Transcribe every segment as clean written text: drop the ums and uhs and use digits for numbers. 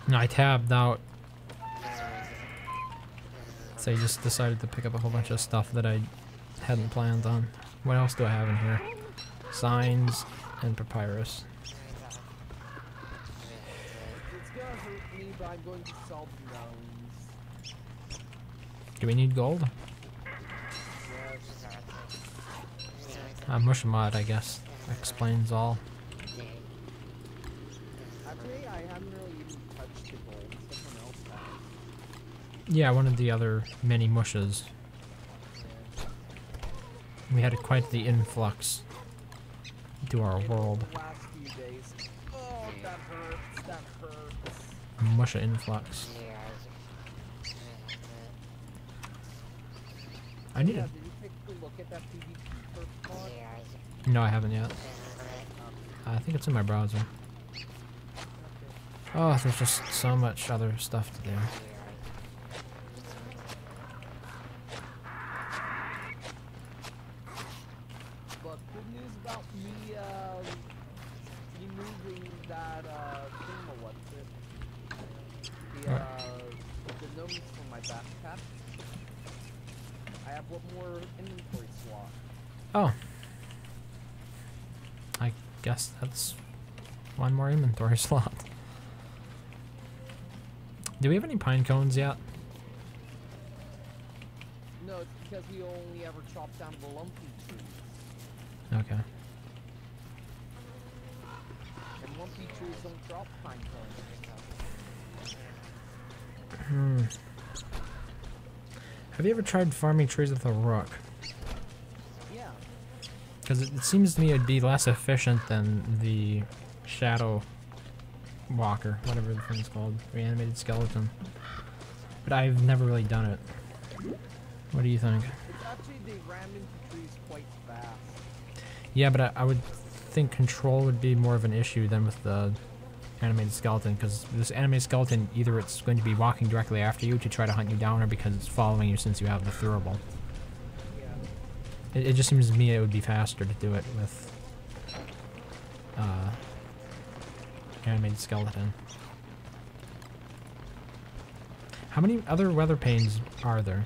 No, I tabbed out. So I just decided to pick up a whole bunch of stuff that I hadn't planned on. What else do I have in here? Signs and papyrus. It's gonna hurt me, but I'm going to sell the gnomes. Do we need gold? Yes. Mushmod, I guess. Explains all. Actually, I haven't really even touched the gold. Someone else has. Yeah, one of the other many mushes. We had quite the influx to our world. The last few days. Oh, that hurts. That hurts. Musha influx. I need Yeah, a... did you take a look at that PvP first mod? No, I haven't yet. I think it's in my browser. Oh, there's just so much other stuff to do. But good news about me removing that thing or what's it? The gnomes from my backpack. I have one more inventory slot. Oh. I guess that's one more inventory slot. Do we have any pine cones yet? No, it's because we only ever chop down the lumpy trees. Okay. And lumpy trees don't drop pine cones. Hmm. Have you ever tried farming trees with a rook? Yeah. Because it seems to me it'd be less efficient than the shadow walker, whatever the thing's called, reanimated skeleton. But I've never really done it. What do you think? It's actually, they ram into trees quite fast. Yeah, but I would think control would be more of an issue than with the animated skeleton, because this animated skeleton, either it's going to be walking directly after you to try to hunt you down, or because it's following you since you have the throwable. Yeah. It just seems to me it would be faster to do it with animated skeleton. How many other weather panes are there?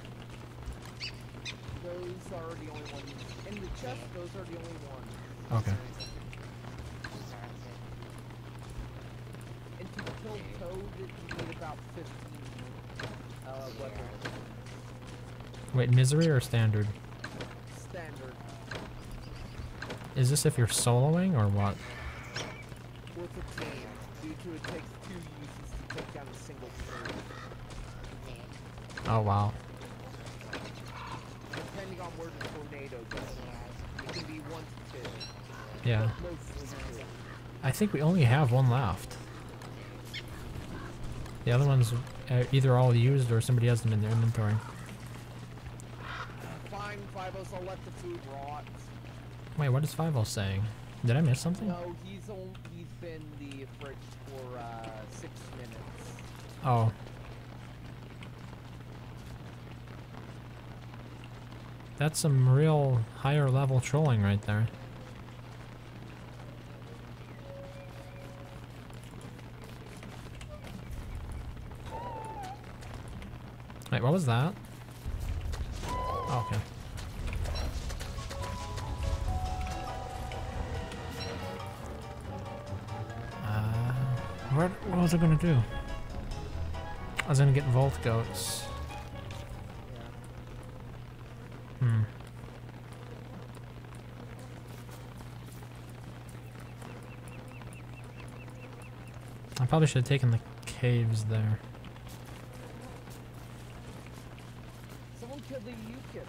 Those are the only ones. In the chest, those are the only ones. Okay. And to kill Toad, you need about 15 weapons. Wait, misery or standard? Standard. Is this if you're soloing or what? With a team, due to it takes 2 uses to take down a single Toad. Oh wow. Depending on where the tornado goes. It can be 1 to 2. Yeah. But mostly 2. I think we only have one left. The other ones are either all used or somebody has them in their inventory. Fine, Fivos, I'll let the food rot. Wait, what is 50 saying? Did I miss something? No, he's been in the fridge for 6 minutes. Oh. That's some real higher level trolling right there. Wait, what was that? Oh, okay. What was I gonna do? I was gonna get Volt Goats. Hmm. I probably should have taken the caves there. Someone killed the Yukis.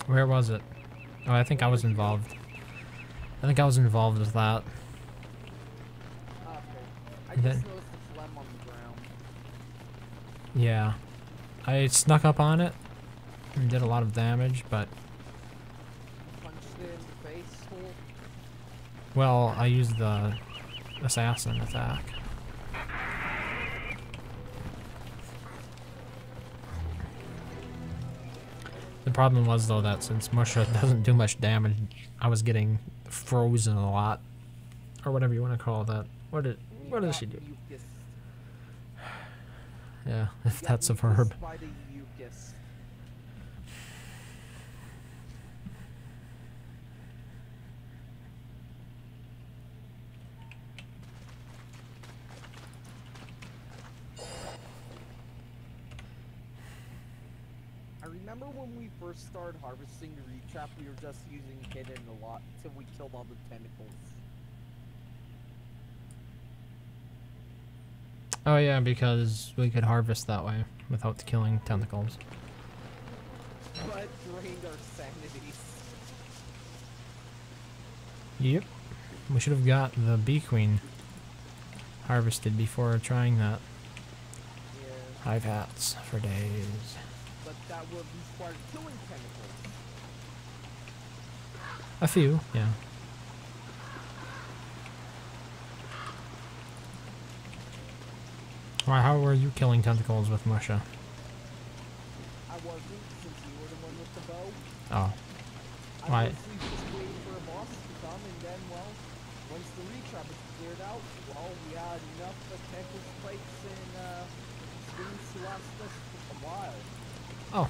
Where was it? Oh, I think I was involved. I think I was involved with that. Okay. I And just then- noticed the phlegm on the ground. Yeah. I snuck up on it and did a lot of damage, but Punched it in the face hole. well, I used the assassin attack. The problem was though that since Musha doesn't do much damage, I was getting frozen a lot, or whatever you want to call that. What does she do? Mucus. Yeah, if Got that's a mucus verb. by the mucus. I remember when we first started harvesting the reed trap, we were just using hidden a lot till we killed all the tentacles. Oh yeah, because we could harvest that way without killing tentacles. But drained our sanities. Yep. We should have got the bee queen harvested before trying that. Yeah. Hive hats for days. But that would require killing tentacles. A few, yeah. Why? How were you killing tentacles with Musha? I wasn't, since you were the one with the bow. Oh. I Why? was just waiting for a boss to come, and then, well, once the reed trap was cleared out, well, we had enough tentacle spikes and things to last us for a while. Oh.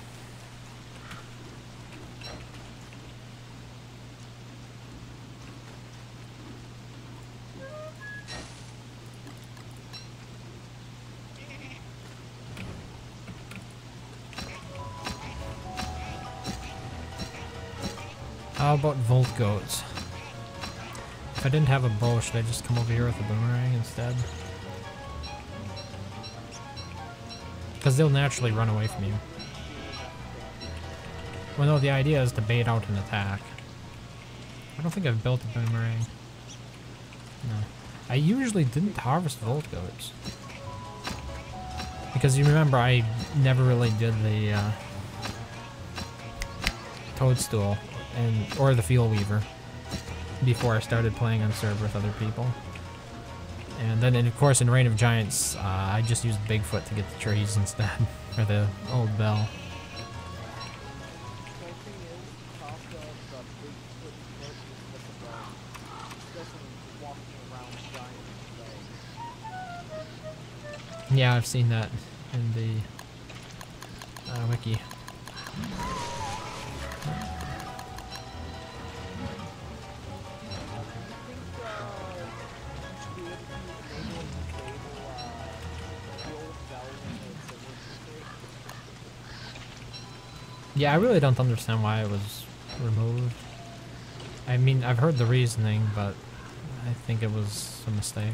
How about Volt Goats? If I didn't have a bow, should I just come over here with a boomerang instead? Because they'll naturally run away from you. Well, no, the idea is to bait out an attack. I don't think I've built a boomerang. No. I usually didn't harvest Volt Goats. Because you remember, I never really did the Toadstool or the Field Weaver before I started playing on server with other people. And then, of course, in Reign of Giants, I just used Bigfoot to get the trees instead, or the old bell. Yeah, I've seen that in the wiki. Yeah, I really don't understand why it was removed. I mean, I've heard the reasoning, but I think it was a mistake.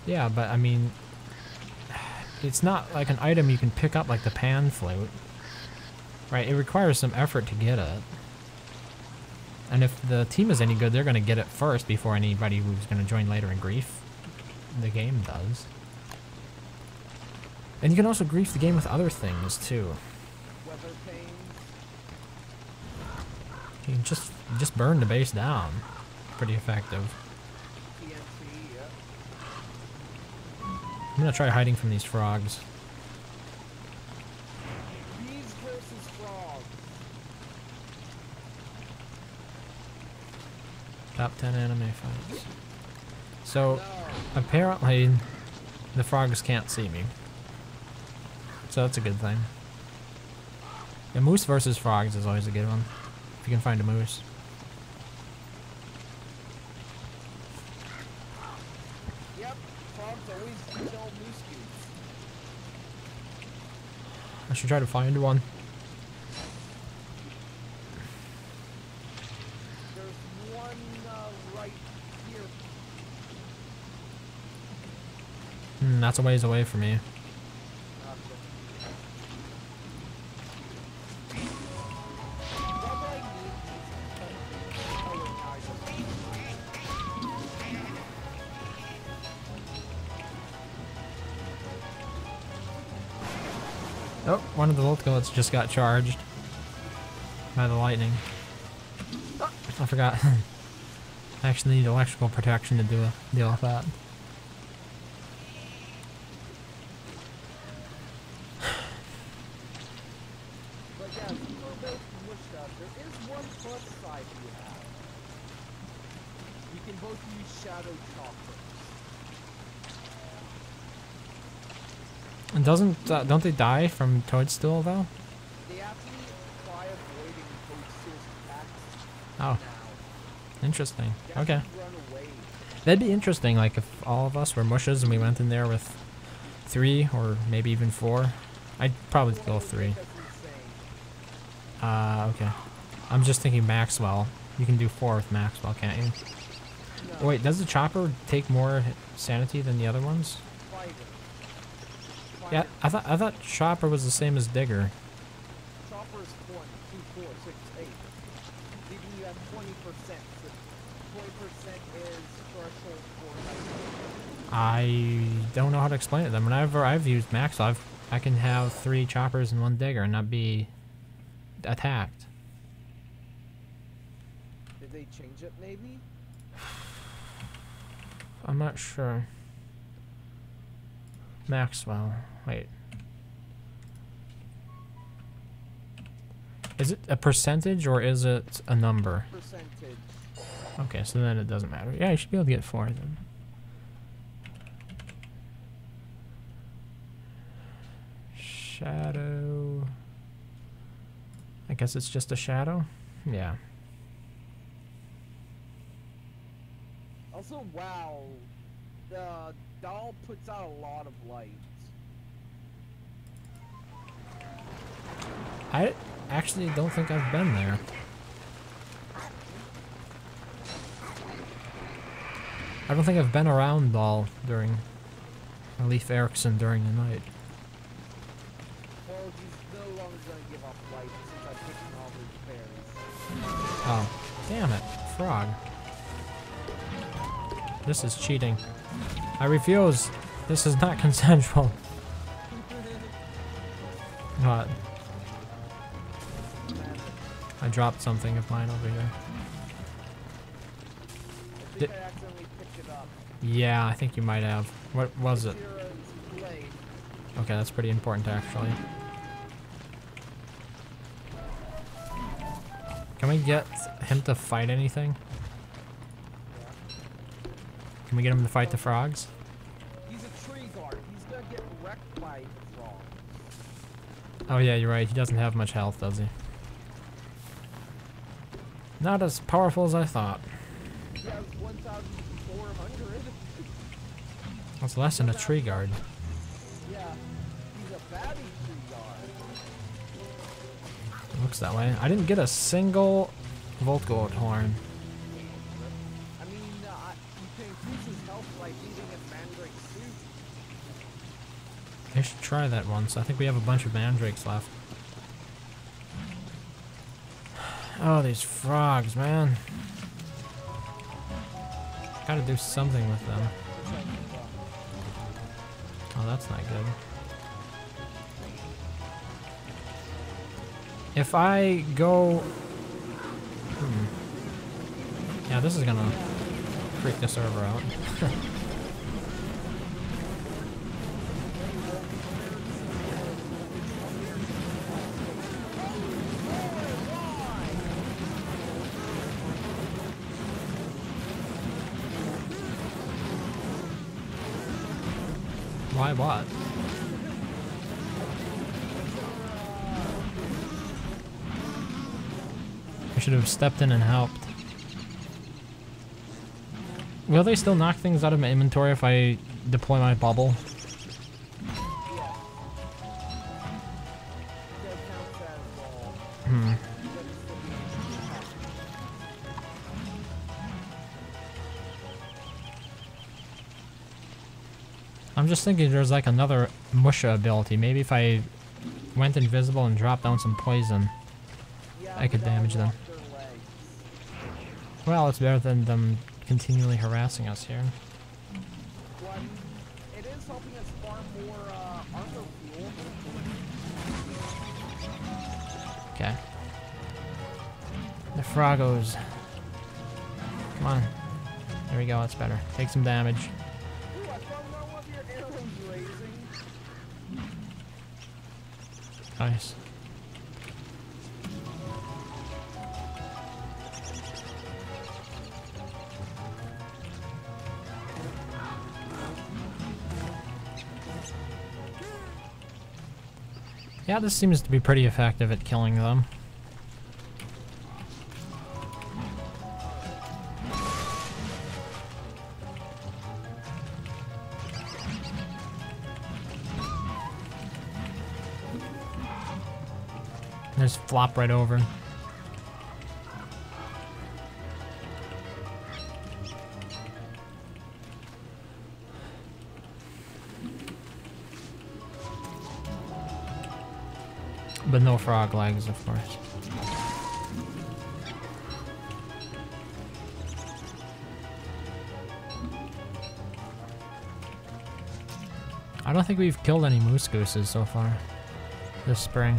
Yeah, but I mean, it's not like an item you can pick up like the pan flute. Right, it requires some effort to get it. And if the team is any good, they're going to get it first before anybody who's going to join later in grief the game does. And you can also grief the game with other things too. Weather panes. You can just burn the base down. Pretty effective. TNT, yeah. I'm gonna try hiding from these frogs. Bees versus frogs. Top 10 anime fights. So No. apparently the frogs can't see me. So that's a good thing. The moose versus frogs is always a good one. If you can find a moose. Yep, frogs always kill moose cubes. I should try to find one. There's one right here. That's a ways away from me. Oh, one of the Volt Goats just got charged by the lightning. Oh, I forgot. I actually need electrical protection to deal with that. But yeah, turbo musha, there is one plus side you have. You can both use shadow choppers. And don't they die from toadstool though? They actually try avoiding toadstool's attacks Oh, now. interesting. They Okay. actually run away. That'd be interesting, like if all of us were mushes and we went in there with 3 or maybe even 4. I'd probably go 3. That's insane. Okay. I'm just thinking Maxwell. You can do 4 with Maxwell, can't you? No, Wait, does the chopper take more sanity than the other ones? fighter. Yeah, Fighter. I thought chopper was the same as digger. Chopper is 1, 2, 4, 6, 8. Leaving you at 20%. So 20% is threshold for like, I don't know how to explain it then. Whenever I've used Maxwell, I can have 3 choppers and 1 digger and not be attacked. did they change it maybe? I'm not sure. Maxwell. Wait. Is it a percentage or is it a number? Percentage. Okay, so then it doesn't matter. Yeah, you should be able to get 4 then. Shadow. I guess it's just a shadow? Yeah. Also, wow. The doll puts out a lot of light. I actually don't think I've been there. I don't think I've been around Dahl during Leif Erikson during the night. Well, he's no longer going to give off light since I've taken all his berries. Oh, damn it. Frog. This is cheating. I refuse. This is not consensual. What? I dropped something of mine over here. I think I accidentally picked it up. Yeah, I think you might have. What was it? Kira's blade. Okay, that's pretty important actually. Can we get him to fight anything? Can we get him to fight the frogs? He's a tree guard. He's going to get wrecked by the frogs. Oh yeah, you're right. He doesn't have much health, does he? Not as powerful as I thought. He has 1,400. That's less than a tree guard. Yeah, he's a baddie tree guard. It looks that way. I didn't get a single Voltgold horn. I mean, you can increase his health by eating a mandrake soup. I should try that once. I think we have a bunch of mandrakes left. Oh, these frogs, man. Gotta do something with them. Oh, that's not good. If I go... Yeah, this is gonna freak the server out. Why what? I should have stepped in and helped. Will they still knock things out of my inventory if I deploy my bubble? Hmm. I'm just thinking there's like another Musha ability. Maybe if I went invisible and dropped down some poison, I could damage them. Well, it's better than them continually harassing us here. Well, I mean, it is helping us farm more armor fuel. Okay. The Froggos. Come on. There we go, that's better. Take some damage. Ooh, I found one of your arrows raising. Nice. Yeah, this seems to be pretty effective at killing them. Just flop right over. But no frog legs, of course. I don't think we've killed any moose gooses so far this spring.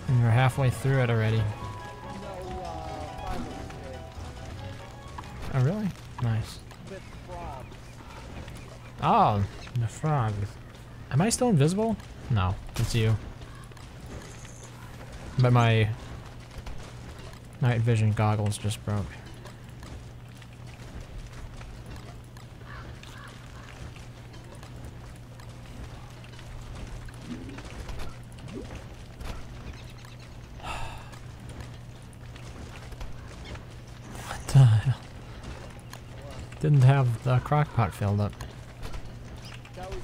And we're halfway through it already. Oh, really? Nice. With frogs. Oh, the frog. Am I still invisible? No, it's you. But my night vision goggles just broke. What the hell? Didn't have the crock pot filled up. That was me.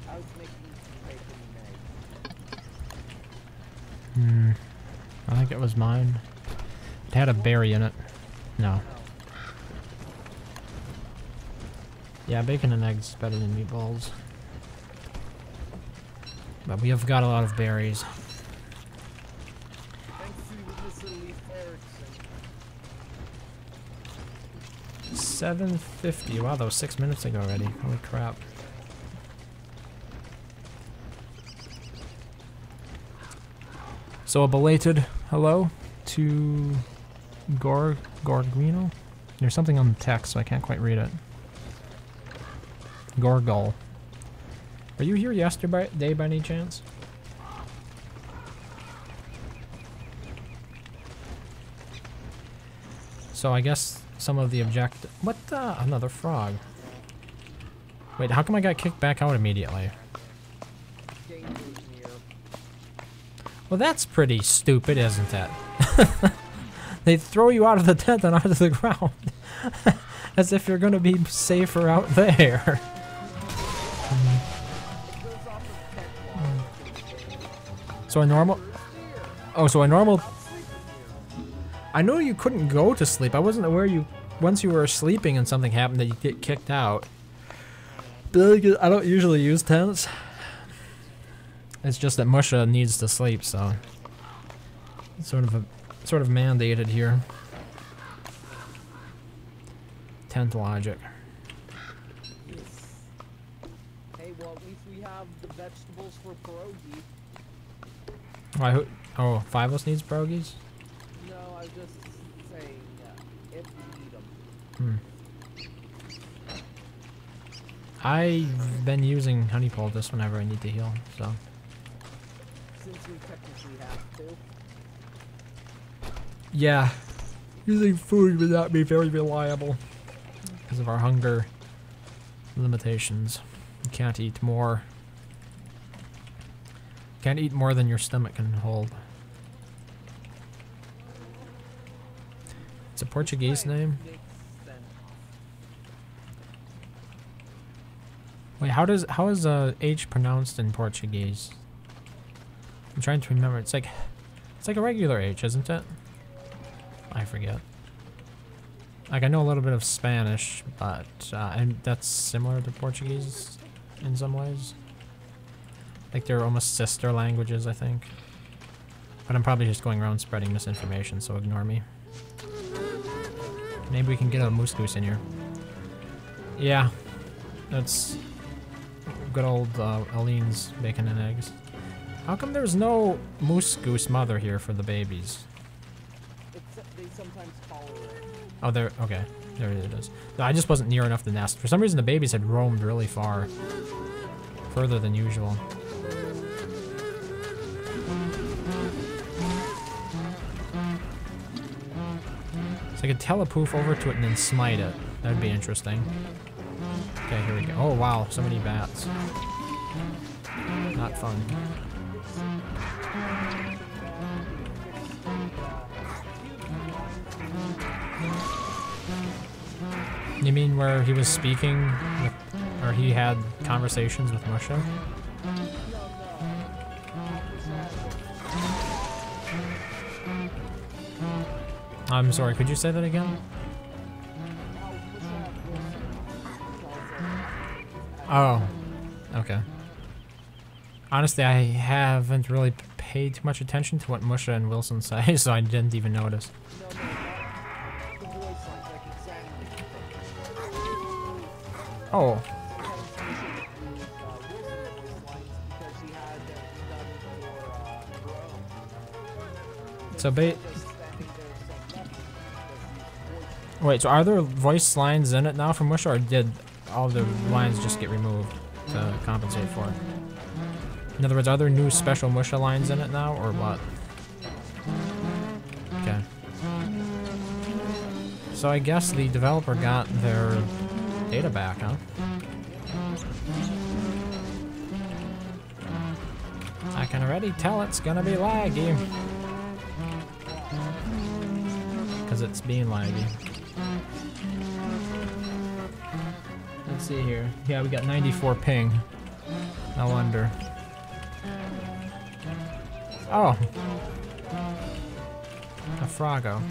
I was making some bacon and eggs. I think it was mine. It had a berry in it. No. Yeah, bacon and eggs is better than meatballs. But we have got a lot of berries. Thanks to Mr. Leif Erikson. 7:50. Wow, that was 6 minutes ago already. Holy crap. So a belated hello to Gorguino? There's something on the text, so I can't quite read it. Gorgul. Were you here yesterday by any chance? So I guess some of the What the? Another frog. Wait, how come I got kicked back out immediately? Danger's near. Well, that's pretty stupid, isn't it? They throw you out of the tent and onto the ground. As if you're gonna be safer out there. So a normal... Oh, so a normal... I know you couldn't go to sleep. I wasn't aware you... Once you were sleeping and something happened that you get kicked out. But I don't usually use tents. It's just that Musha needs to sleep, so... It's sort of mandated here. Tent logic. Yes. Hey, well, at least we have the vegetables for pierogi. Why? Oh, Fivos needs pierogies? No, I was just saying if we need them. I've been using honey poultice whenever I need to heal, so. Since we technically have to. Yeah, using food would not be very reliable because of our hunger limitations. You can't eat more. Can't eat more than your stomach can hold. It's a Portuguese name. Makes sense. Wait, how is H pronounced in Portuguese? I'm trying to remember. It's like a regular H, isn't it? I forget. Like, I know a little bit of Spanish, but and that's similar to Portuguese in some ways. Like, they're almost sister languages, I think. But I'm probably just going around spreading misinformation, so ignore me. Maybe we can get a moose goose in here. Yeah, that's good old Aline's bacon and eggs. How come there's no moose goose mother here for the babies? They sometimes follow it. Oh, there. Okay, there it is. No, I just wasn't near enough the nest. For some reason, the babies had roamed really far, further than usual. So I could telepoof over to it and then smite it. That'd be interesting. Okay, here we go. Oh wow, so many bats. not fun. You mean where he was speaking with, or he had conversations with Musha? I'm sorry, could you say that again? Oh, okay. Honestly, I haven't really paid too much attention to what Musha and Wilson say, so I didn't even notice. Oh. So wait, so are there voice lines in it now from Musha, or did all the lines just get removed to compensate for it? In other words, are there new special Musha lines in it now, or what? Okay. So I guess the developer got their data back, huh? I can already tell it's gonna be laggy. Because it's being laggy. Let's see here. Yeah, we got 94 ping. No wonder. Oh! A Froggo.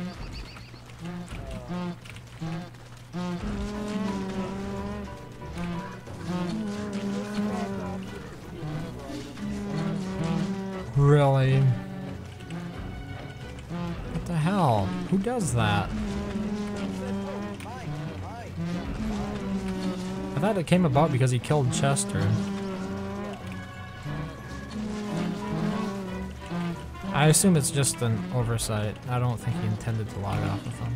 Really? What the hell? Who does that? I thought it came about because he killed Chester. I assume it's just an oversight. I don't think he intended to log off with them.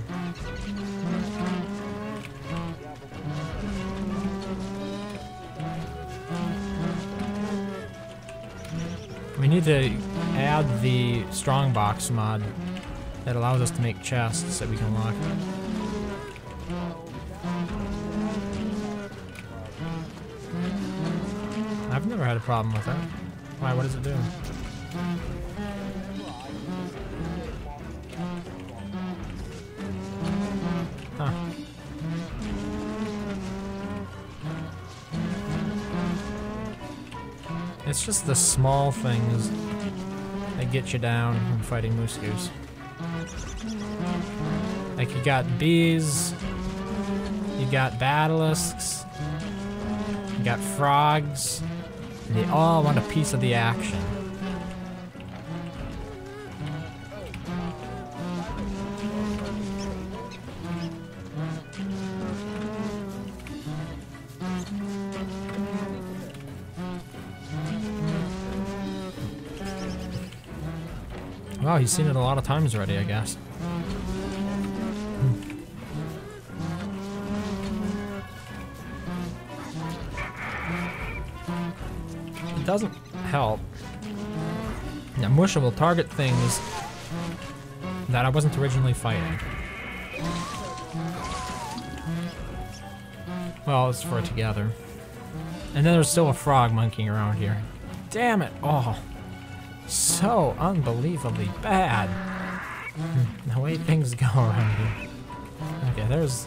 We need to add the Strongbox mod that allows us to make chests that we can lock. I've never had a problem with that. Why? What does it do? Huh. It's just the small things that get you down when fighting Moose Goose. Like, you got bees, you got basilisks, you got frogs, and they all want a piece of the action. Wow, he's seen it a lot of times already, I guess. It doesn't help. Now, Musha will target things that I wasn't originally fighting. Well, it's for together. And then there's still a frog monkeying around here. Damn it! Oh. So unbelievably bad. The way things go around here. Okay, that's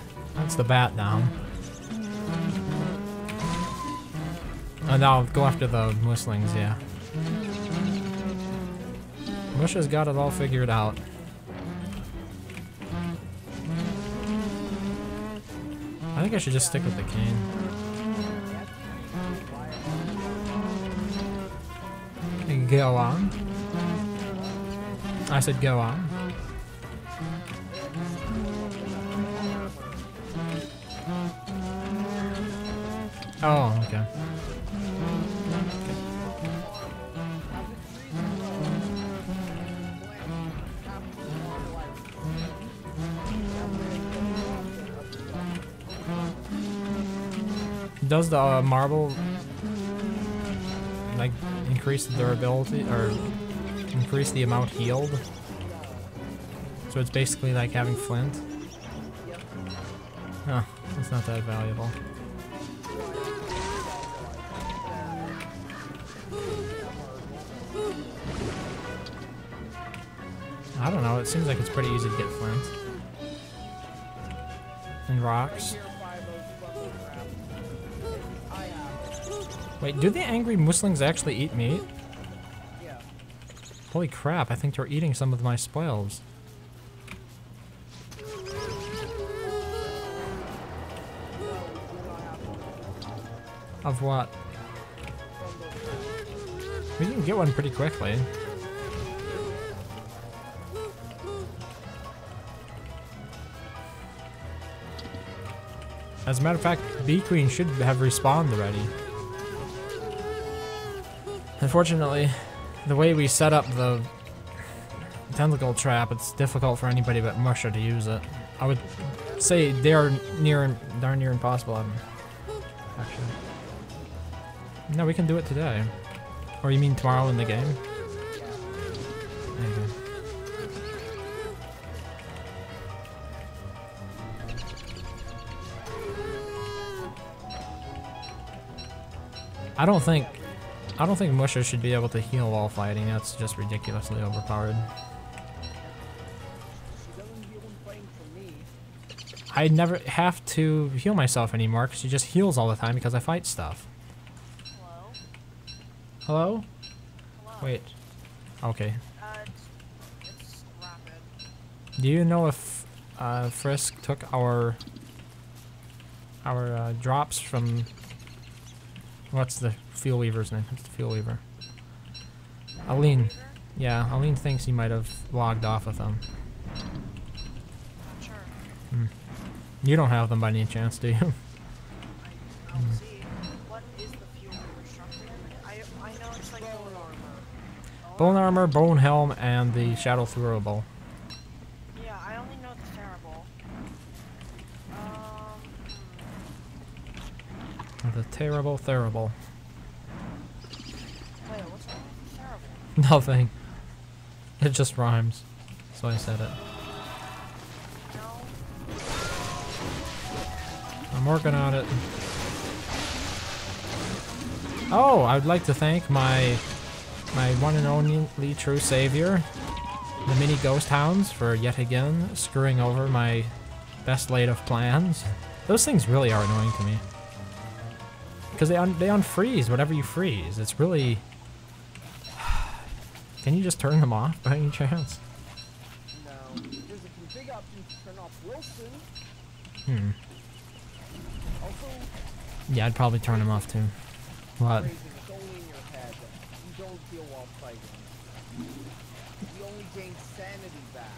the bat down. Oh, now I'll go after the Muslings, yeah. Musha's got it all figured out. I think I should just stick with the cane. Go on. I said go on. Oh, okay. Does the marble like increase the durability or increase the amount healed? So it's basically like having flint? Huh, that's not that valuable. I don't know, it seems like it's pretty easy to get flint. And rocks. Here, 5 level crap. I have. Wait, do the angry muslings actually eat meat? Yeah. Holy crap, I think they're eating some of my spoils. Of what? We can get one pretty quickly. As a matter of fact, Bee Queen should have respawned already. Unfortunately, the way we set up the tentacle trap, it's difficult for anybody but Musha to use it. I would say darn near impossible. Actually, no, we can do it today. Or you mean tomorrow in the game? There you go. I don't think Musha should be able to heal while fighting. That's just ridiculously overpowered. I never have to heal myself anymore because she just heals all the time because I fight stuff. Hello? Hello? Hello? Wait. Okay. It's rapid. Do you know if Frisk took our drops from... What's the Fuel Weaver's name? What's the Fuel Weaver? Aline. Yeah, Aline thinks he might have logged off with them. Sure. You don't have them by any chance, do you? I don't see. What is the fuel structure? I know it's like bone armor. Bone armor, bone helm, and the shadow throwable. Yeah, I only know the terrible. The terrible. Wait, what's wrong with the terrible? Nothing. It just rhymes. So I said it. No. I'm working on it. Oh, I would like to thank my one and only true savior, the mini ghost hounds, for yet again screwing over my best laid of plans. Those things really are annoying to me. Because they unfreeze whatever you freeze. It's really... Can you just turn them off by any chance? No. There's a config option to turn off Wilson. Also, Yeah, I'd probably turn them off too. What? raising it's only in your head. You don't feel while fighting. You only gain sanity back.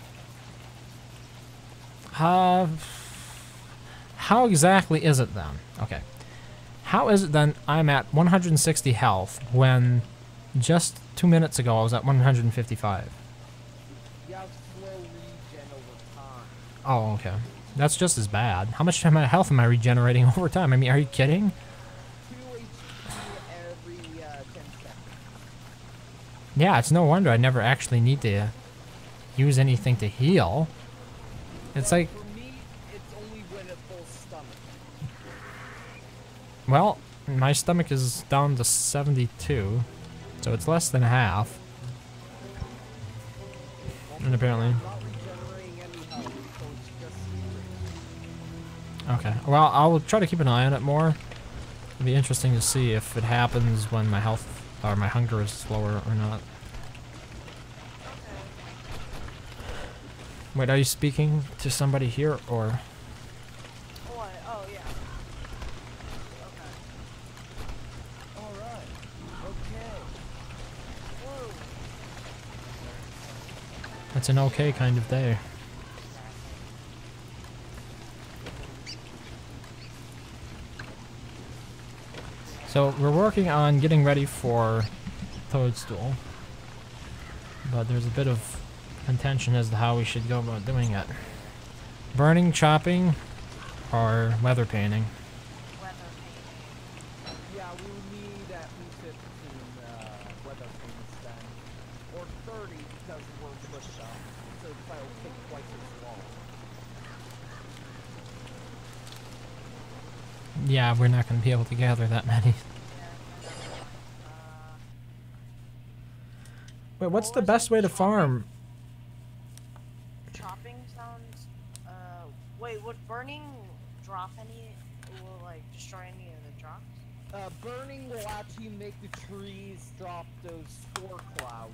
How exactly is it then? Okay. How is it then I'm at 160 health when just 2 minutes ago I was at 155? You have slow regen over time. Oh, okay. That's just as bad. How much health am I regenerating over time? I mean, are you kidding? 2 HP every 10 seconds. Yeah, it's no wonder I never actually need to use anything to heal. It's like... For me, it's only when at full stomach. Well, my stomach is down to 72, so it's less than half. And apparently... Not regenerating any health, so it's just Okay, well, I'll try to keep an eye on it more. It'll be interesting to see if it happens when my health or my hunger is lower or not. Wait, are you speaking to somebody here or? What? Oh, yeah. Okay. alright. Okay. Woo. It's an okay kind of day. So we're working on getting ready for Toadstool, but there's a bit of contention as to how we should go about doing it. Burning, chopping, or weather painting. Weather painting. Yeah, we will need at least 15 weather paints then. Or 30 because we're pushed up. So the fight will take twice as long. Yeah, we're not going to be able to gather that many. Wait, what's the best way to farm? Wait, would burning drop any? Will like destroy any of the drops? Burning will actually make the trees drop those spore clouds.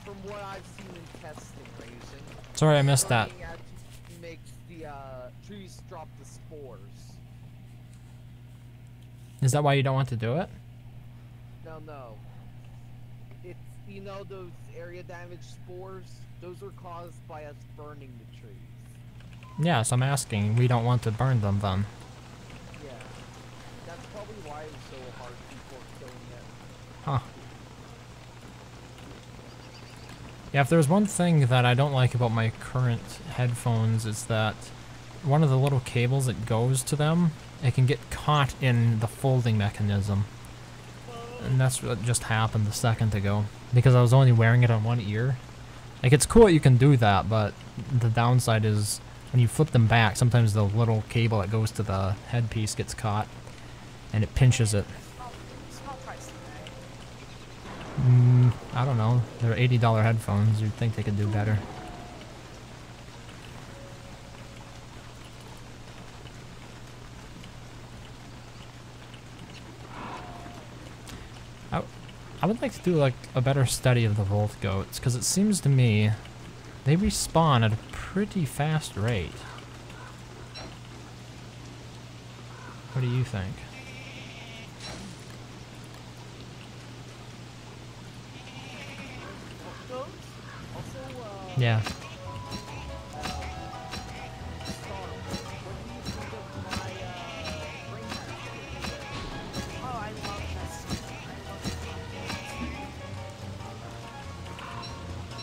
From what I've seen in testing, Raisin. Sorry, I missed that. Burning actually makes the trees drop the spores. Is that why you don't want to do it? No. It's, you know, those area damage spores? Those are caused by us burning the trees. Yes, I'm asking. We don't want to burn them then. Yeah. That's probably why it was so hard before killing it. Huh. Yeah, if there's one thing that I don't like about my current headphones is that one of the little cables that goes to them, it can get caught in the folding mechanism. And that's what just happened a second ago. Because I was only wearing it on one ear. Like, it's cool that you can do that, but the downside is when you flip them back, sometimes the little cable that goes to the headpiece gets caught. And it pinches it. Small pricey, right? I don't know. They're $80 headphones. You'd think they could do better. I would like to do like a better study of the Volt Goats, because it seems to me they respawn at a pretty fast rate. What do you think? Yeah. Oh, I love that stuff. I love it.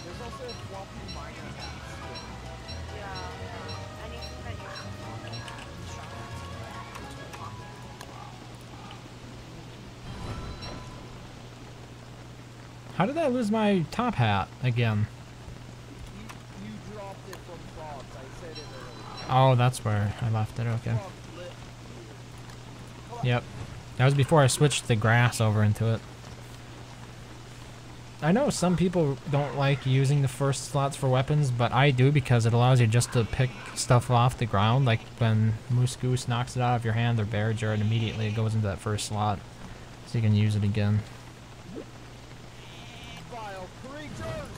There's also a floppy miner hat skin. Yeah. Anything that you can want to add How did I lose my top hat again? You dropped it from frogs. I said it earlier. Oh, that's where I left it. Okay. Frog lit you. Yep. That was before I switched the grass over into it. I know some people don't like using the first slots for weapons, but I do because it allows you just to pick stuff off the ground. Like when Moose Goose knocks it out of your hand or Bear Jar, and immediately it goes into that first slot. So you can use it again. Vile creatures!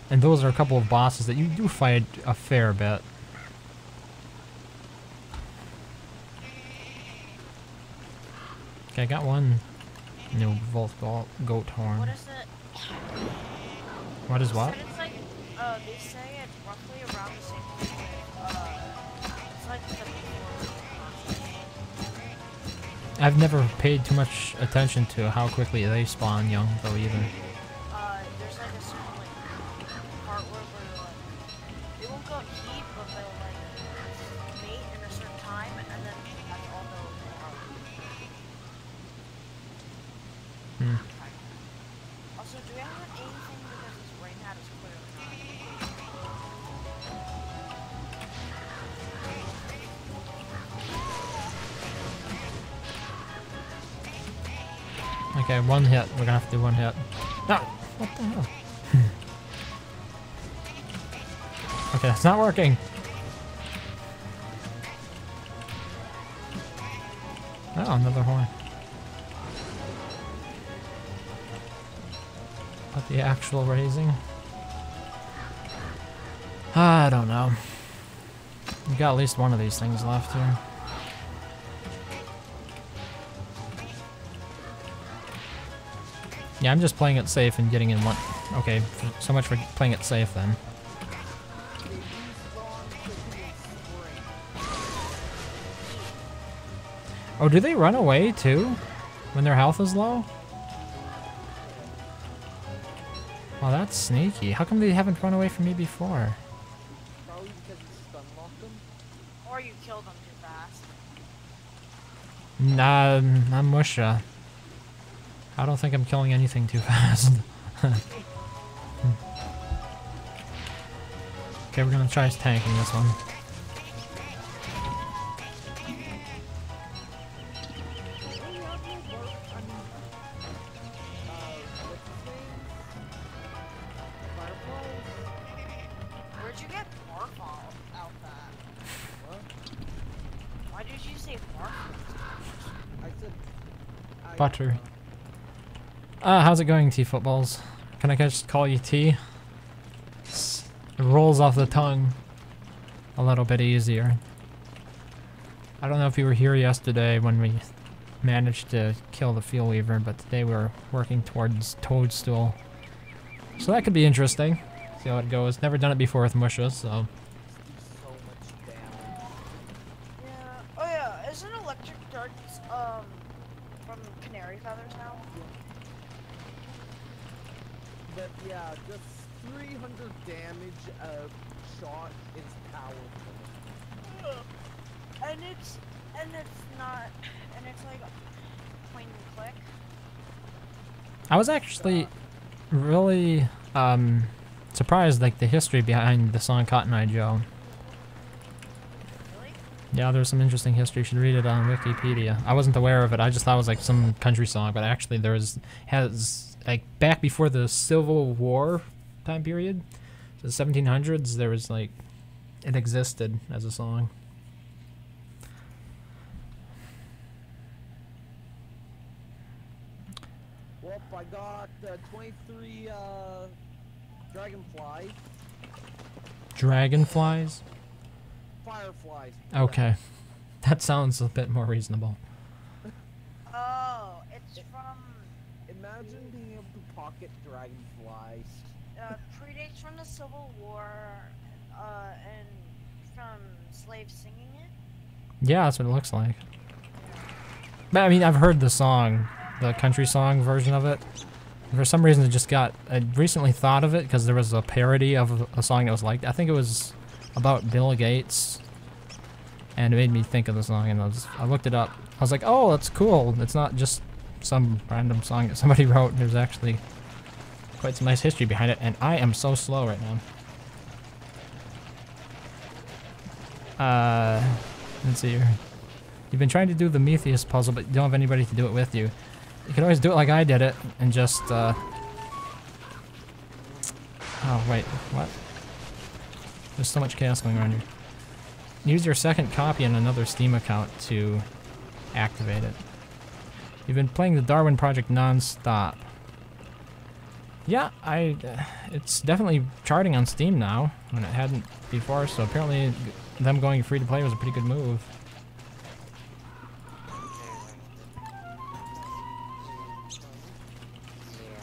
And those are a couple of bosses that you do fight a fair bit. Okay, I got one new Volt Goat horn. What is it? What is what? They said it's like, they say it's roughly around the same thing it's like the before. I've never paid too much attention to how quickly they spawn young, though, either. There's like a small like part where like they won't go heat, but they'll like mate in a certain time, and then that's all they'll Hmm. Also, do we have anything because this rain hat is clearly not? Okay, one hit. We're gonna have to do one hit. No! What the hell? Okay, it's not working. Oh, another horn. But the actual raising? I don't know. We got at least one of these things left here. Yeah, I'm just playing it safe and getting in one. Okay, so much for playing it safe then. Oh, do they run away too? When their health is low? Well, that's sneaky. How come they haven't run away from me before? Probably because you stun locked them. Or you kill them too fast. Nah, I'm Musha. I don't think I'm killing anything too fast. Okay, we're gonna try tanking this one. Butter. How's it going, T-Footballs? Can I just call you T? It rolls off the tongue a little bit easier. I don't know if you were here yesterday when we managed to kill the Field Weaver, but today we're working towards Toadstool. So that could be interesting. See how it goes. Never done it before with Musha, so... So much damage. Yeah. Oh yeah, isn't electric darts from canary feathers now? But yeah, just 300 damage a shot is powerful. And it's like point and click. I was actually really surprised, like, the history behind the song Cotton Eye Joe. Really? Yeah, there's some interesting history. You should read it on Wikipedia. I wasn't aware of it. I just thought it was like some country song, but actually has like back before the Civil War time period, the 1700s, there was like it existed as a song. Well, I got 23 dragonflies. Dragonflies? Fireflies. Okay. That sounds a bit more reasonable. Oh, it's from Imagine being able to pocket dragonflies. predates from the Civil War, and from slaves singing it. Yeah, that's what it looks like. But I mean, I've heard the song, the country song version of it. For some reason, I recently thought of it because there was a parody of a song that was like, I think it was about Bill Gates, and it made me think of the song, and I looked it up. I was like, oh, that's cool. It's not just some random song that somebody wrote. There's actually quite some nice history behind it, and I am so slow right now. Let's see here. You've been trying to do the Metheus puzzle, but you don't have anybody to do it with you. You can always do it like I did it, and just, oh, wait, what? There's so much chaos going on here. Use your second copy on another Steam account to activate it. You've been playing the Darwin Project non-stop. Yeah, it's definitely charting on Steam now, when it hadn't before, so apparently them going free to play was a pretty good move.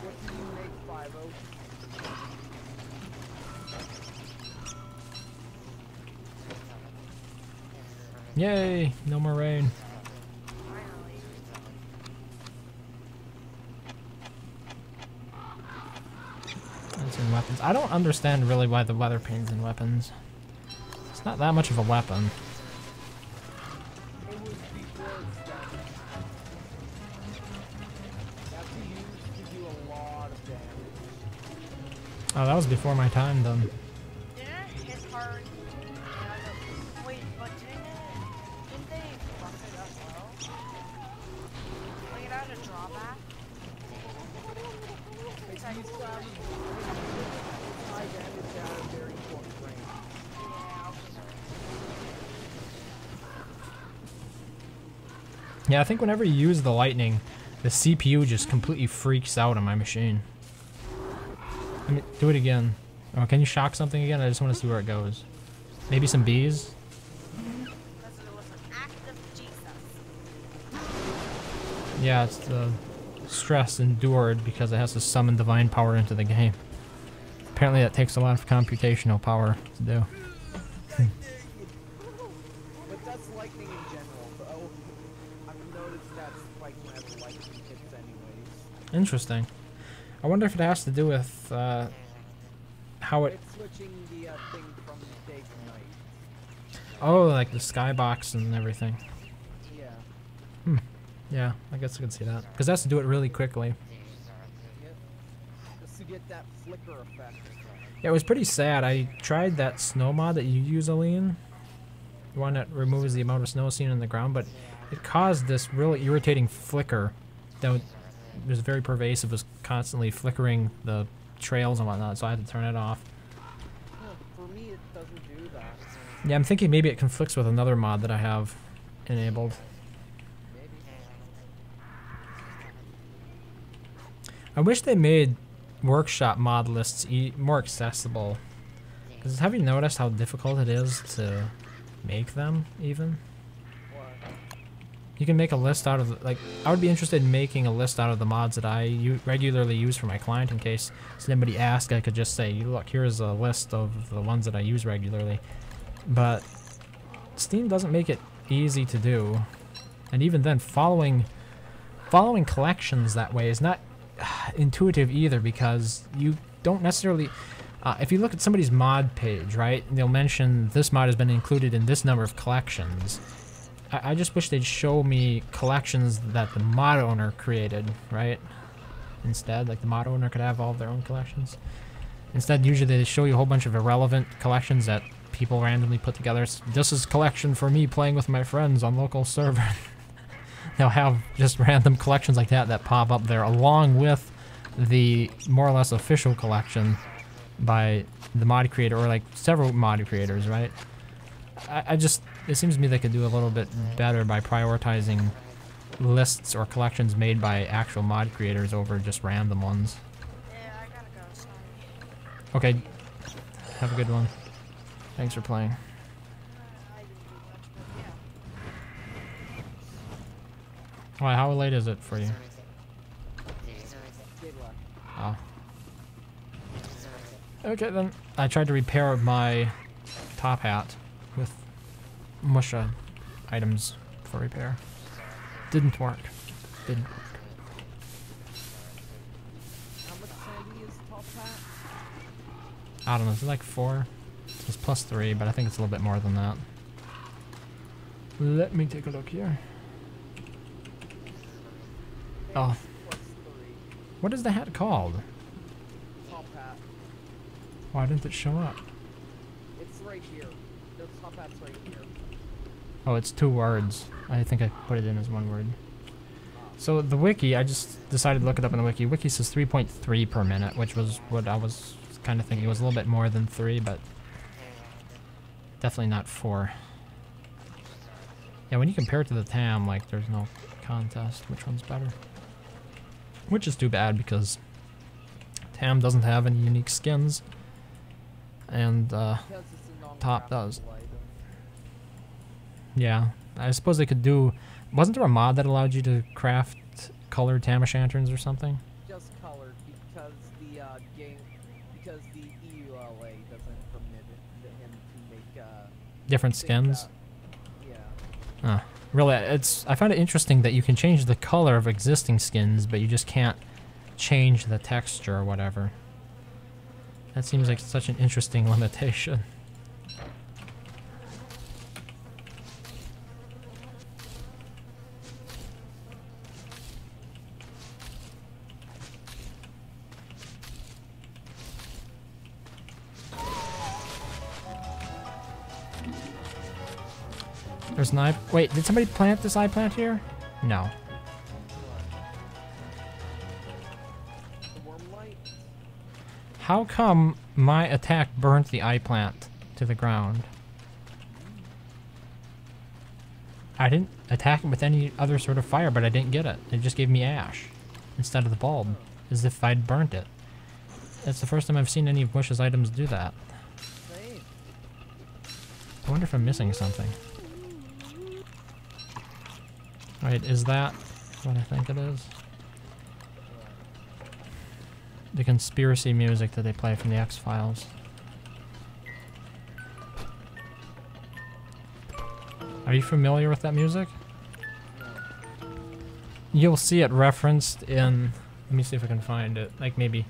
What do you make, 5-0? Yay! No more rain. Finally. That's in weapons. I don't understand really why the weather pane's in weapons. It's not that much of a weapon. It was before it's done. That's used to do a lot of damage. Oh, that was before my time, then. Didn't it hit hard? Wait, but didn't they buff it as well? Like it had a drawback? It's used to have high damage at a very short range. Yeah, I'll just... Yeah, I think whenever you use the lightning, the CPU just completely freaks out on my machine. I mean, do it again. Oh, can you shock something again? I just want to see where it goes. Maybe some bees? Because it was an act of Jesus. Yeah, it's the stress endured because it has to summon divine power into the game. Apparently that takes a lot of computational power to do. But that's lightning in general, so I've noticed that's like whenever lightning hits anyways. Interesting. I wonder if it has to do with how it... It's switching the thing from day to night. Oh, like the skybox and everything. Yeah. Yeah, I guess I can see that. Because it has to do it really quickly. Yep. Just to get that flicker effect. Yeah, it was pretty sad. I tried that snow mod that you use, Aline. The one that removes the amount of snow seen on the ground, but it caused this really irritating flicker that was very pervasive. It was constantly flickering the trails and whatnot, so I had to turn it off. Well, for me, it doesn't do that. Yeah, I'm thinking maybe it conflicts with another mod that I have enabled. Maybe. I wish they made workshop mod lists more accessible. Because have you noticed how difficult it is to make them, even? What? You can make a list out of, like, I would be interested in making a list out of the mods that I regularly use for my client in case somebody asks. I could just say, look, here's a list of the ones that I use regularly. But Steam doesn't make it easy to do. And even then, following collections that way is not intuitive either, because you don't necessarily... if you look at somebody's mod page, right, they'll mention this mod has been included in this number of collections. I just wish they'd show me collections that the mod owner created, right? Instead, like the mod owner could have all of their own collections. Instead, usually they show you a whole bunch of irrelevant collections that people randomly put together. This is collection for me playing with my friends on local server. They'll have just random collections like that pop up there, along with the more or less official collection by the mod creator, or like several mod creators, right? It seems to me they could do a little bit better by prioritizing lists or collections made by actual mod creators over just random ones. Yeah, I gotta go, sorry. Okay, have a good one. Thanks for playing. I didn't do much, but yeah. Alright, how late is it for you? Kid left. Oh. Okay, then I tried to repair my top hat with Musha items for repair. Didn't work. Didn't work. How much sandy is top hat? I don't know, is it like 4? It's plus 3, but I think it's a little bit more than that. Let me take a look here. Oh, Plus 3. what is the hat called? Top hat. Why didn't it show up? It's right here. The top hat's right here. Oh, it's 2 words. I think I put it in as 1 word. So the wiki, I just decided to look it up in the wiki. Wiki says 3.3 per minute, which was what I was kind of thinking. It was a little bit more than 3, but definitely not 4. Yeah, when you compare it to the TAM, like, there's no contest. Which one's better? Which is too bad, because TAM doesn't have any unique skins, and Because it's a Top does. non-craftable item. yeah, I suppose they could do... Wasn't there a mod that allowed you to craft colored Tam O'Shanterns or something? Just colored because the game, because the EULA doesn't permit him to make Different things skins? yeah. Really, I find it interesting that you can change the color of existing skins, but you just can't change the texture or whatever. That seems like such an interesting limitation. There's an eye... Wait, did somebody plant this eye plant here? No. The worm light. How come my attack burnt the eye plant to the ground? I didn't attack it with any other sort of fire, but I didn't get it. It just gave me ash instead of the bulb, as if I'd burnt it. That's the first time I've seen any of Bush's items do that. Same. I wonder if I'm missing something. Right, is that what I think it is? The conspiracy music that they play from the X-Files. Are you familiar with that music? You'll see it referenced in... Let me see if I can find it. Like maybe...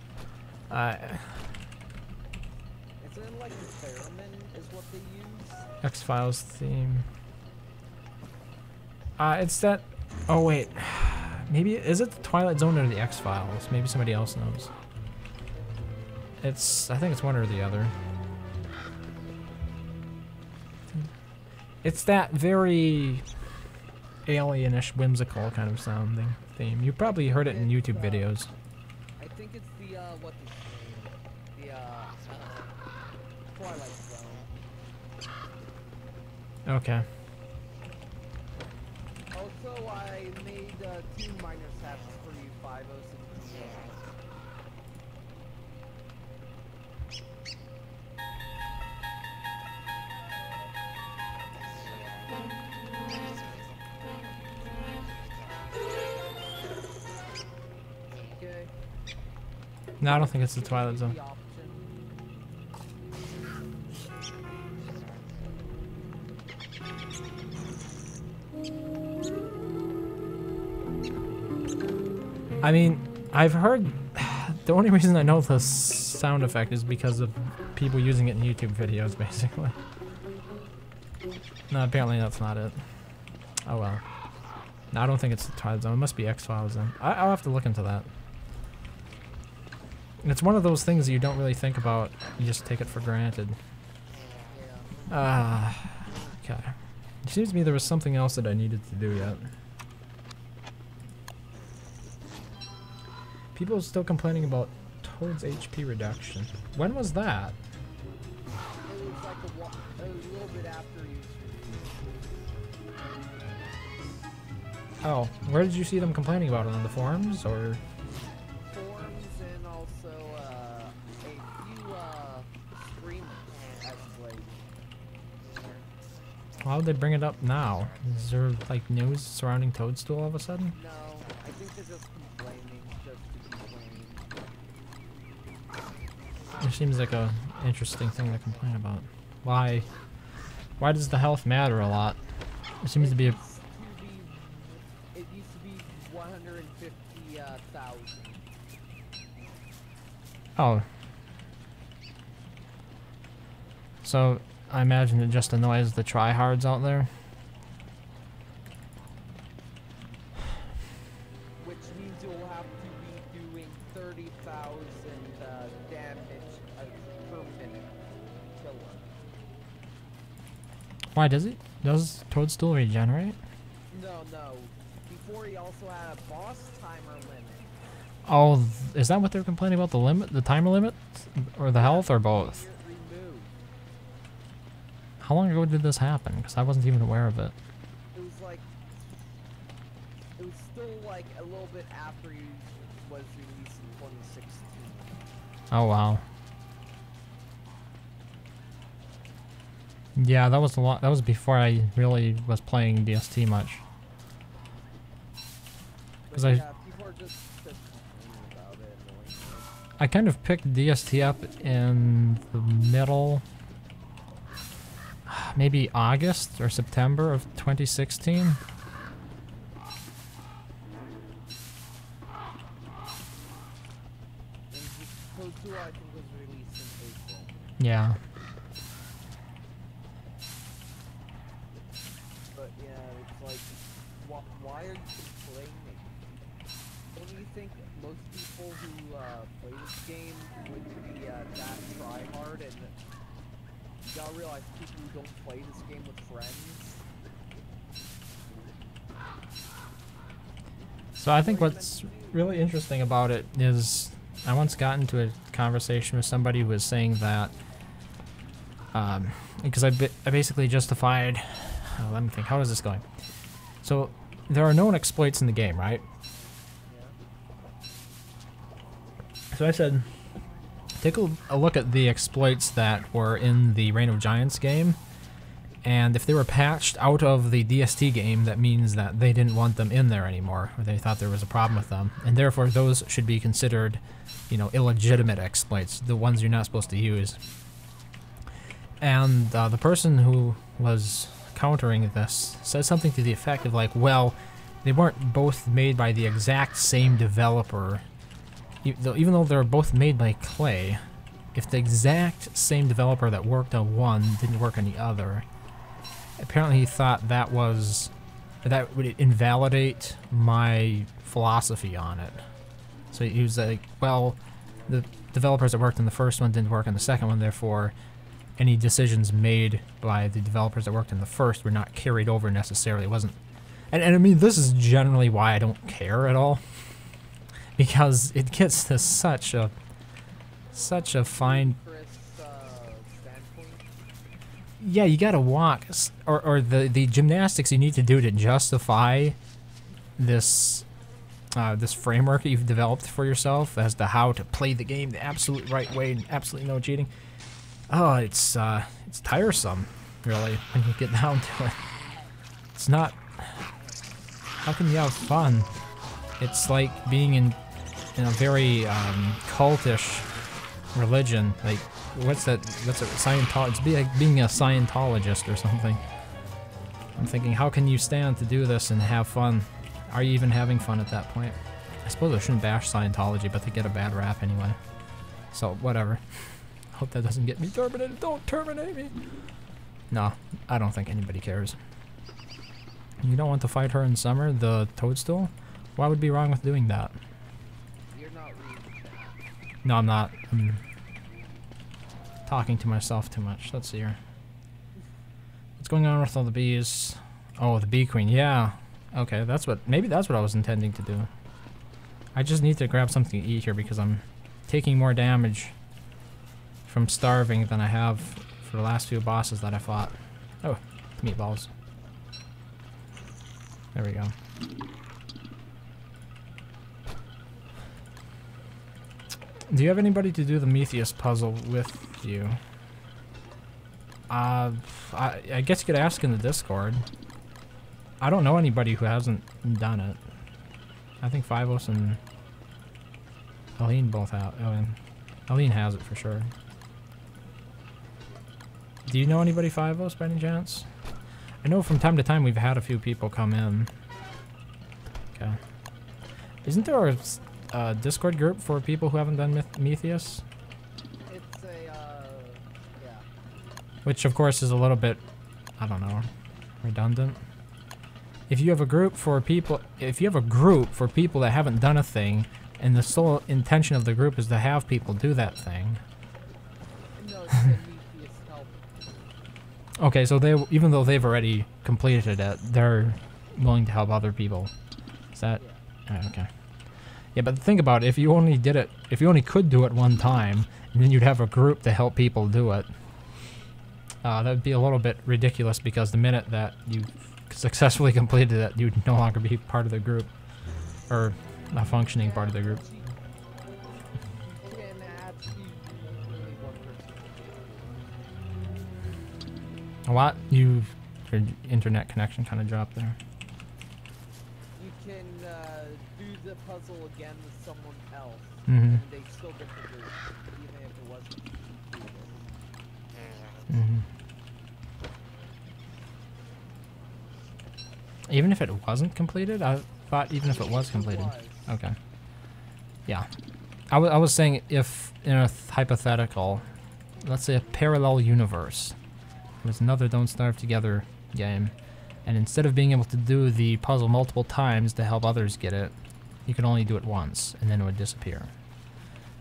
Isn't it like the theremin is what they use? X-Files theme. It's that... Oh, wait. Maybe... Is it the Twilight Zone or the X-Files? Maybe somebody else knows. It's... I think it's one or the other. It's that very... alienish, whimsical kind of sounding theme. You probably heard it in YouTube videos. I think it's the what the Twilight Zone. Okay. Also, I made 2 miners hats for you, 506. No, I don't think it's the Twilight Zone. The option. I mean, I've heard. The only reason I know the sound effect is because of people using it in YouTube videos, basically. No, apparently that's not it. Oh well. No, I don't think it's the Twilight Zone. It must be X-Files then. I'll have to look into that. It's one of those things that you don't really think about. You just take it for granted. Okay. It seems to me there was something else that I needed to do yet. People are still complaining about Toad's HP reduction. When was that? It was like it was a little bit after you. Oh, where did you see them complaining about it? On the forums or? Forums and also a few streamers actually. Why would they bring it up now? Is there like news surrounding Toadstool all of a sudden? No, I think they're just complaining, just to complain. It seems like a interesting thing to complain about. Why? Why does the health matter a lot? It seems to be a. It used to be 150,000. Oh. So I imagine it just annoys the tryhards out there. Which means you'll have to be doing 30,000 damage per minute killer. Why does it? Does Toadstool regenerate? No. Before he also had a boss timer limit. Oh, is that what they're complaining about? The limit, the timer limit, or the health, or both? Removed. How long ago did this happen? Because I wasn't even aware of it. It was still like a little bit after he was released in 2016. Oh wow. Yeah, that was a lot. That was before I really was playing DST much. Because Yeah, people are just complaining about it. Annoying. I kind of picked DST up in the middle, maybe August or September of 2016. And Code 2, I think, was released in April. Yeah. But yeah, it's like, why are you complaining? Don't you think most people who play this game would be that try-hard? And you gotta realize people who don't play this game with friends. So I think what's really interesting about it is I once got into a conversation with somebody who was saying that because I basically justified. Let me think. How is this going? So there are known exploits in the game, right? So I said, take a look at the exploits that were in the Reign of Giants game, and if they were patched out of the DST game, that means that they didn't want them in there anymore, or they thought there was a problem with them, and therefore those should be considered, you know, illegitimate exploits, the ones you're not supposed to use. And the person who was countering this said something to the effect of like, well, they weren't both made by the exact same developer. Even though they're both made by Clay, if the exact same developer that worked on one didn't work on the other, apparently he thought that would invalidate my philosophy on it. So he was like, well, the developers that worked on the first one didn't work on the second one, therefore any decisions made by the developers that worked on the first were not carried over necessarily. It wasn't, and I mean, this is generally why I don't care at all. Because it gets to such a fine. Yeah, you gotta walk, or the gymnastics you need to do to justify this this framework that you've developed for yourself as to how to play the game the absolute right way and absolutely no cheating. Oh, it's tiresome, really, when you get down to it. It's not. How can you have fun? It's like being in in a very cultish religion. Like, what's that? That's a Scientologist. It's like being a Scientologist or something. I'm thinking, how can you stand to do this and have fun? Are you even having fun at that point? I suppose I shouldn't bash Scientology, but they get a bad rap anyway. So, whatever. Hope that doesn't get me terminated. Don't terminate me! No, I don't think anybody cares. You don't want to fight her in summer, the toadstool? What would be wrong with doing that? You're not reading that. No, I'm not. I'm talking to myself too much. Let's see here. What's going on with all the bees? Oh, the bee queen. Yeah. Okay, that's what. Maybe that's what I was intending to do. I just need to grab something to eat here because I'm taking more damage from starving than I have for the last few bosses that I fought. Oh, meatballs. There we go. Do you have anybody to do the Metheus puzzle with you? I guess you could ask in the Discord. I don't know anybody who hasn't done it. I think Fivos and Aline both have. Oh, and Aline has it for sure. Do you know anybody, Fivos, by any chance? I know from time to time we've had a few people come in. Okay. Isn't there a Discord group for people who haven't done Metheus? It's a, yeah. Which, of course, is a little bit, I don't know, redundant. If you have a group for people, that haven't done a thing, and the sole intention of the group is to have people do that thing. No, it's a Metheus help. Okay, so they, even though they've already completed it, they're willing to help other people. Is that? Yeah. Okay. Yeah, but think about it. If you only did it, if you only could do it one time, and then you'd have a group to help people do it, that would be a little bit ridiculous because the minute that you successfully completed it, you'd no longer be part of the group, or a functioning part of the group. You can actually only one person. What? Your internet connection kind of dropped there. You can do the puzzle again with someone else, Mm-hmm. and they still get the group, even if it wasn't completed. Mm-hmm. Even if it wasn't completed? I thought even if it was completed. Okay. Yeah. I was saying if in a hypothetical, let's say a parallel universe, there's another Don't Starve Together game, and instead of being able to do the puzzle multiple times to help others get it, you could only do it once, and then it would disappear.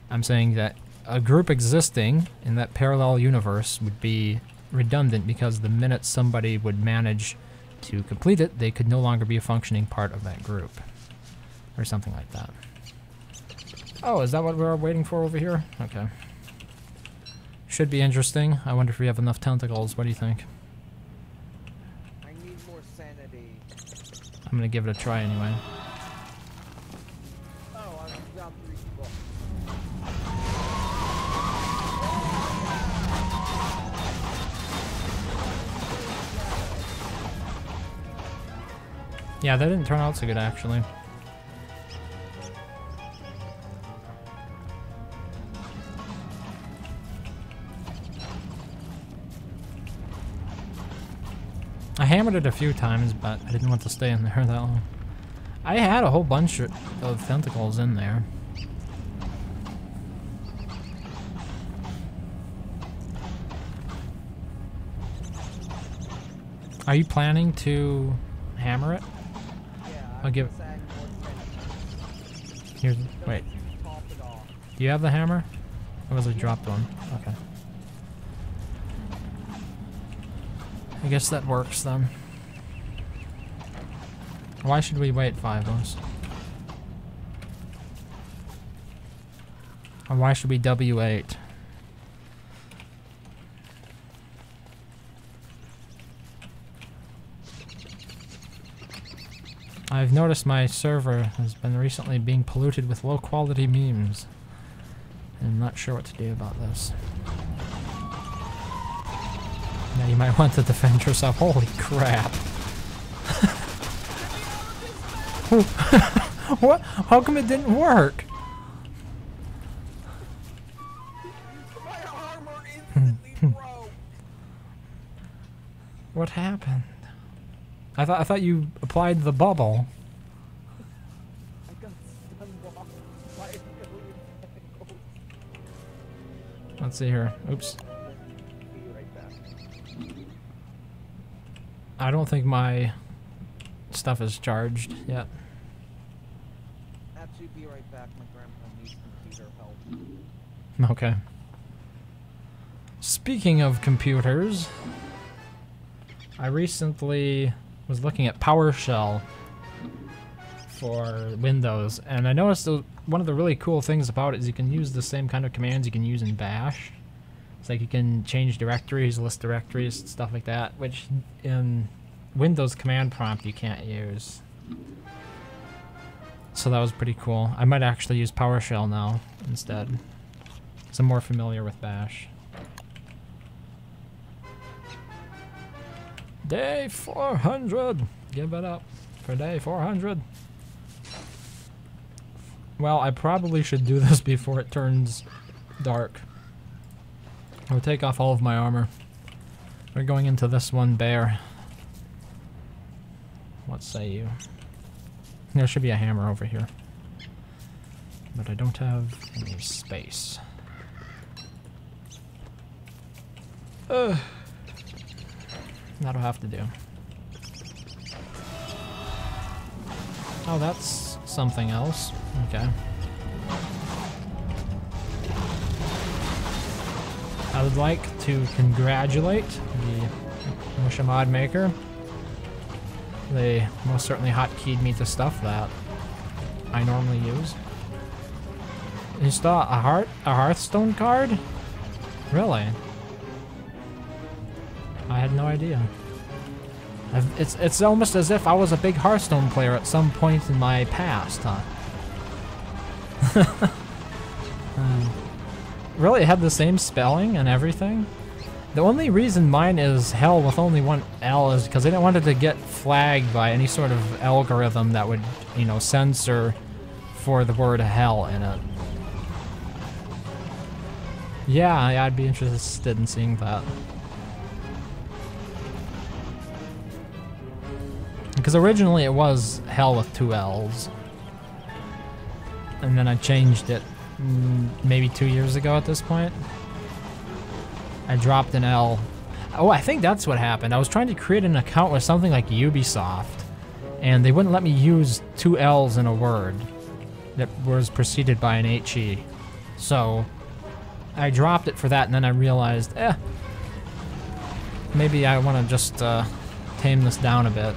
I'm saying that a group existing in that parallel universe would be redundant because the minute somebody would manage to complete it, they could no longer be a functioning part of that group. Or something like that. Oh, is that what we're waiting for over here? Okay. Should be interesting. I wonder if we have enough tentacles. What do you think? I need more sanity. I'm gonna give it a try anyway. Oh, I've got 3 people. Yeah, that didn't turn out so good actually. I hammered it a few times, but I didn't want to stay in there that long. I had a whole bunch of tentacles in there. Are you planning to hammer it? Yeah, I'll give- just add more sanity. Here's, Don't wait, you top it off. do you have the hammer? Or was it dropped one? Okay. I guess that works then. Why should we wait 5 months? Or why should we W8? I've noticed my server has been recently being polluted with low quality memes. I'm not sure what to do about this. Now you might want to defend yourself. Holy crap. What? How come it didn't work? What happened? I thought you applied the bubble. I got stunwalked by a million tentacles. Let's see here. Oops. Be right back. I don't think my stuff is charged yet. Actually, be right back. My grandpa needs computer help. Okay. Speaking of computers, I recently was looking at PowerShell for Windows, and I noticed one of the really cool things about it is you can use the same kind of commands you can use in Bash. It's like you can change directories, list directories, stuff like that, which in Windows command prompt you can't use. So that was pretty cool. I might actually use PowerShell now instead, because I'm more familiar with Bash. Day 400! Give it up for day 400. Well, I probably should do this before it turns dark. I'll take off all of my armor. We're going into this one bear. What say you? There should be a hammer over here. But I don't have any space. That'll have to do. Oh, that's something else. Okay. I would like to congratulate the Mushamod maker. They most certainly hotkeyed me to stuff that I normally use. You saw a Hearthstone card? Really? I had no idea. It's almost as if I was a big Hearthstone player at some point in my past, huh? Really, it had the same spelling and everything? The only reason mine is hell with only one L is because I didn't want it to get flagged by any sort of algorithm that would, you know, censor for the word hell in it. Yeah, I'd be interested in seeing that. Because originally it was hell with 2 L's. And then I changed it maybe 2 years ago at this point. I dropped an L. Oh, I think that's what happened. I was trying to create an account with something like Ubisoft, and they wouldn't let me use 2 L's in a word that was preceded by an HE. So I dropped it for that, and then I realized, maybe I want to just tame this down a bit.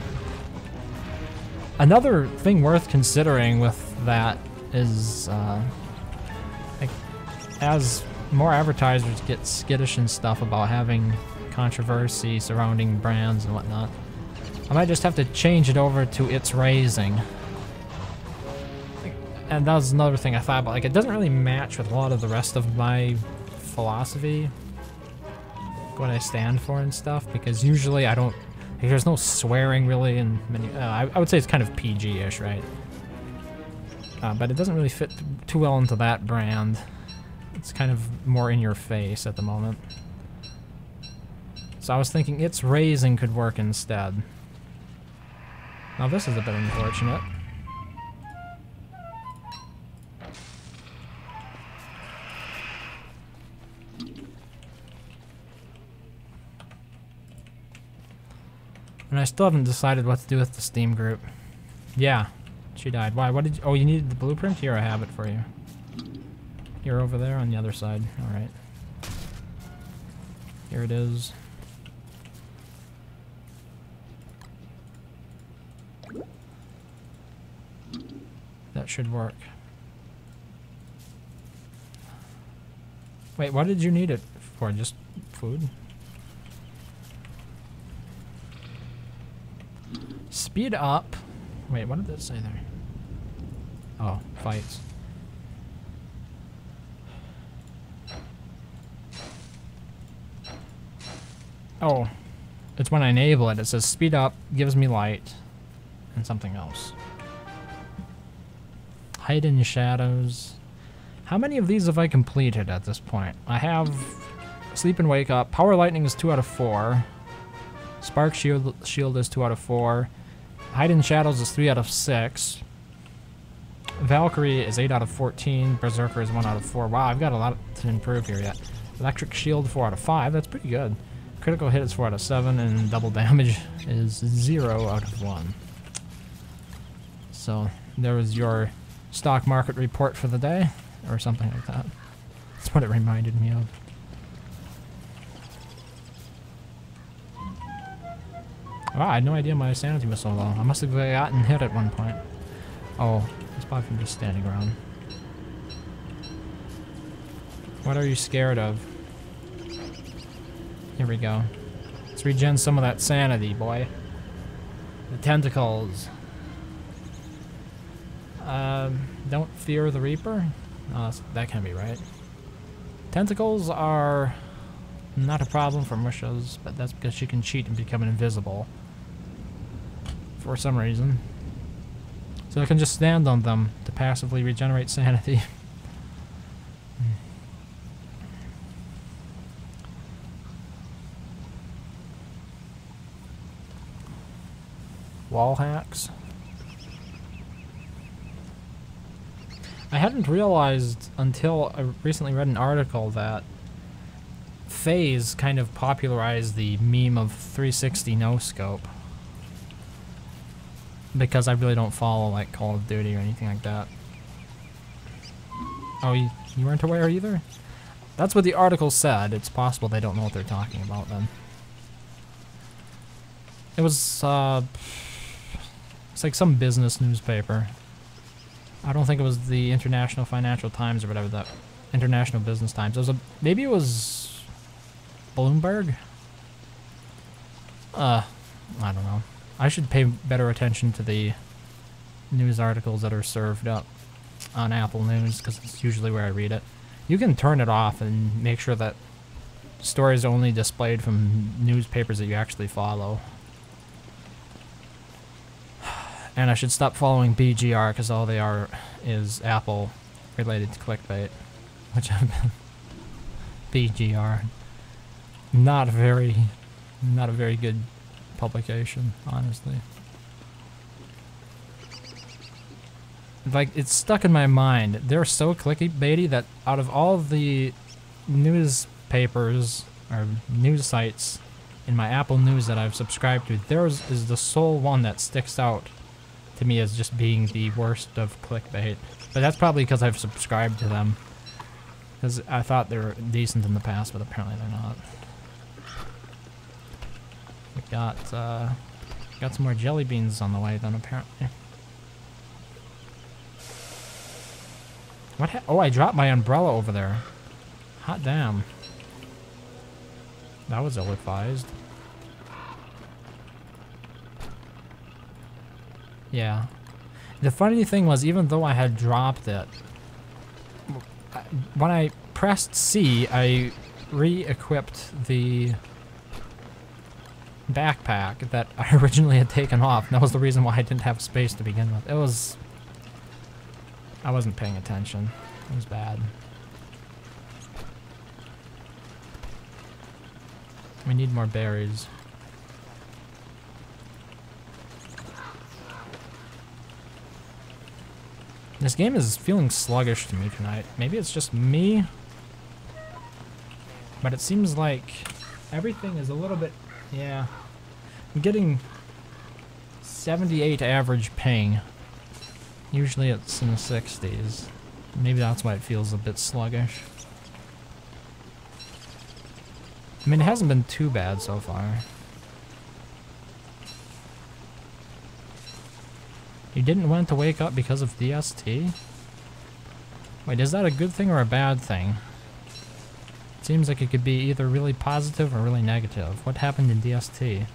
Another thing worth considering with that is, like, as more advertisers get skittish and stuff about having controversy surrounding brands and whatnot, I might just have to change it over to It's Raising. And that was another thing I thought about. Like, it doesn't really match with a lot of the rest of my philosophy, what I stand for and stuff, because usually I don't, like, there's no swearing really in many, I would say it's kind of PG-ish, right? But it doesn't really fit too well into that brand. It's kind of more in your face at the moment. So I was thinking It's Raising could work instead. Now this is a bit unfortunate. And I still haven't decided what to do with the Steam group. Yeah, she died. Why? What did you... Oh, you needed the blueprint? Here, I have it for you. You're over there on the other side. Alright. Here it is. That should work. Wait, what did you need it for? Just food? Speed up. Wait, what did it say there? Oh, fights. Oh, it's when I enable it. It says speed up, gives me light, and something else. Hide in shadows. How many of these have I completed at this point? I have Sleep and Wake Up. Power Lightning is 2 out of 4. Spark Shield is 2 out of 4. Hide in Shadows is 3 out of 6. Valkyrie is 8 out of 14. Berserker is 1 out of 4. Wow, I've got a lot to improve here yet. Electric Shield 4 out of 5. That's pretty good. Critical Hit is 4 out of 7, and double damage is 0 out of 1. So there was your stock market report for the day, or something like that. That's what it reminded me of. Wow, I had no idea my sanity was so low. I must have gotten hit at one point. Oh, it's probably from just standing around. What are you scared of? Here we go. Let's regen some of that sanity, boy. The tentacles. Don't fear the Reaper? Oh, that can't be right. Tentacles are not a problem for Musha's, but that's because she can cheat and become invisible. For some reason. So I can just stand on them to passively regenerate sanity. Wall hacks. I hadn't realized until I recently read an article that FaZe kind of popularized the meme of 360 no-scope. Because I really don't follow like Call of Duty or anything like that. Oh, you weren't aware either? That's what the article said. It's possible they don't know what they're talking about then. It was, it's like some business newspaper. I don't think it was the International Financial Times or whatever, that International Business Times. It was maybe it was Bloomberg? I don't know. I should pay better attention to the news articles that are served up on Apple News, because it's usually where I read it. You can turn it off and make sure that stories are only displayed from newspapers that you actually follow. And I should stop following BGR, because all they are is Apple related to clickbait, which I've been BGR. Not a very good publication, honestly. Like, it's stuck in my mind. They're so clickbaity that out of all of the newspapers or news sites in my Apple News that I've subscribed to, theirs is the sole one that sticks out to me as just being the worst of clickbait. But that's probably because I've subscribed to them. Because I thought they were decent in the past, but apparently they're not. We got some more jelly beans on the way then, apparently. What oh, I dropped my umbrella over there. Hot damn. That was ill-advised. Yeah. The funny thing was, even though I had dropped it, when I pressed C, I re-equipped the backpack that I originally had taken off. And that was the reason why I didn't have space to begin with. It was... I wasn't paying attention. It was bad. We need more berries. This game is feeling sluggish to me tonight. Maybe it's just me, but it seems like everything is a little bit, yeah. I'm getting 78 average ping. Usually it's in the 60s. Maybe that's why it feels a bit sluggish. I mean, it hasn't been too bad so far. You didn't want to wake up because of DST? Wait, is that a good thing or a bad thing? It seems like it could be either really positive or really negative. What happened in DST?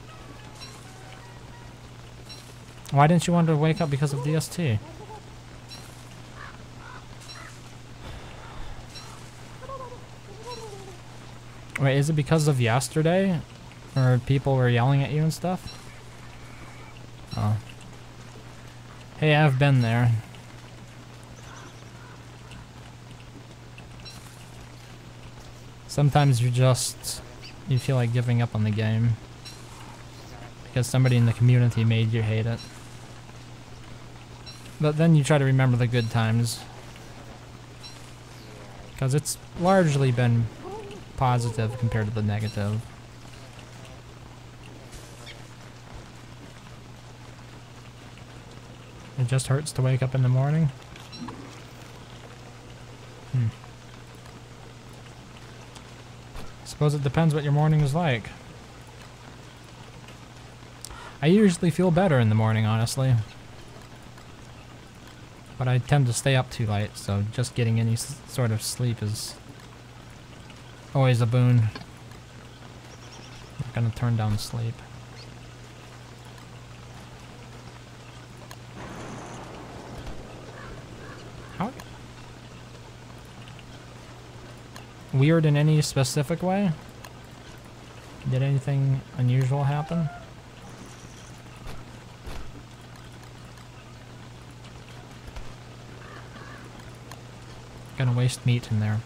Why didn't you want to wake up because of DST? Wait, is it because of yesterday? Or people were yelling at you and stuff? Oh. Hey, I've been there. Sometimes you feel like giving up on the game. because somebody in the community made you hate it. But then you try to remember the good times. Because it's largely been positive compared to the negative. It just hurts to wake up in the morning. Suppose it depends what your morning is like. I usually feel better in the morning, honestly. But I tend to stay up too late, so just getting any sort of sleep is always a boon. I'm gonna turn down sleep. How? Weird in any specific way? Did anything unusual happen? Gonna waste meat in there.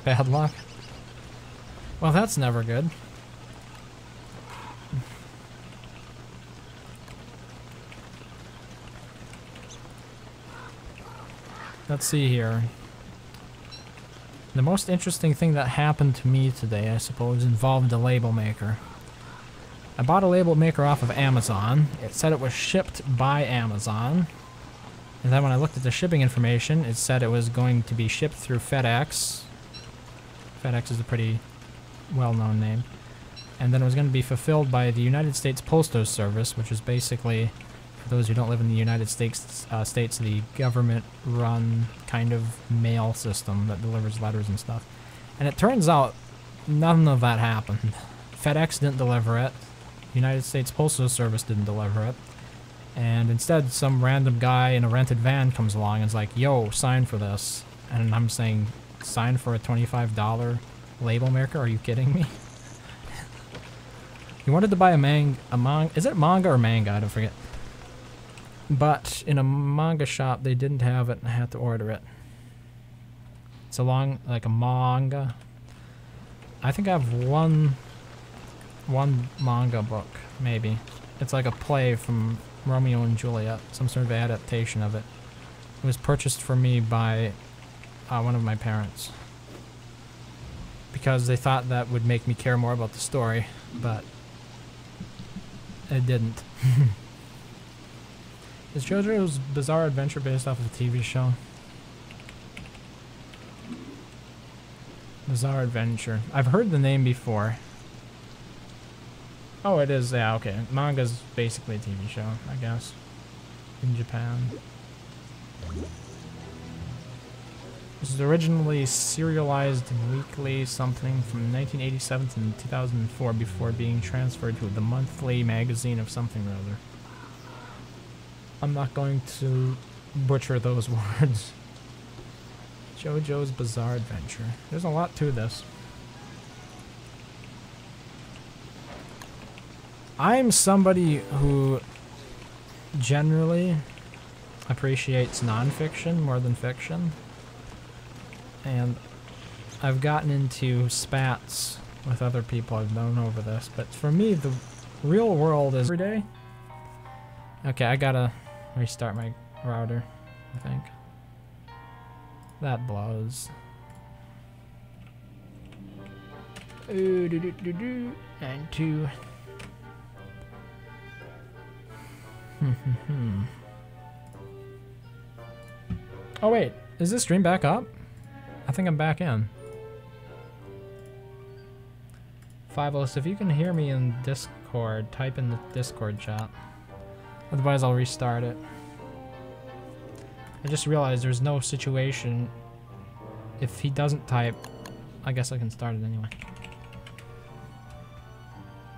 Bad luck. Well, that's never good. Let's see here. The most interesting thing that happened to me today, I suppose, involved a label maker. I bought a label maker off of Amazon. It said it was shipped by Amazon. And then when I looked at the shipping information, it said it was going to be shipped through FedEx. FedEx is a pretty well-known name. And then it was going to be fulfilled by the United States Postal Service, which is basically, for those who don't live in the United States, the government-run kind of mail system that delivers letters and stuff. And it turns out none of that happened. FedEx didn't deliver it. United States Postal Service didn't deliver it. And instead, some random guy in a rented van comes along and is like, yo, sign for this. And I'm saying, sign for a $25 label maker? Are you kidding me? He wanted to buy is it manga or manga? I don't forget. But in a manga shop, they didn't have it and I had to order it. It's like a manga. I think I have one manga book, maybe. It's like a play from Romeo and Juliet, some sort of adaptation of it. It was purchased for me by one of my parents because they thought that would make me care more about the story, but it didn't. Is JoJo's Bizarre Adventure based off of a TV show? Bizarre Adventure. I've heard the name before. Oh, it is, yeah, okay. Manga's basically a TV show, I guess. In Japan. This is originally serialized weekly something from 1987 to 2004 before being transferred to the monthly magazine of something or other. I'm not going to butcher those words. JoJo's Bizarre Adventure. There's a lot to this. I'm somebody who generally appreciates nonfiction more than fiction. And I've gotten into spats with other people I've known over this, but for me, the real world is every day. Okay, I gotta restart my router, I think. That blows. Ooh, and 2. Oh wait, is this stream back up? I think I'm back in. Fivelos, if you can hear me in Discord, type in the Discord chat. Otherwise I'll restart it. I just realized there's no situation. If he doesn't type, I guess I can start it anyway.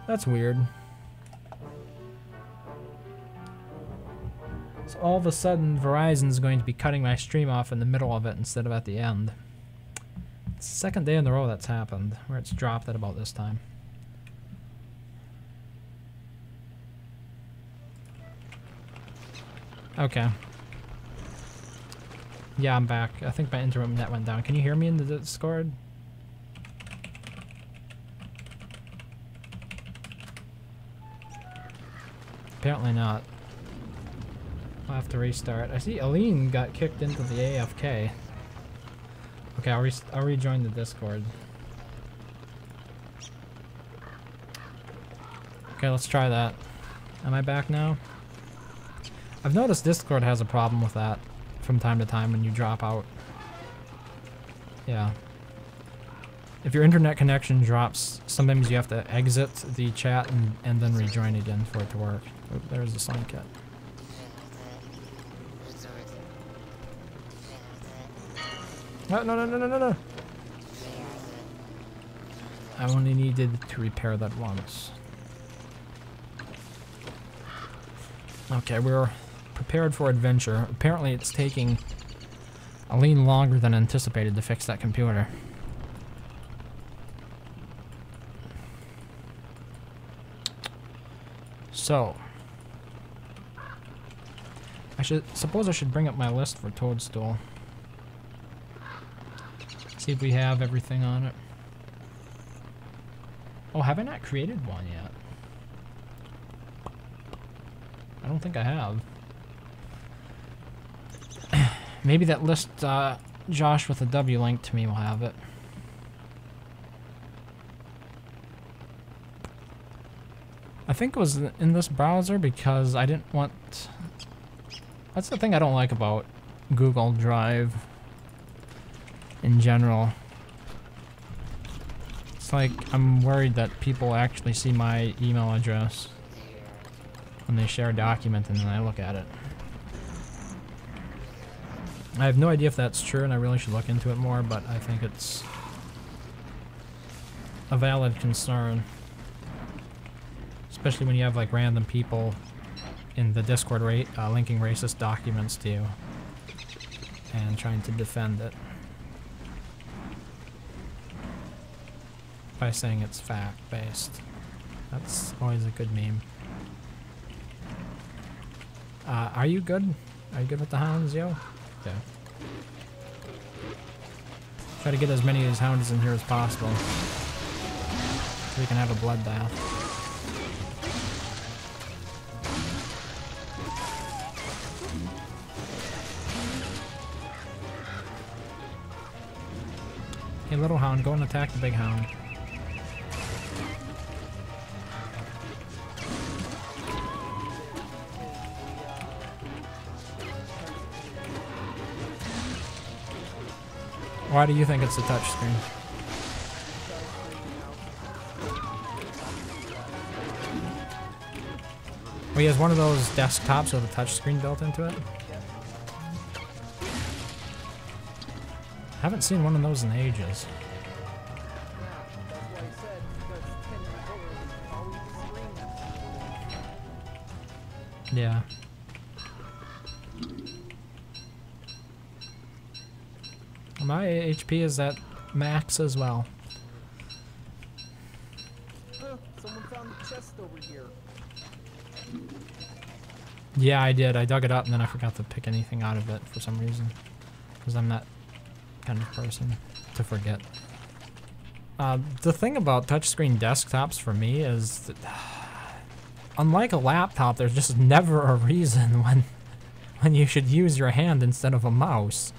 That's weird. So all of a sudden, Verizon's going to be cutting my stream off in the middle of it instead of at the end. It's the second day in a row that's happened, where it's dropped at about this time. Okay. Yeah, I'm back. I think my internet went down. Can you hear me in the Discord? Apparently not. I'll have to restart. I see Aline got kicked into the AFK. Okay, I'll rejoin the Discord. Okay, let's try that. Am I back now? I've noticed Discord has a problem with that from time to time when you drop out. Yeah. If your internet connection drops, sometimes you have to exit the chat and then rejoin again for it to work. Oh, there's the Sun Kit. No, no, no, no, no, no, no. I only needed to repair that once. Okay, we're prepared for adventure. Apparently it's taking Aline longer than anticipated to fix that computer. So, suppose I should bring up my list for Toadstool. See if we have everything on it. Oh, have I not created one yet? I don't think I have. Maybe that list, Josh with a W link to me will have it. I think it was in this browser because I didn't want... That's the thing I don't like about Google Drive in general. It's like I'm worried that people actually see my email address when they share a document and then I look at it. I have no idea if that's true and I really should look into it more, but I think it's a valid concern. Especially when you have like random people in the Discord linking racist documents to you and trying to defend it by saying it's fact-based. That's always a good meme. Are you good? Are you good with the hounds, yo? Okay. Try to get as many of these hounds in here as possible so we can have a bloodbath. Hey, little hound, go and attack the big hound. Why do you think it's a touchscreen? Oh, he has one of those desktops with a touchscreen built into it? I haven't seen one of those in ages. Yeah. My HP is at max as well. Someone found the chest over here. Yeah, I did. I dug it up and then I forgot to pick anything out of it for some reason. Because I'm that kind of person to forget. The thing about touchscreen desktops for me is that, unlike a laptop, there's just never a reason when you should use your hand instead of a mouse.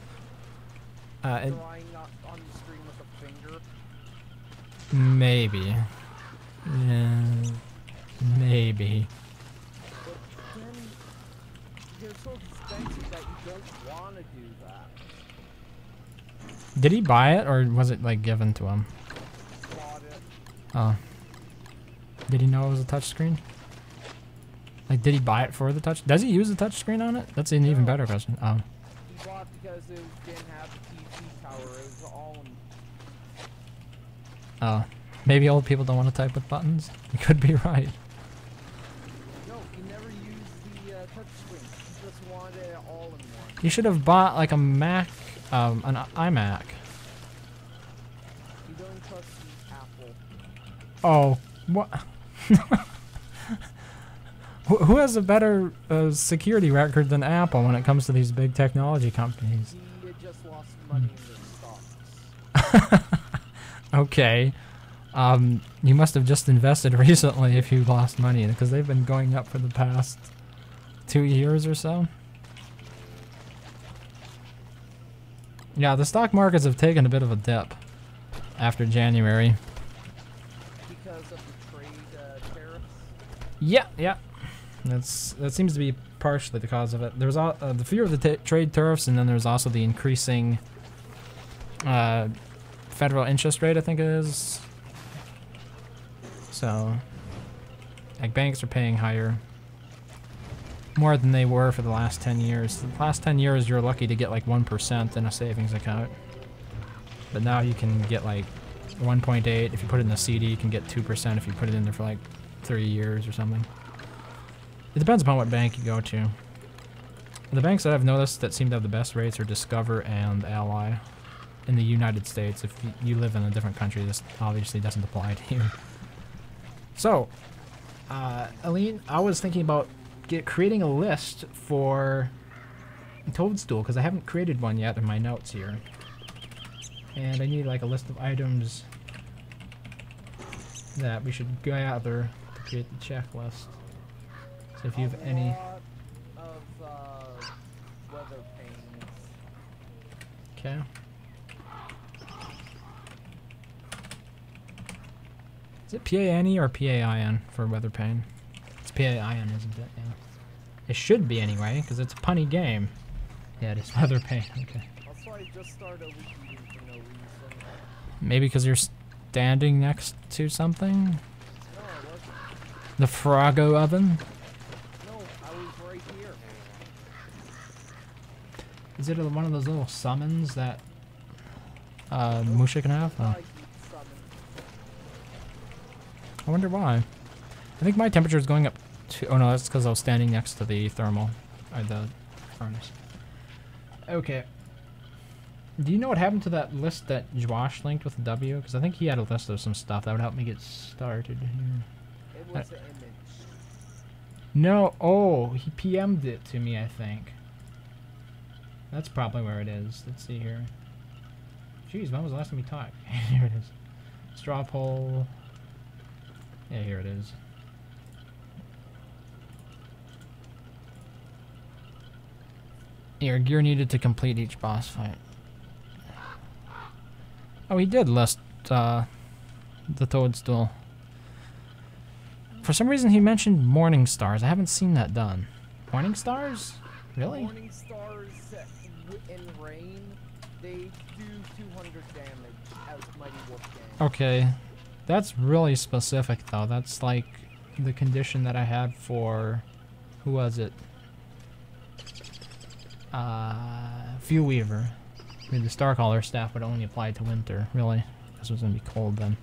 Drawing on the screen with a finger. Maybe. Yeah, maybe. But then they're so expensive that you don't want to do that. Did he buy it or was it like given to him? Bought it. Oh. Did he know it was a touchscreen? Like, did he buy it for the touch? Does he use the touchscreen on it? That's an even better question. Oh. He bought because it didn't have the TV tower. It was all in. Oh. Maybe old people don't want to type with buttons? You could be right. No, he never used the touchscreen. He just wanted it all in one. You should have bought like a Mac, an iMac. He don't trust Apple. Oh, what? Who has a better security record than Apple when it comes to these big technology companies? He just lost money in their stocks. Okay. You must have just invested recently if you lost money, because they've been going up for the past 2 years or so. Yeah, the stock markets have taken a bit of a dip after January. Because of the trade tariffs? Yeah. That seems to be partially the cause of it. There's the fear of the trade tariffs, and then there's also the increasing federal interest rate, I think it is. So, like, banks are paying higher, more than they were for the last 10 years. The last 10 years, you're lucky to get like 1% in a savings account. But now you can get like 1.8. If you put it in a CD, you can get 2% if you put it in there for like 3 years or something. It depends upon what bank you go to. The banks that I've noticed that seem to have the best rates are Discover and Ally in the United States. If you live in a different country, this obviously doesn't apply to you. So, Aline, I was thinking about creating a list for Toadstool, because I haven't created one yet in my notes here. And I need like a list of items that we should gather to create the checklist. So if you have any... of weather panes. Okay. Is it P-A-N-E or P-A-I-N for weather pane? It's P-A-I-N, isn't it? Yeah. It should be anyway, because it's a punny game. Yeah, it is weather pane. Okay. Also, I just started reading for no reason. Maybe because you're standing next to something? No, I wasn't. The Froggo oven? No, I was right here. Is it one of those little summons that Musha can have? Oh. I wonder why. I think my temperature is going up to... Oh no, that's because I was standing next to the thermal. Or the furnace. Okay. Do you know what happened to that list that Josh linked with the W? Because I think he had a list of some stuff that would help me get started here. It was an image. No, oh, he PM'd it to me, I think. That's probably where it is. Let's see here. Jeez, when was the last time we talked? Here it is. Straw poll. Yeah, here it is. Your gear needed to complete each boss fight. Oh, he did list the Toadstool. For some reason, he mentioned Morning Stars. I haven't seen that done. Morning Stars? Really? Morning Stars in rain, they do 200 damage as Mighty Wolfgang. Okay. That's really specific, though. That's like the condition that I had for... Who was it? Fuel Weaver. I mean, the Starcaller staff would only apply to winter, really. This was going to be cold then.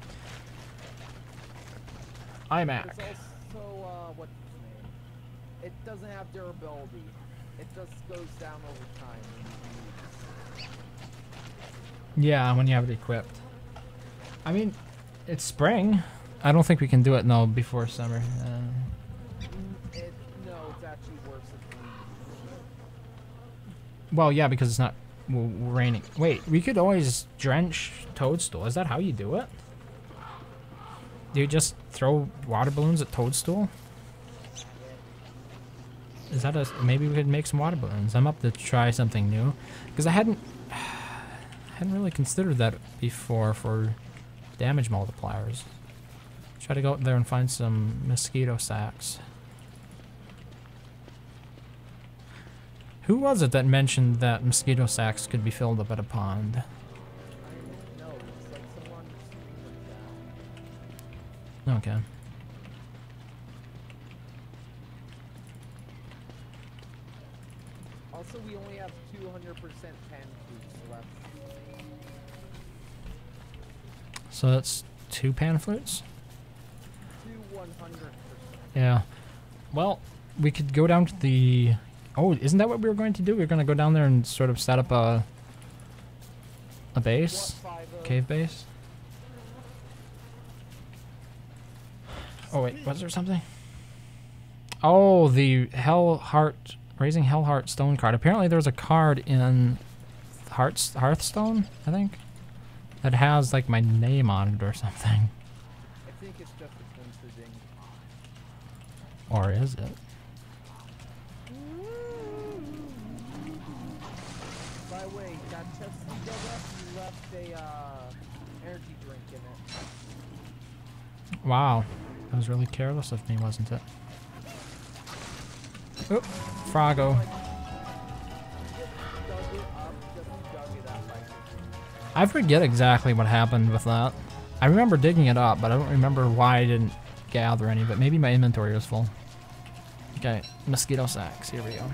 iMac. It's also, what's its name? It doesn't have durability. It just goes down over time. Yeah, when you have it equipped. I mean, it's spring. I don't think we can do it, no, before summer. No, it's actually worse than Well, yeah, because it's not raining. Wait, we could always drench Toadstool. Is that how you do it? Do you just throw water balloons at Toadstool? Is that a... Maybe we could make some water balloons. I'm up to try something new. Because I hadn't really considered that before for damage multipliers. Try to go out there and find some mosquito sacks. Who was it that mentioned that mosquito sacks could be filled up at a pond? I don't know. It's like someone like that. Okay. Also, we only have 200% pan flutes left. So that's 2 pan flutes? 100%. Yeah. Well, we could go down to the... Oh, isn't that what we were going to do? We were going to go down there and sort of set up a base? Cave base? Oh, wait. Was there something? Oh, the Hellheart... Raising Hellheart stone card. Apparently there's a card in Hearthstone, I think, that has, like, my name on it or something. think it's just a coincidence. Or is it? By the way, that chest you left a energy drink in it. Wow. That was really careless of me, wasn't it? Oop. Froggo. I forget exactly what happened with that. I remember digging it up, but I don't remember why I didn't gather any, but maybe my inventory was full. Okay, mosquito sacks, here we go.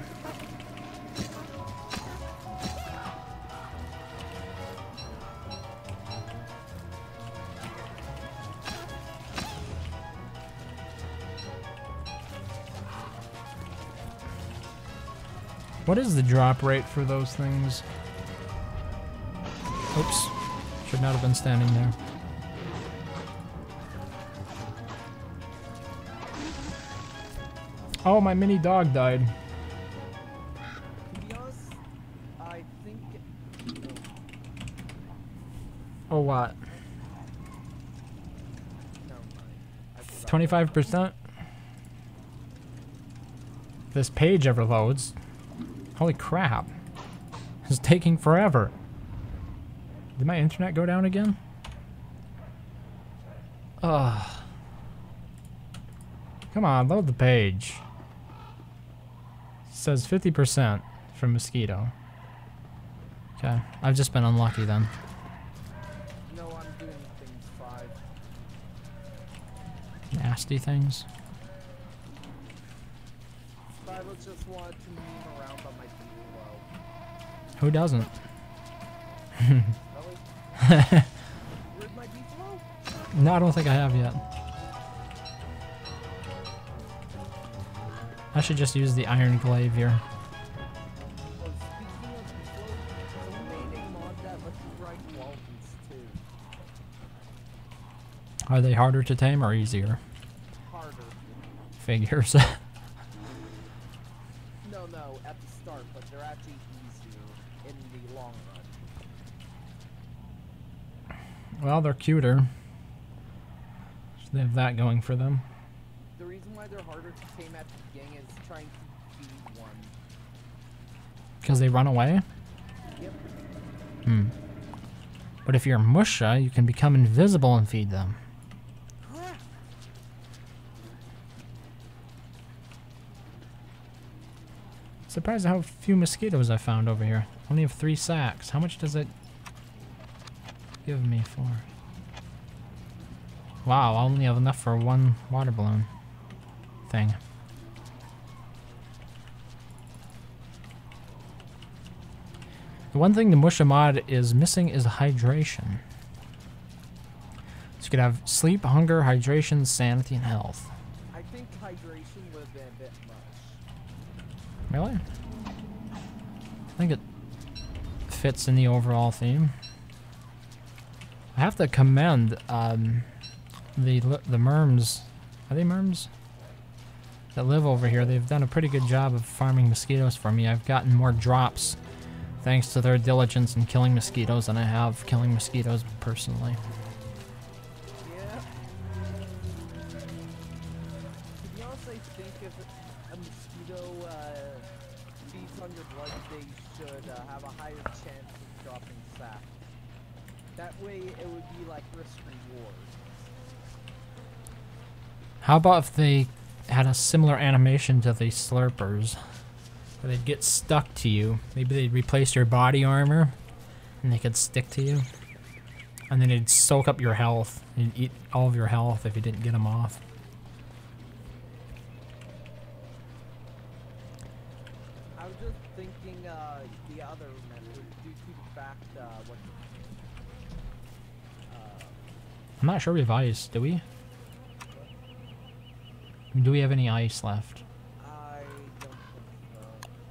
What is the drop rate for those things? Oops. Should not have been standing there. Oh, my mini dog died. To be honest, I think... Oh, what? Never mind. 25%? This page ever loads. Holy crap. It's taking forever. Did my internet go down again? Ugh. Come on, load the page. It says 50% from mosquito. Okay, I've just been unlucky then. No, I'm doing things 5. Nasty things. I just wanted to meme around on my below. Who doesn't? Really? Where's my below? No, I don't think I have yet. I should just use the iron glaive here. Oh, speaking of below, someone made a mod that lets you ride Waltons too. Are they harder to tame or easier? Harder. Figures. No, at the start, but they're actually easier in the long run. Well, they're cuter. So they have that going for them. The reason why they're harder to tame at the beginning is trying to feed one. Because they run away? Yep. Hmm. But if you're Musha, you can become invisible and feed them. Surprised at how few mosquitoes I found over here. Only have 3 sacks. How much does it give me for? Wow, I only have enough for 1 water balloon thing. The one thing the Musha mod is missing is hydration. So you could have sleep, hunger, hydration, sanity, and health. I think hydration would have been a bit much. Really? I think it fits in the overall theme. I have to commend the merms. Are they merms? That live over here. They've done a pretty good job of farming mosquitoes for me. I've gotten more drops thanks to their diligence in killing mosquitoes than I have killing mosquitoes personally. Yeah. To be honest, I think if a mosquito feeds on your blood, they should have a higher chance of dropping sack. That way, it would be like risk reward. How about if they had a similar animation to the slurpers? Where they'd get stuck to you. Maybe they'd replace your body armor and they could stick to you. And then it'd soak up your health. You'd eat all of your health if you didn't get them off. I was just thinking the other method due to the fact what I'm not sure we have ice, do we? Do we have any ice left? I don't think so.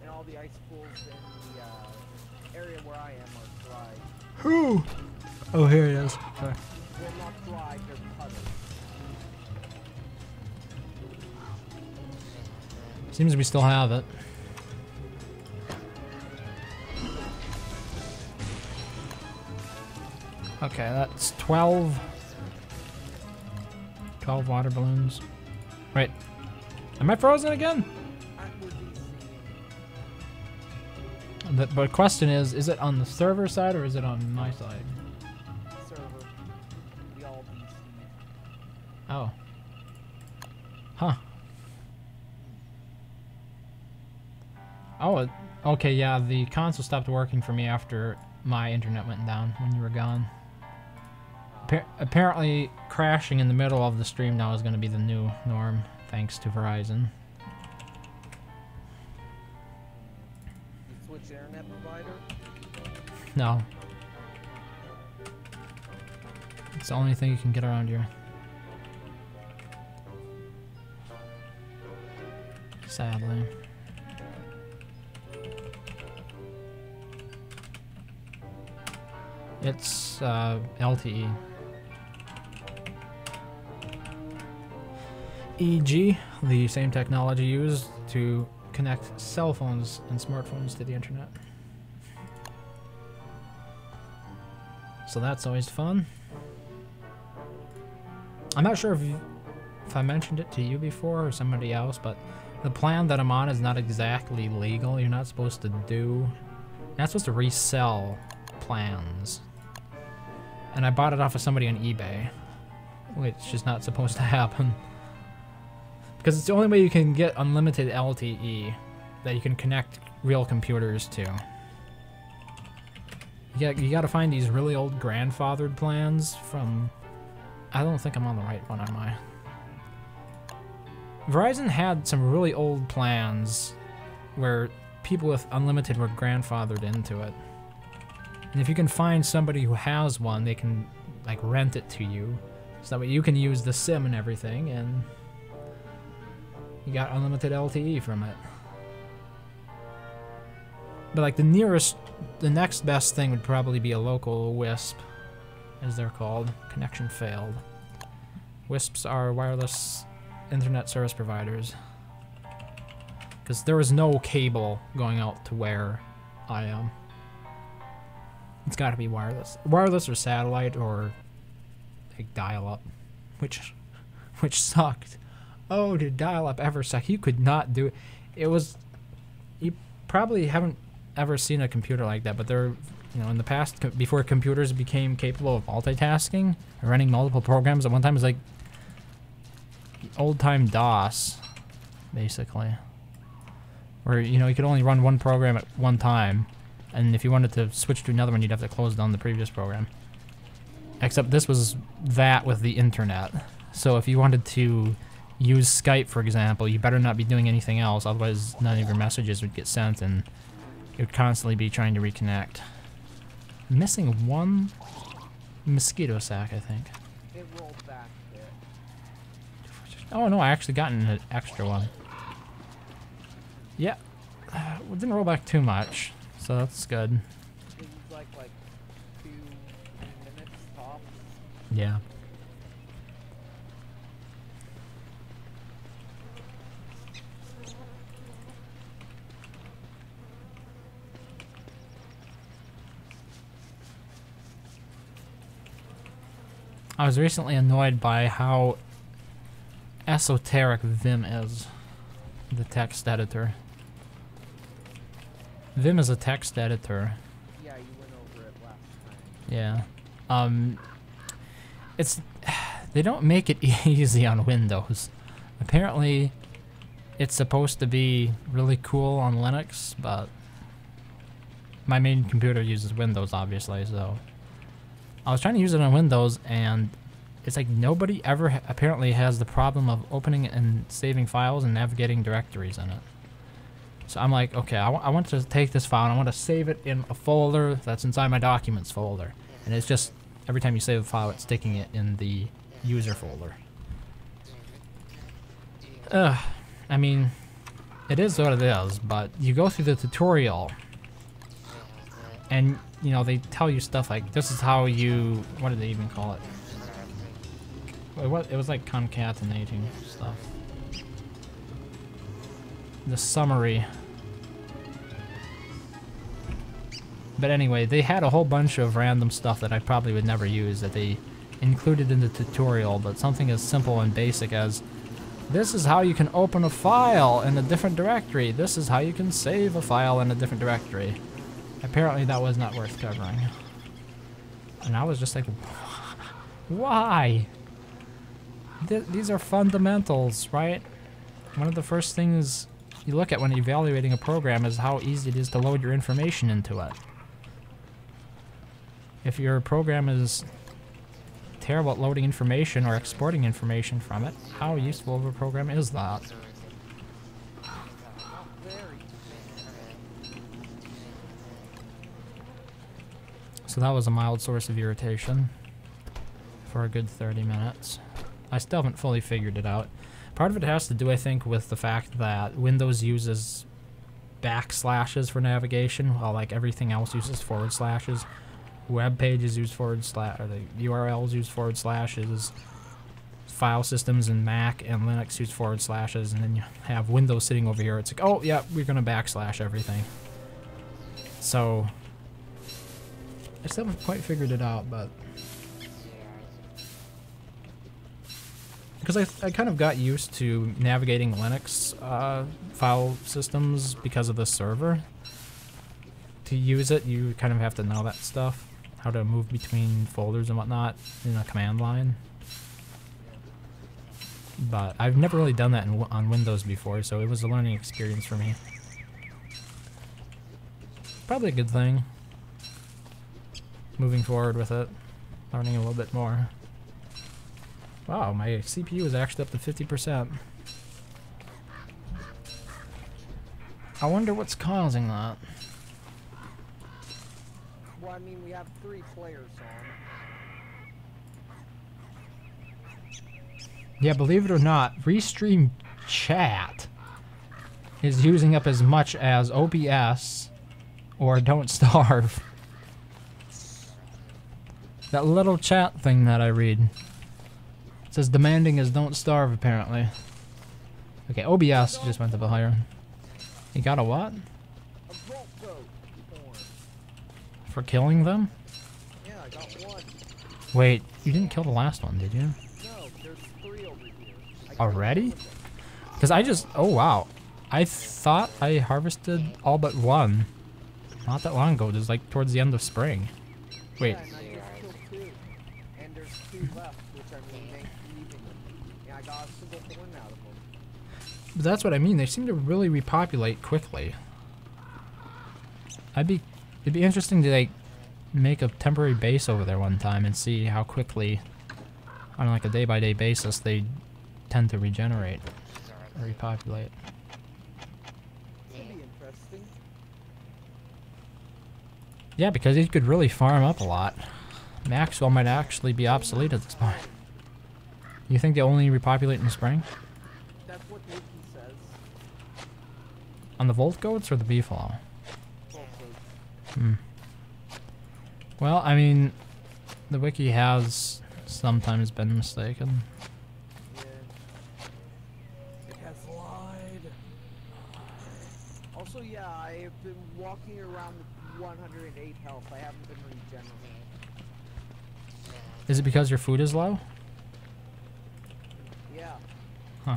And all the ice pools in the area where I am are dry. Ooh. Oh, here it is. Sorry. Well, not dry, they're puddles. Seems we still have it. Okay, that's 12. 12 water balloons. Wait. Am I frozen again? We're DCing. But question is it on the server side or is it on my side? Server. We all DC. Oh. Huh. Oh, okay, yeah, the console stopped working for me after my internet went down when you were gone. Apparently, crashing in the middle of the stream now is going to be the new norm, thanks to Verizon. You switch internet provider? No. It's the only thing you can get around here. Sadly. It's LTE. EG, the same technology used to connect cell phones and smartphones to the internet. So that's always fun. I'm not sure if I mentioned it to you before or somebody else, but the plan that I'm on is not exactly legal. You're not supposed to you're not supposed to resell plans. And I bought it off of somebody on eBay, which is not supposed to happen. Because it's the only way you can get unlimited LTE that you can connect real computers to. You gotta find these really old grandfathered plans from... I don't think I'm on the right one, am I? Verizon had some really old plans where people with unlimited were grandfathered into it. And if you can find somebody who has one, they can like rent it to you. So that way you can use the SIM and everything, and you got unlimited LTE from it. But like the next best thing would probably be a local WISP, as they're called. Connection failed. WISPs are wireless internet service providers. Because there is no cable going out to where I am. It's gotta be wireless. Wireless or satellite or like dial-up. Which sucked. Oh, did dial-up ever suck? You could not do it. It was... You probably haven't ever seen a computer like that, but there, you know, in the past, before computers became capable of multitasking, running multiple programs at one time, it was like old-time DOS, basically. Where, you know, you could only run one program at one time, and if you wanted to switch to another one, you'd have to close down the previous program. Except this was that with the internet. So if you wanted to use Skype, for example, you better not be doing anything else, otherwise none of your messages would get sent, and you'd constantly be trying to reconnect. I'm missing one mosquito sack, I think. It rolled back there. Oh no, I actually got an extra one. Yeah, it didn't roll back too much, so that's good. It was like 2 minutes tops. Yeah. I was recently annoyed by how esoteric Vim is, the text editor. Vim is a text editor. Yeah, you went over it last time. Yeah. It's... They don't make it easy on Windows. Apparently, it's supposed to be really cool on Linux, but my main computer uses Windows, obviously, so... I was trying to use it on Windows, and it's like nobody ever apparently has the problem of opening and saving files and navigating directories in it. So I'm like, okay, I want to take this file and I want to save it in a folder that's inside my documents folder. And it's just, every time you save a file, it's sticking it in the user folder. I mean, it is what it is, but you go through the tutorial, and you know, they tell you stuff like, this is how you, what did they even call it? It was like concatenating stuff. The summary. But anyway, they had a whole bunch of random stuff that I probably would never use that they included in the tutorial, but something as simple and basic as this is how you can open a file in a different directory. This is how you can save a file in a different directory. Apparently that was not worth covering. And I was just like, why? These are fundamentals, right? One of the first things you look at when evaluating a program is how easy it is to load your information into it. If your program is terrible at loading information or exporting information from it, how useful of a program is that? So that was a mild source of irritation for a good 30 minutes. I still haven't fully figured it out. Part of it has to do, I think, with the fact that Windows uses backslashes for navigation, while like everything else uses forward slashes. Web pages use forward slash, or the URLs use forward slashes. File systems in Mac and Linux use forward slashes, and then you have Windows sitting over here. It's like, oh yeah, we're gonna backslash everything. So I still haven't quite figured it out, but because I kind of got used to navigating Linux file systems because of the server. To use it, you kind of have to know that stuff, how to move between folders and whatnot in a command line. But I've never really done that on Windows before, so it was a learning experience for me. Probably a good thing. Moving forward with it, learning a little bit more. Wow, my CPU is actually up to 50%. I wonder what's causing that. Well, I mean, we have 3 players on. Yeah, believe it or not, Restream Chat is using up as much as OBS or Don't Starve. That little chat thing that I read. It says demanding is Don't Starve, apparently. Okay, OBS just went up a higher. You got a what? A vault goat horn. For killing them? Yeah, I got 1. Wait, you didn't kill the last one, did you? No, there's 3 over here. Already? Because I just... Oh, wow. I thought I harvested all but 1. Not that long ago, just like towards the end of spring. Wait. Yeah, and I just killed 2. And there's 2 left, which I mean, they even. Yeah, I got a single horn out of them. But that's what I mean. They seem to really repopulate quickly. It'd be interesting to like make a temporary base over there one time and see how quickly, on like a day-by-day basis, they tend to regenerate or repopulate. That'd be interesting. Yeah, because it could really farm up a lot. Maxwell might actually be obsolete at this point. You think they only repopulate in the spring? That's what Wiki says. On the Volt Goats or the Beefalo? Vault goats. Hmm. Well, I mean, the wiki has sometimes been mistaken. Yeah. It has lied. Also, yeah, I have been walking around with 108 health. I haven't been regenerating. Is it because your food is low? Yeah. Huh.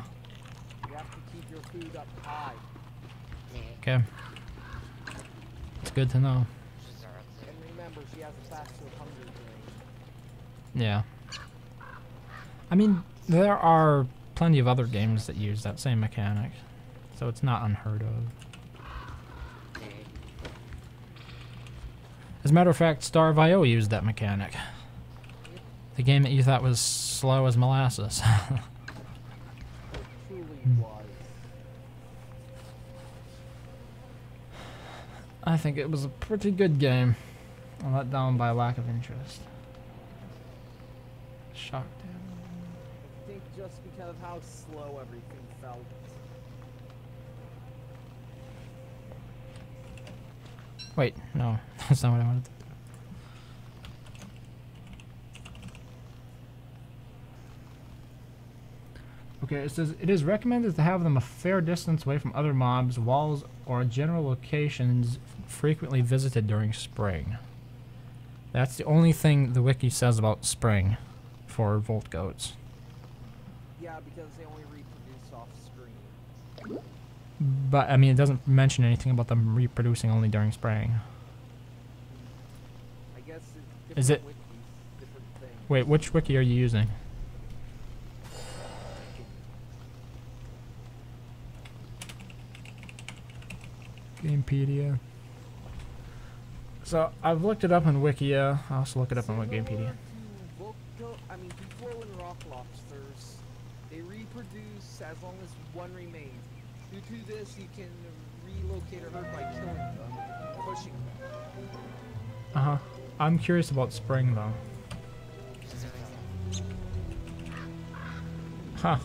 You have to keep your food up high. Okay. It's good to know. And remember, she has a faster hunger drain. Yeah. I mean, there are plenty of other games that use that same mechanic, so it's not unheard of. As a matter of fact, Starve.io used that mechanic. The game that you thought was slow as molasses. It truly was. I think it was a pretty good game. I'm let down by lack of interest. Shocked. I think just because of how slow everything felt. Wait, no, that's not what I wanted to do. Okay, it says it is recommended to have them a fair distance away from other mobs, walls, or general locations frequently visited during spring. That's the only thing the wiki says about spring. for Volt Goats. Yeah, because they only reproduce off screen. But, I mean, it doesn't mention anything about them reproducing only during spraying. I guess it's Is it- different wikis, different things. Wait, which wiki are you using? Gamepedia. So, I've looked it up on Wikia. I'll also look it up on Gamepedia. Similar to Volco, I mean, Buffalo and rock lobsters, they reproduce as long as one remains. Due to this, you can relocate a herd by killing them, pushing them. Uh-huh. I'm curious about spring, though. Huh.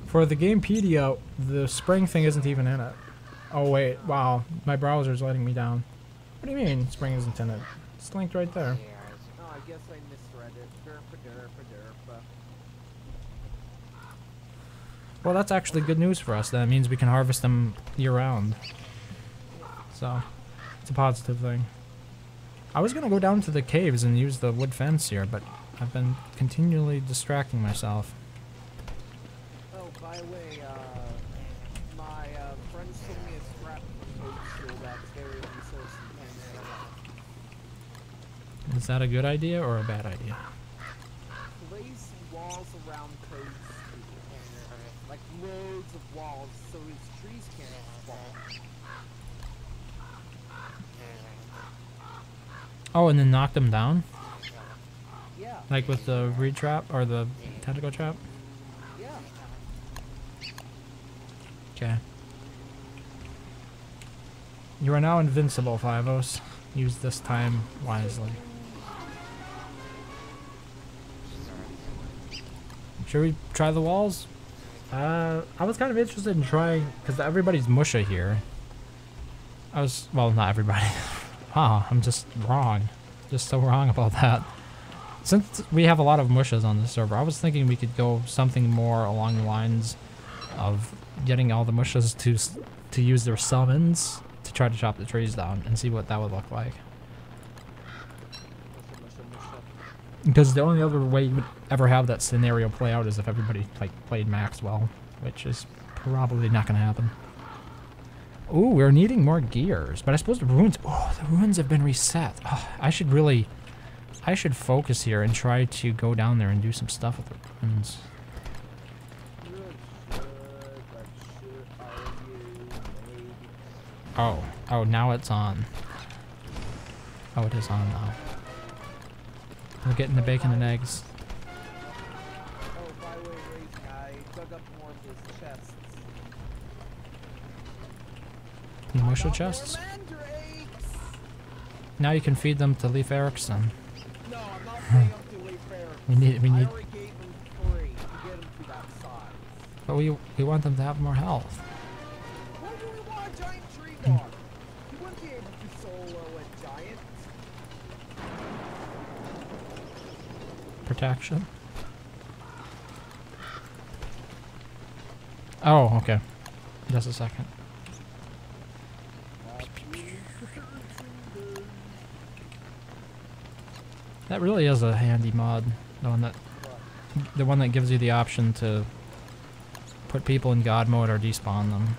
For the Gamepedia, the spring thing isn't even in it. Oh wait, wow, my browser's letting me down. What do you mean spring isn't in it? It's linked right there. Oh, I guess I misread it. Derp. Well, that's actually good news for us. That means we can harvest them year-round. So, it's a positive thing. I was gonna go down to the caves and use the wood fence here, but I've been continually distracting myself. Oh, by the way, my friend sold me a scrap toadstool that's very resource intensive. Is that a good idea or a bad idea? Place walls around toadstool, like loads of walls, so his trees can't fall. Oh, and then knock them down? Yeah, Like with the reed trap or the tentacle trap? yeah. Okay. You are now invincible, Fivos. Use this time wisely. Should we try the walls? I was kind of interested in trying, because everybody's musha here. Well, not everybody. Wow, I'm just wrong. Just so wrong about that. Since we have a lot of mushas on the server, I was thinking we could go something more along the lines of getting all the mushas to use their summons to try to chop the trees down and see what that would look like. Because the only other way you would ever have that scenario play out is if everybody like played Maxwell, which is probably not going to happen. Ooh, we're needing more gears, but I suppose the ruins. Oh, the ruins have been reset. Oh, I should focus here and try to go down there and do some stuff with the ruins. You really should, but are you? Maybe. Oh, now it's on. Oh, it is on now. We're getting the bacon and eggs. Oh, by the way, Ray, I dug up more of his chests. The musha Got chests. more mandrakes! Now you can feed them to Leif Erikson. No, I'm not paying up to Leif Erikson. We need- I already gave him 3 to get him to that size. But we want them to have more health. Why do we want a giant tree dog? You wouldn't be able to solo a giant. Protection. Oh, okay. Just a second. That really is a handy mod. The one that gives you the option to put people in God mode or despawn them.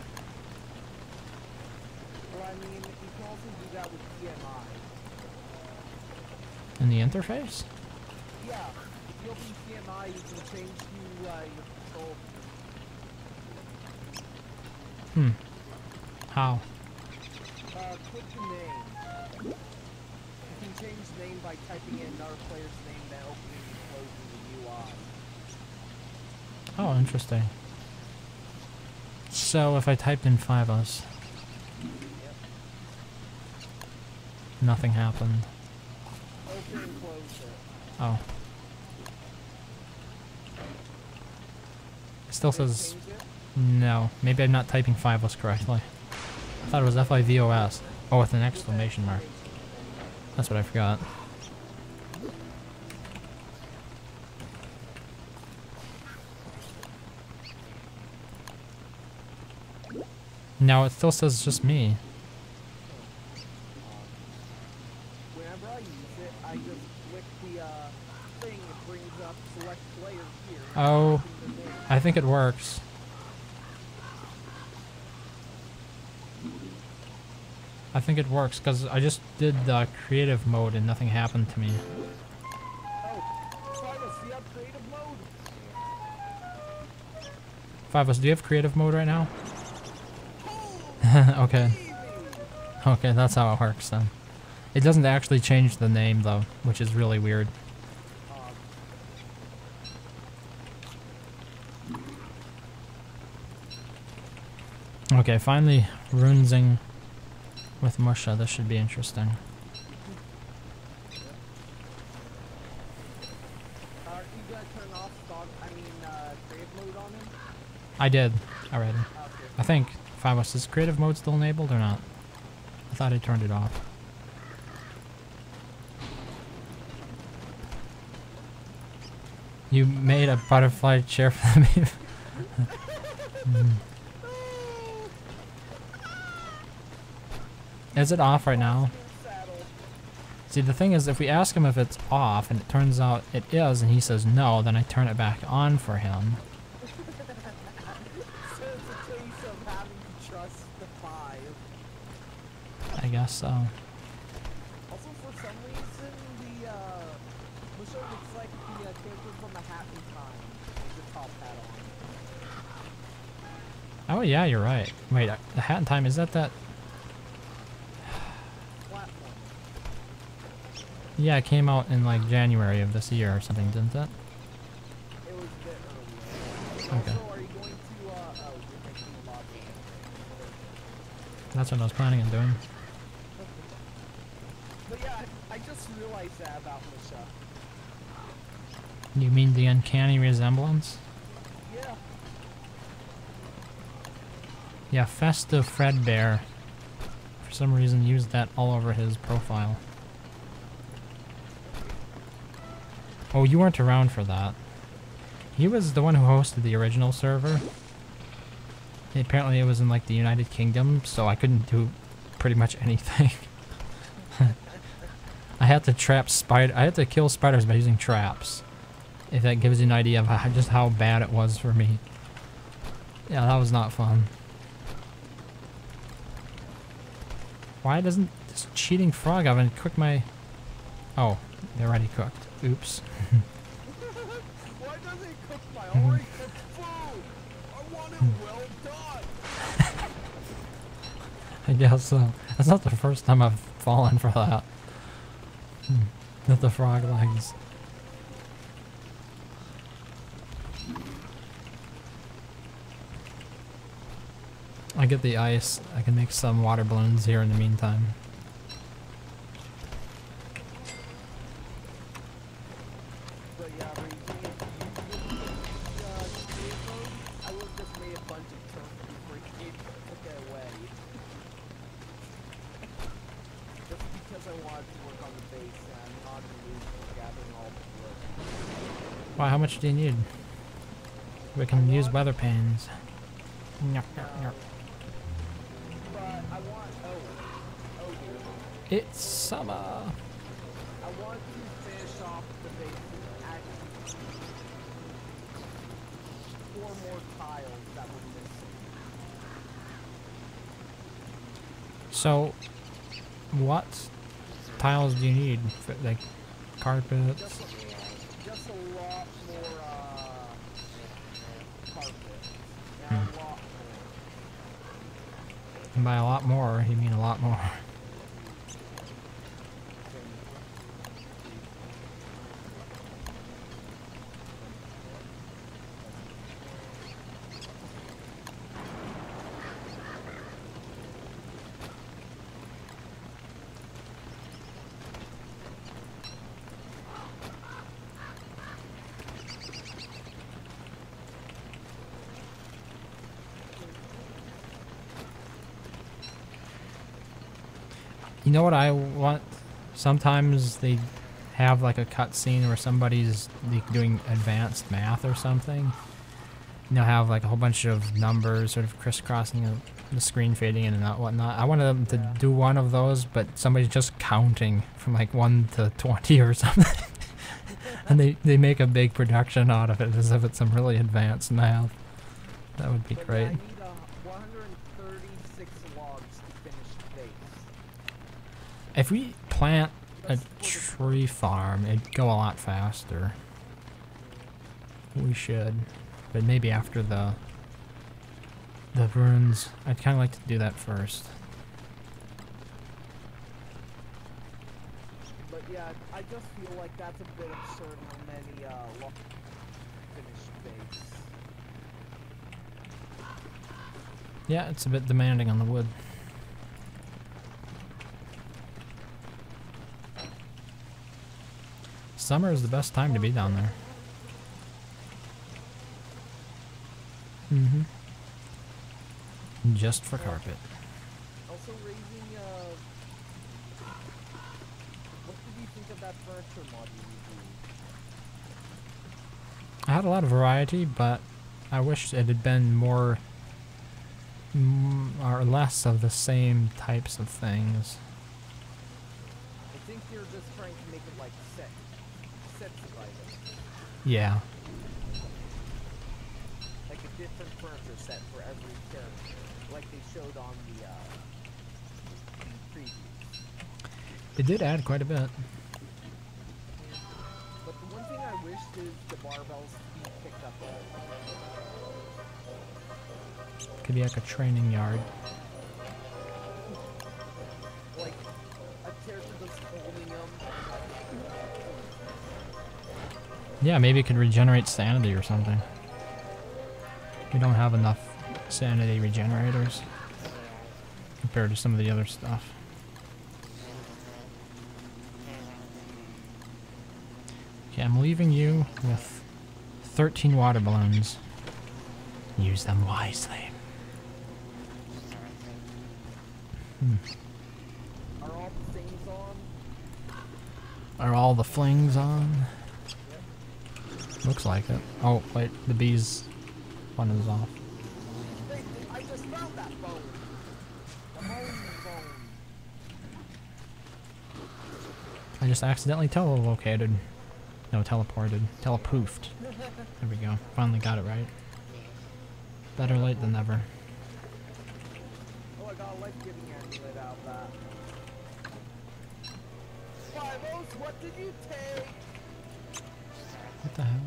Well, I mean, you can also do that with PMI. In the interface? Yeah, if you open PMI, you can change who your control. Hmm. How? Click the name. You can change the name by typing in another player's name, then opening and closing the UI. Oh, interesting. So if I typed in Fivos, Yep. nothing happened. Open and close it. Oh. It still says Change it. no. Maybe I'm not typing Fivos correctly. I thought it was Fivos. Oh, with an exclamation mark. That's what I forgot. No, it still says just me. whenever I use it, I just click the thing. It brings up select player here. Oh, type in the name. I think it works. I think it works because I just did the creative mode and nothing happened to me. Oh, Primus, do you have creative mode? Fivos, do you have creative mode right now? Okay. Baby! Okay, that's how it works then. It doesn't actually change the name though, which is really weird. Okay, finally runesing with Musha. This should be interesting. Are you gonna turn off creative mode on him? I did already. Okay. I think. Fivos, is creative mode still enabled or not? I thought I turned it off. You made a butterfly chair for me. Is it off right now? See, the thing is, if we ask him if it's off and it turns out it is and he says no, then I turn it back on for him. So it's a case of having to trust the 5. I guess so. Also, for some reason, the Musha looks like the character from the Hat in Time with the top hat on. Oh yeah, you're right. Wait, the Hat in Time, is that that? Platform. Yeah, it came out in like January of this year or something, didn't it? It was a bit earlier. Okay. Also, are you going to, oh, you're making a lot of That's what I was planning on doing. But yeah, I just realized that about Musha. You mean the uncanny resemblance? Yeah. Yeah, Festive Fredbear, for some reason, used that all over his profile. Oh, you weren't around for that. He was the one who hosted the original server. Apparently it was in like the United Kingdom, so I couldn't do pretty much anything. I had to I had to kill spiders by using traps. If that gives you an idea of just how bad it was for me. Yeah, that was not fun. Why doesn't this cheating frog oven cook my... Oh, they're already cooked. Oops. Why doesn't it cook my already cooked food? I want it well done. I guess so. That's not the first time I've fallen for that. With the frog legs. I get the ice. I can make some water balloons here in the meantime. But yeah, Reezy, if you didn't get creative mode, I would have just made a bunch of turf before you took it away. Just because I wanted to work on the base and I'm not in the mood for gathering all the wood. Wow, how much do you need? We can use weather panes. Nyah, nyah, nyah. But I want, oh dear. It's summer. I want to finish off the base at 4 more tiles that were missing. So, what tiles do you need? For, like, carpets? Just a lot more carpet. And a lot more. And by a lot more, you mean a lot more. You know what I want? Sometimes they have like a cutscene where somebody's like doing advanced math or something. And they'll have like a whole bunch of numbers sort of crisscrossing the screen fading in and out, whatnot. I wanted them to do one of those, but somebody's just counting from like 1 to 20 or something. And they make a big production out of it as if it's some really advanced math. That would be But great. yeah, I need 136 logs to finish base. If we plant a Just for tree farm, it'd go a lot faster. We should. But maybe after the ruins. I'd kind of like to do that first. But yeah, I just feel like that's a bit absurd how many logs finish base. Yeah, it's a bit demanding on the wood. Summer is the best time to be down there. Mm-hmm. Just for carpet. Also raising, what did you think of that furniture mod you reviewed? I had a lot of variety, but I wish it had been more or less of the same types of things. I think you're just trying to make it like sets of items. Yeah. Like a different furniture set for every character, like they showed on the previews. It did add quite a bit. But the one thing I wished is the barbells to be picked up. Could be like a training yard. Like a character just holding them. Yeah, maybe it could regenerate sanity or something. We don't have enough sanity regenerators compared to some of the other stuff. Okay, I'm leaving you with 13 water balloons. Use them wisely. Are all the things on? Are all the flings on? Looks like it. Oh, wait, the bees one is off. Hey, I just found that bone. The home bone. I just accidentally telelocated. No, teleported. Telepoofed. There we go. Finally got it right. Better late than never. Oh, I got a life-giving amulet out of that. Five-O's, what did you take? What the hell?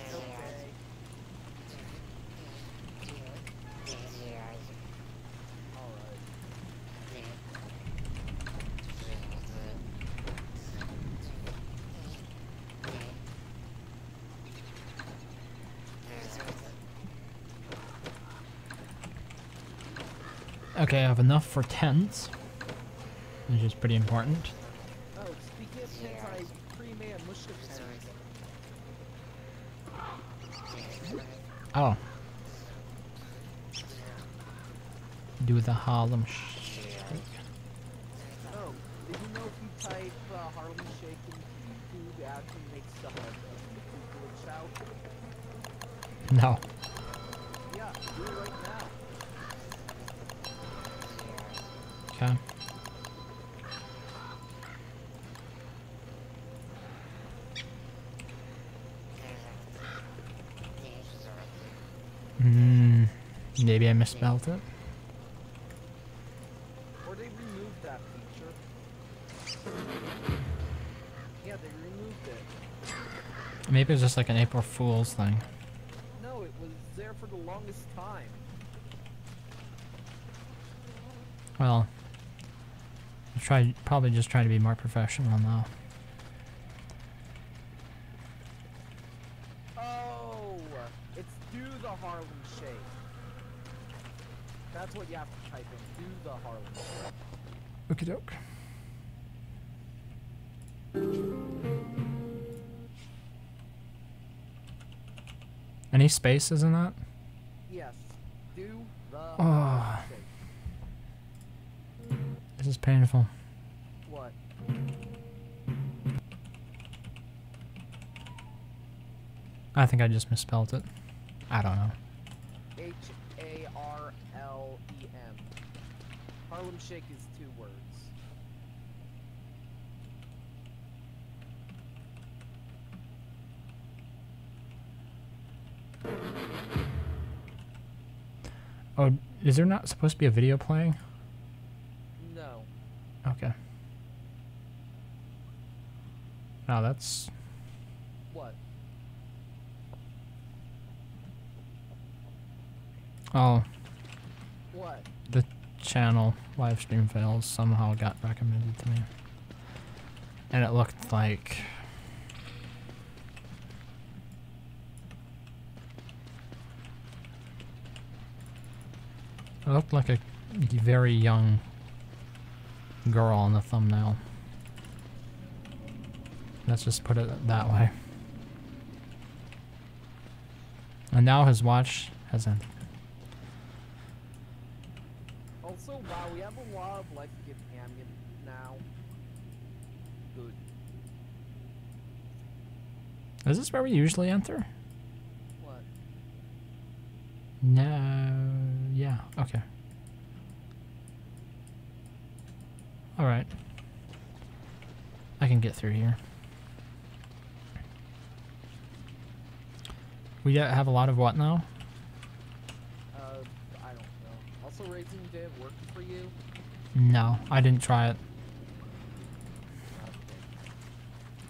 Okay. Alright. Okay, I have enough for tents, which is pretty important. Oh, speaking of tents, I pre-made a mushroom tent. Oh. Do the Harlem Shake. Oh, did you know if you type Harlem Shake into YouTube, it actually makes the glitch out? No. Yeah, do it right now. Okay. Maybe I misspelled it. Or they removed that feature. Yeah, they removed it. Maybe it's just like an April Fool's thing. No, it was there for the longest time. Well, probably just try to be more professional now. Oh, it's do the Harlem Shake. That's what you have to type in. Do the Harlem Shake. Okie doke. Any spaces in that? Yes, do the Oh. Harlem Shake. This is painful. What? I think I just misspelled it. I don't know. Harlen. Harlem Shake is 2 words. Oh, is there not supposed to be a video playing? No. Okay. Oh, that's... What? Oh, What? the channel live stream fails somehow got recommended to me. And it looked like... It looked like a very young girl on the thumbnail. Let's just put it that way. And now his watch has ended. Also, wow, we have a lot of life companion now. Good. Is this where we usually enter? What? No. Yeah, okay. Alright. I can get through here. We have a lot of what now? I don't know. Also, Raising didn't work for you? No, I didn't try it.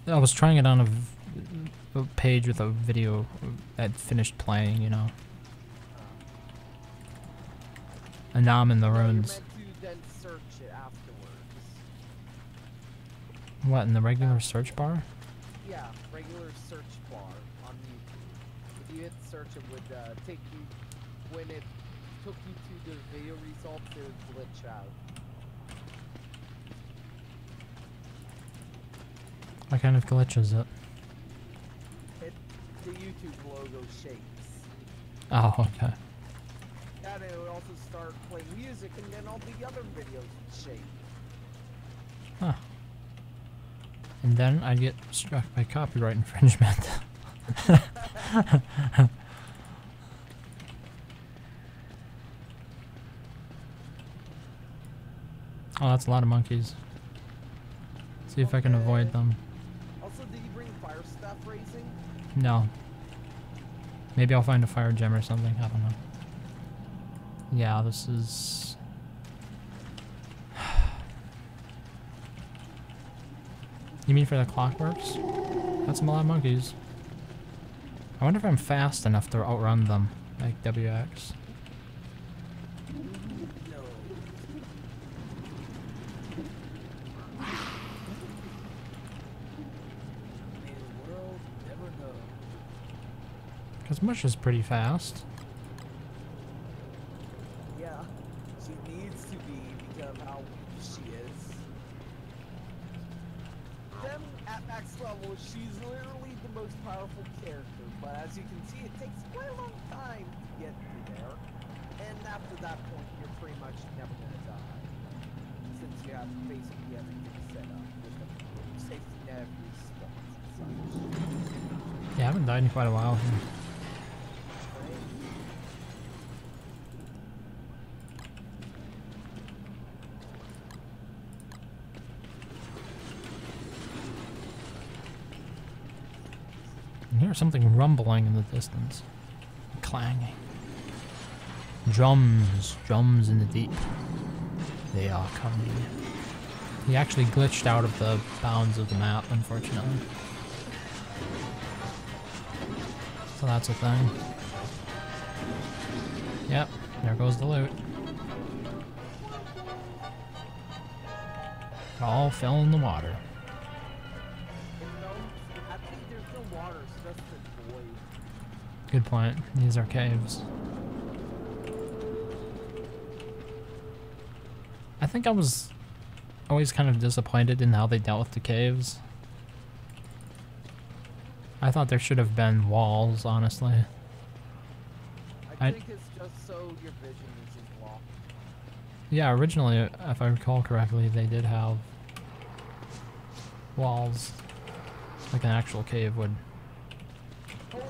Okay. I was trying it on a page with a video that finished playing, you know. And now I'm in the No, you're ruins. meant to then search it afterwards. What, in the regular search bar? Yeah, regular search bar on YouTube. If you hit search, it would take you, when it took you to the video results, it would glitch out. What kind of glitch is it? The YouTube logo shakes. Oh, okay. And it would also start playing music, and then all the other videos would shake. Huh. And then I'd get struck by copyright infringement. Oh, that's a lot of monkeys. See if I can avoid them. Also, did you bring fire staff racing? No. Maybe I'll find a fire gem or something. I don't know. Yeah, this is... You mean for the clockworks? That's a lot of monkeys. I wonder if I'm fast enough to outrun them, like WX. No. May the world never know. Because Mush is pretty fast. Yeah, she needs to be because of how weak she is. Then, at max level, she's literally the most powerful character, but as you can see, it takes quite a long time to get through there. And after that point, you're pretty much never gonna die. Since you have basically everything set up with the safety net respawns and such. Yeah, I haven't died in quite a while here. I hear something rumbling in the distance. Clanging. Drums. Drums in the deep. They are coming. He actually glitched out of the bounds of the map, unfortunately. So that's a thing. Yep, there goes the loot. It all fell in the water. Actually, there's no water, it's just a void. Good point. These are caves. I think I was always kind of disappointed in how they dealt with the caves. I thought there should have been walls, honestly. I think it's just so your vision isn't blocked. Yeah, originally, if I recall correctly, they did have walls, like an actual cave would. Oh boy!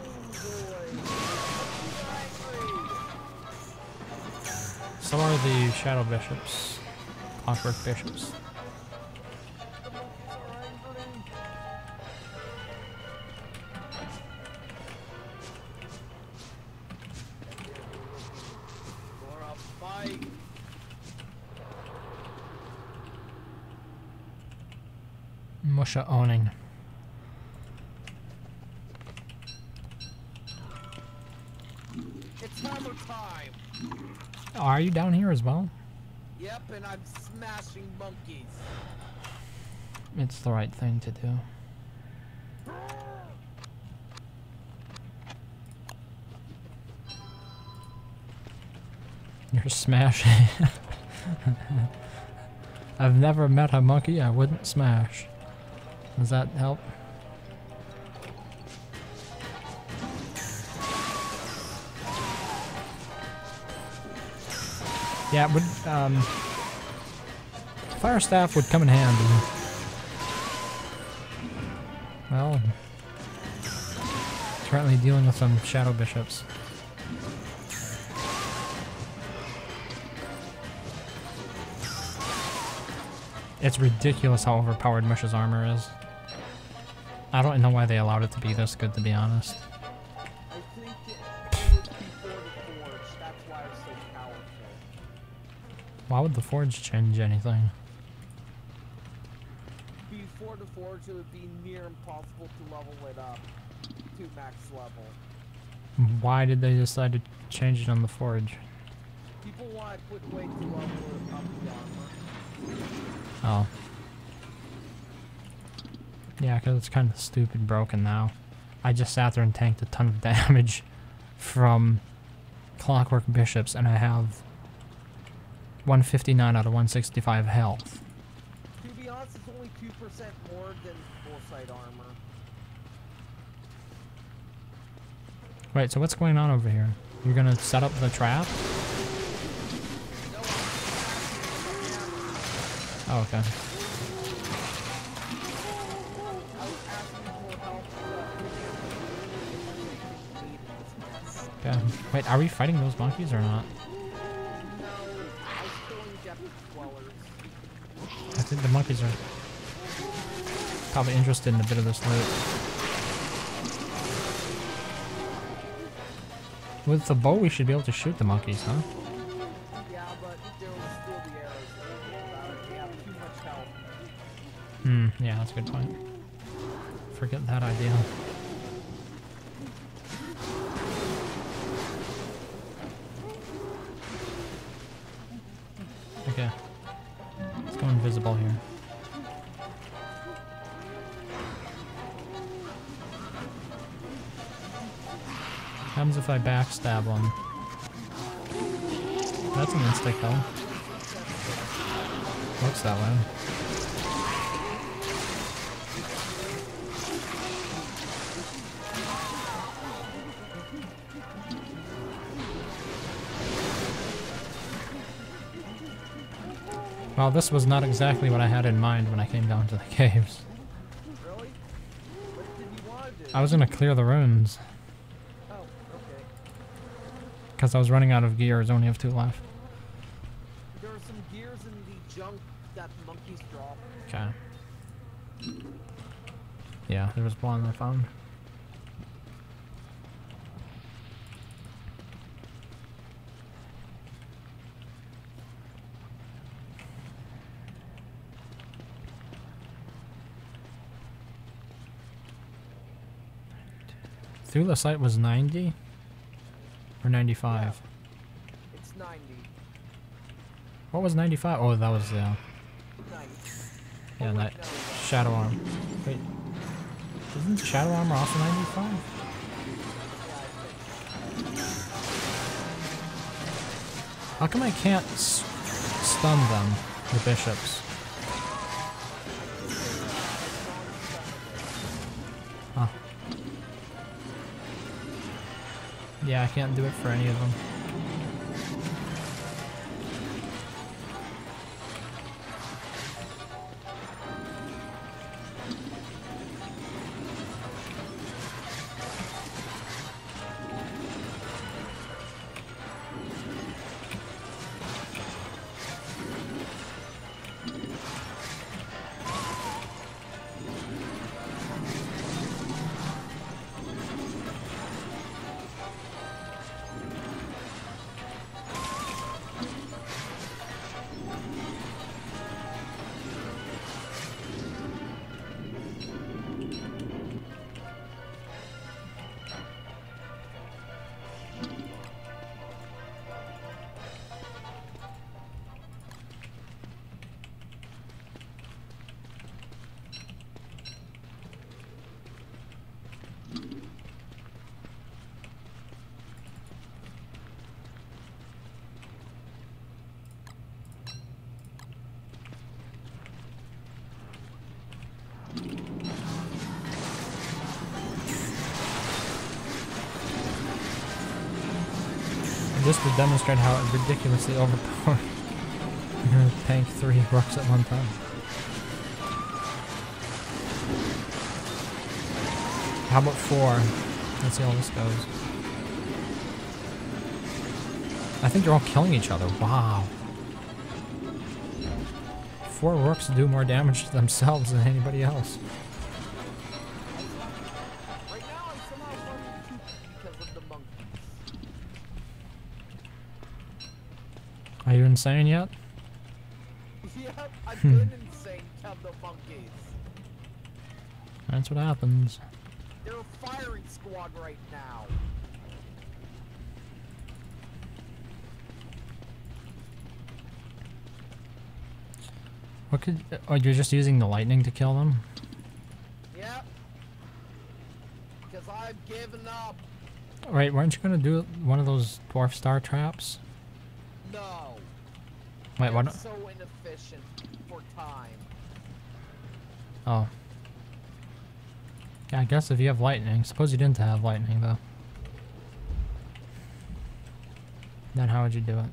So are the Shadow Bishops. Clockwork Bishops. For a fight. Musha owning. It's hammer time. Are you down here as well? Yep, and I'm smashing monkeys. It's the right thing to do. You're smashing. I've never met a monkey I wouldn't smash. Does that help? Yeah, it would, fire staff would come in handy. Well, currently dealing with some shadow bishops. It's ridiculous how overpowered Mush's armor is. I don't know why they allowed it to be this good, to be honest. I think it was before the Forge. That's why it's so powerful. Why would the Forge change anything? Before the Forge, it would be near impossible to level it up to max level. Why did they decide to change it on the Forge? People want a quick way to level up the armor. Oh. Yeah, because it's kind of stupid broken now. I just sat there and tanked a ton of damage from Clockwork Bishops, and I have 159 out of 165 health. To be honest, it's only 2% more than full-sight armor. Wait, so what's going on over here? You're gonna set up the trap? Oh, okay. Okay. Wait, are we fighting those monkeys or not? I think the monkeys are probably interested in a bit of this loot. With the bow, we should be able to shoot the monkeys, huh? Yeah, but there will still be arrows. We have too much health. Yeah, that's a good point. Forget that idea. Okay. Let's go invisible here. What happens if I backstab one? That's an insta kill. Looks that way. Well, this was not exactly what I had in mind when I came down to the caves. Really? What did you want to do? I was gonna clear the runes. Oh, okay. Because I was running out of gears, I only have 2 left. There are some gears in the junk that monkeys drop. Okay. Yeah, there was one I found. Through the site was 90 or 95. Yeah. It's 90. What was 95? Oh, that was 90. yeah, Oh, that wait, no. shadow armor. Wait, isn't shadow armor also 95? How come I can't stun them, the bishops? Huh. Yeah, I can't do it for any of them. Just to demonstrate how ridiculously overpowered you're gonna tank 3 rooks at one time. How about 4? Let's see how this goes. I think they're all killing each other. Wow. 4 rooks do more damage to themselves than anybody else. Right now, I'm somehow running 2 because of the monkeys. Are you insane yet? Yep, I've been insane because of the monkeys. That's what happens. They're a firing squad right now. What could... Oh, you're just using the lightning to kill them? Yep. Because I've given up. Right, weren't you gonna do one of those dwarf star traps? No. Wait, They're what? so inefficient for time. Oh. Yeah, I guess if you have lightning. Suppose you didn't have lightning, though. Then how would you do it?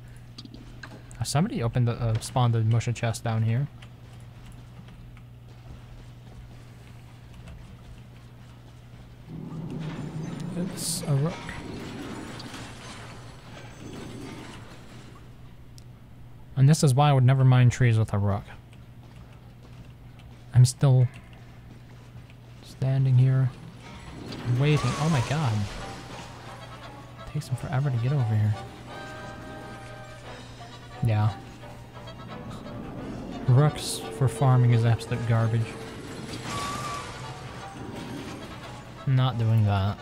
Somebody opened the, spawned the Musha chest down here. It's a rook. And this is why I would never mine trees with a rook. I'm still standing here, waiting. Oh my god. It takes them forever to get over here. Yeah. Rooks for farming is absolute garbage. Not doing that.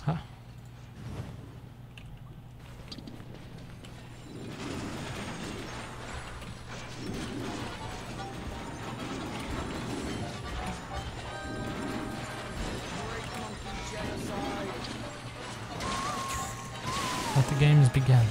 Huh. Let the games begin.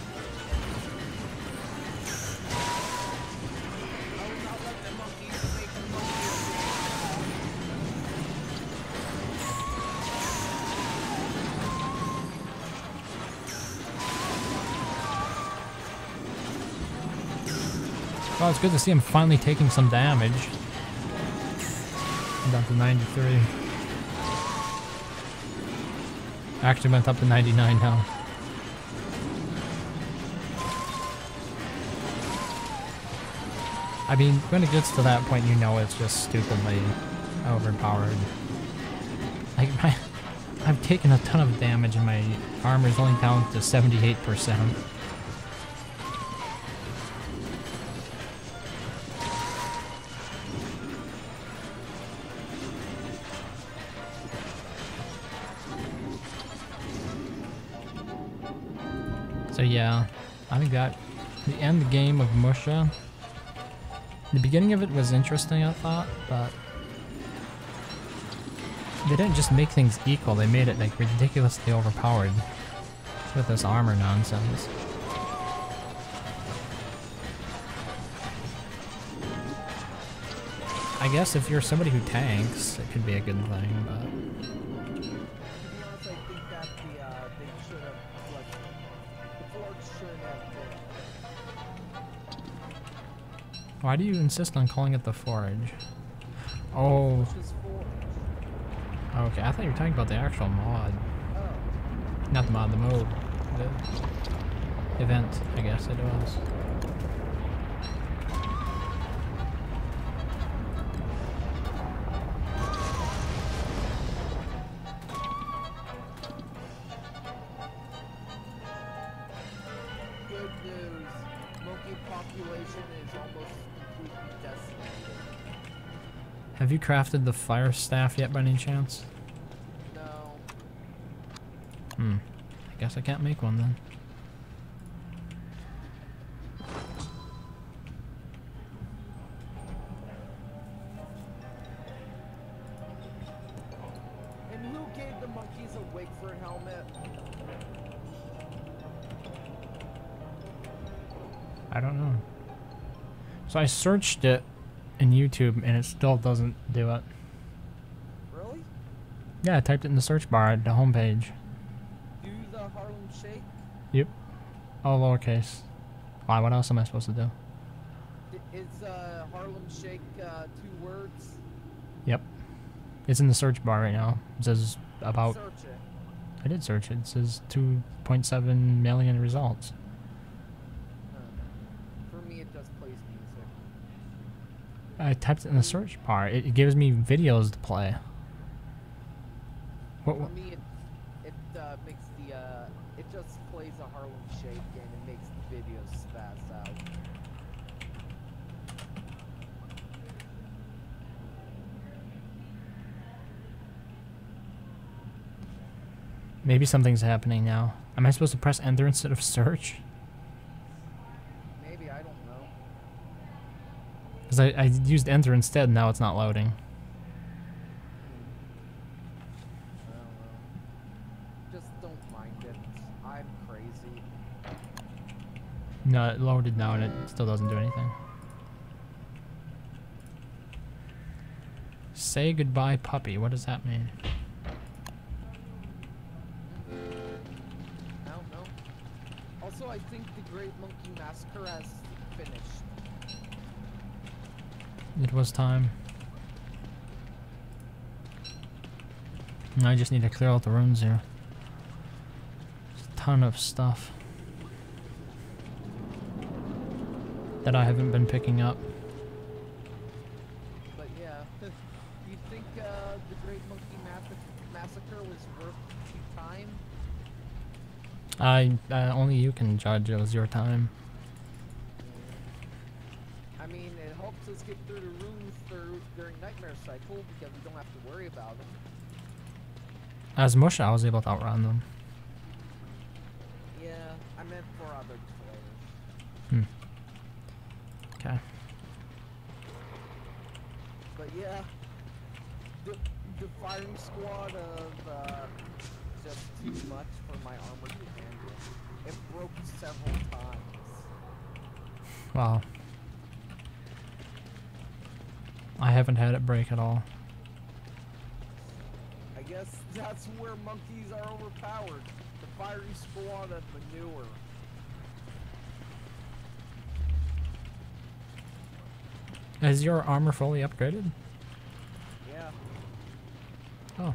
Well, it's good to see him finally taking some damage. I'm down to 93. Actually went up to 99 now. I mean, when it gets to that point, you know it's just stupidly overpowered. Like, I've taken a ton of damage and my armor's only down to 78%. So yeah, I think that the end game of Musha, the beginning of it was interesting, I thought, but they didn't just make things equal, they made it like ridiculously overpowered with this armor nonsense. I guess if you're somebody who tanks, it could be a good thing, but... To be honest, I think that they should have, like, the Forge should have been. Why do you insist on calling it the Forge? Oh, Which is Forge. okay, I thought you were talking about the actual mod. Oh. Not the mod, the mode. The event, I guess it was. Good news. Monkey population is almost completely decimated. Have you crafted the fire staff yet by any chance? No. Hmm. I guess I can't make one then. And who gave the monkeys a wig for a helmet? I don't know. So I searched it in YouTube and it still doesn't do it. Really? Yeah, I typed it in the search bar at the homepage. Do the Harlem Shake? Yep. All lowercase. Why? What else am I supposed to do? Is Harlem Shake 2 words? Yep. It's in the search bar right now. It says about... Search it. I did search it. It says 2.7 million results. For me, it just plays music. I typed it in the search bar. It gives me videos to play. For me, it makes the it just plays a Harlem Shake and it makes the videos spaz out. Maybe something's happening now. Am I supposed to press enter instead of search? Maybe, I don't know. Because I used enter instead, now it's not loading. I don't know. Just don't mind it. I'm crazy. No, it loaded now and it still doesn't do anything. Say goodbye, puppy. What does that mean? I don't know. Also, I think the Great Monkey Massacre has finished. It was time. Now I just need to clear out the rooms here. There's a ton of stuff that I haven't been picking up. But yeah, you think the Great Monkey Massacre was worth your time? Only you can judge. It was your time. I mean, it helps us get through the rooms during Nightmare Cycle because we don't have to worry about them. As Musha, I was able to outrun them. Yeah, I meant for other players. Okay. But yeah, the firing squad of just too much for my armor to handle. It broke several times. Wow. I haven't had it break at all. I guess that's where monkeys are overpowered. The firing squad of manure. Is your armor fully upgraded? Yeah. Oh.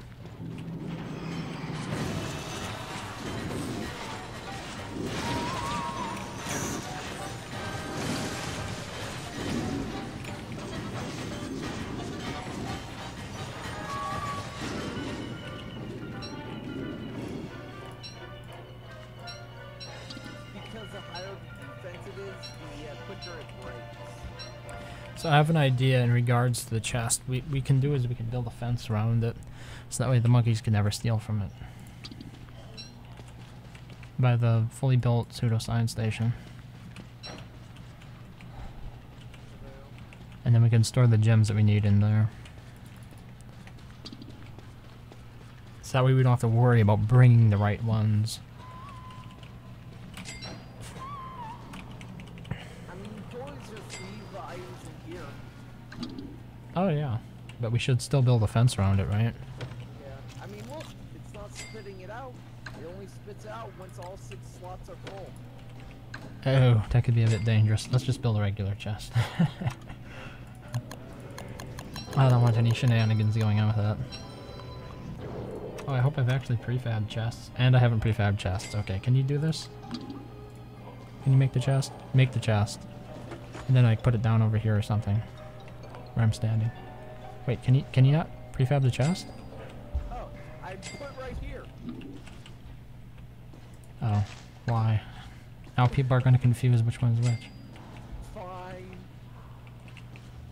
Because the higher the defense it is, the quicker it breaks. So I have an idea in regards to the chest. We can do is we can build a fence around it, so that way the monkeys can never steal from it. By the fully built pseudoscience station. And then we can store the gems that we need in there. So that way we don't have to worry about bringing the right ones. I mean, you can always just leave the items in here. Oh yeah, but we should still build a fence around it, right? Yeah. I mean, look, it's not spitting it out. It only spits out once all 6 slots are full. Oh, that could be a bit dangerous. Let's just build a regular chest. I don't want any shenanigans going on with that. Oh, I hope I've actually prefabbed chests. And I haven't prefabbed chests. Okay, can you do this? Can you make the chest? Make the chest. And then I put it down over here or something. Where I'm standing. Wait, can you not prefab the chest? Oh, I put right here. Oh, why? Now people are going to confuse which one's which. Fine.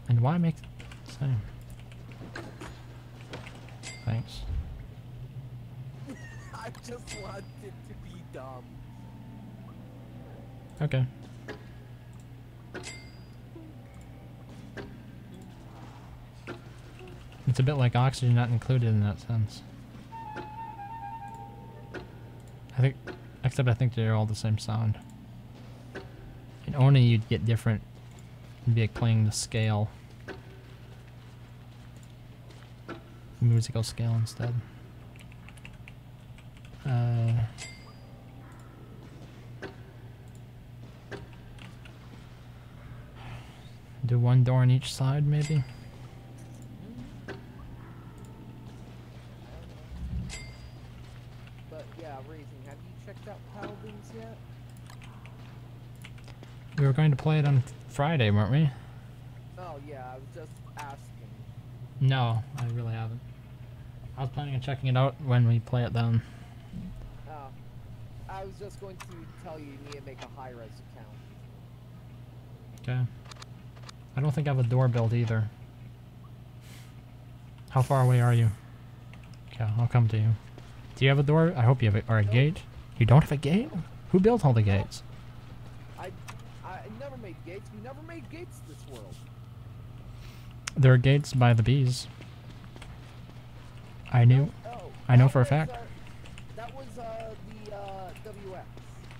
And why make the same? Thanks. I just want it to be dumb. Okay. It's a bit like oxygen not included in that sense. Except I think they're all the same sound. And only you'd get different. It'd be like playing the scale. Musical scale instead. Do one door on each side, maybe? But yeah, Raising, have you checked out Paladins yet? We were going to play it on Friday, weren't we? Oh yeah, I was just asking. No, I really haven't. I was planning on checking it out when we play it then. Oh, I was just going to tell you need to make a high-res account. Okay. I don't think I have a door built either. How far away are you? Okay, I'll come to you. Do you have a door? I hope you have or a gate. You don't have a gate? Who built all the gates? I never made gates. We never made gates this world. There are gates by the bees. I knew. Oh, I know that for a was, fact. That was the WX.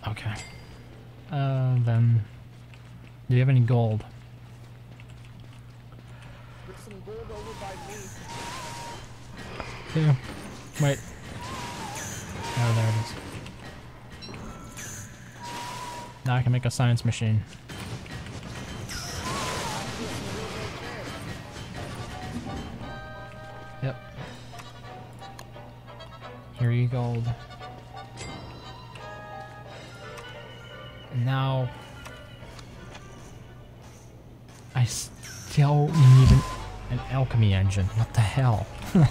Okay. Then... Do you have any gold? There's some gold over by me. Yeah. Wait. Oh, there it is. Now I can make a science machine. Yep. Here you gold. And now... I still need an alchemy engine. What the hell? Doors are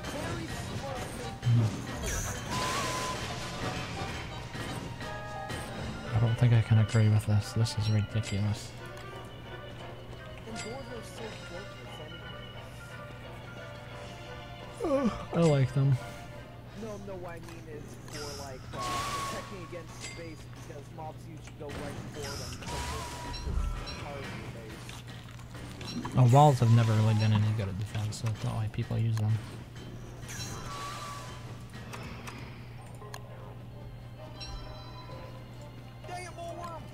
very smart. I don't think I can agree with this. This is ridiculous. And doors are so worthless anyway. I like them. No, what I mean is for like protecting against space because mobs usually go right for them. So just hard space. Oh, walls have never really been any good at defense, so that's not why people use them. Dang it, more worms!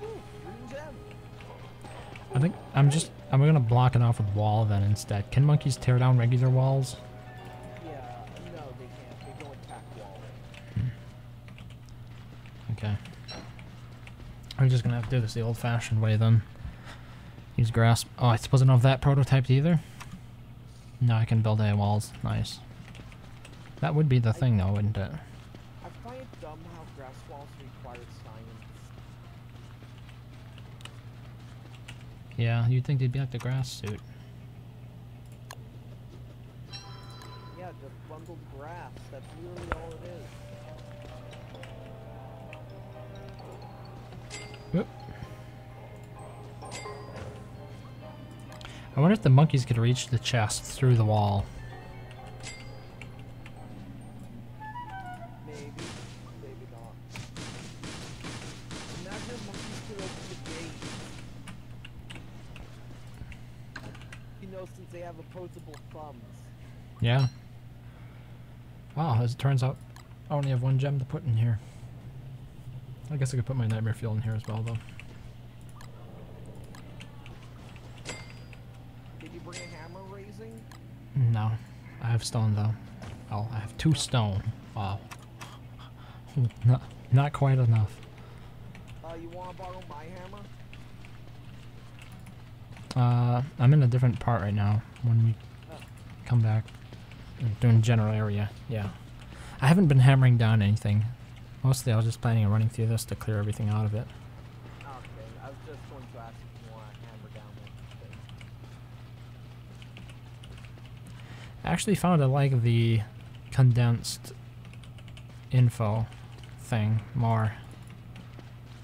Ooh, green gem. I think I'm gonna block it off with wall then instead. Can monkeys tear down regular walls? Yeah, no, they can't. They don't attack walls. Okay. We're just gonna have to do this the old-fashioned way then. Use grass. Oh, I suppose I don't have that prototyped either. No, I can build A walls. Nice. That would be the thing though, wouldn't it? I find it dumb how grass walls require science. Yeah, you'd think they'd be like the grass suit. Yeah, just bundled grass. That's literally all it is. Whoop. I wonder if the monkeys could reach the chest through the wall. Maybe, maybe not. Imagine monkeys could open the gate. You know, since they have opposable thumbs. Yeah. Wow, as it turns out, I only have one gem to put in here. I guess I could put my nightmare fuel in here as well, though. Did you bring a hammer raising? No, I have stone though. Oh, I have 2 stone. Wow. Not quite enough. You want to borrow my hammer? I'm in a different part right now. When we come back, I'm doing general area. Yeah, I haven't been hammering down anything. Mostly, I was just planning on running through this to clear everything out of it. Okay, I was just going to ask if you want to hammer down anything. I actually found I like the condensed info thing more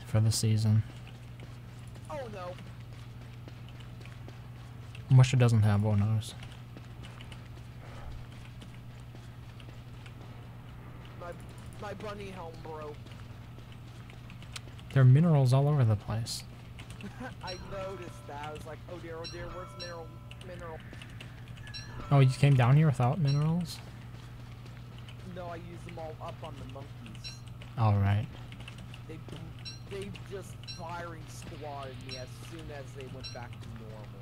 for the season. Oh no! Wish it doesn't have one of those. My bunny helm broke. There are minerals all over the place. I noticed that. I was like, oh dear, where's mineral? Oh, you came down here without minerals? No, I used them all up on the monkeys. Alright. They just firing squatted me as soon as they went back to normal.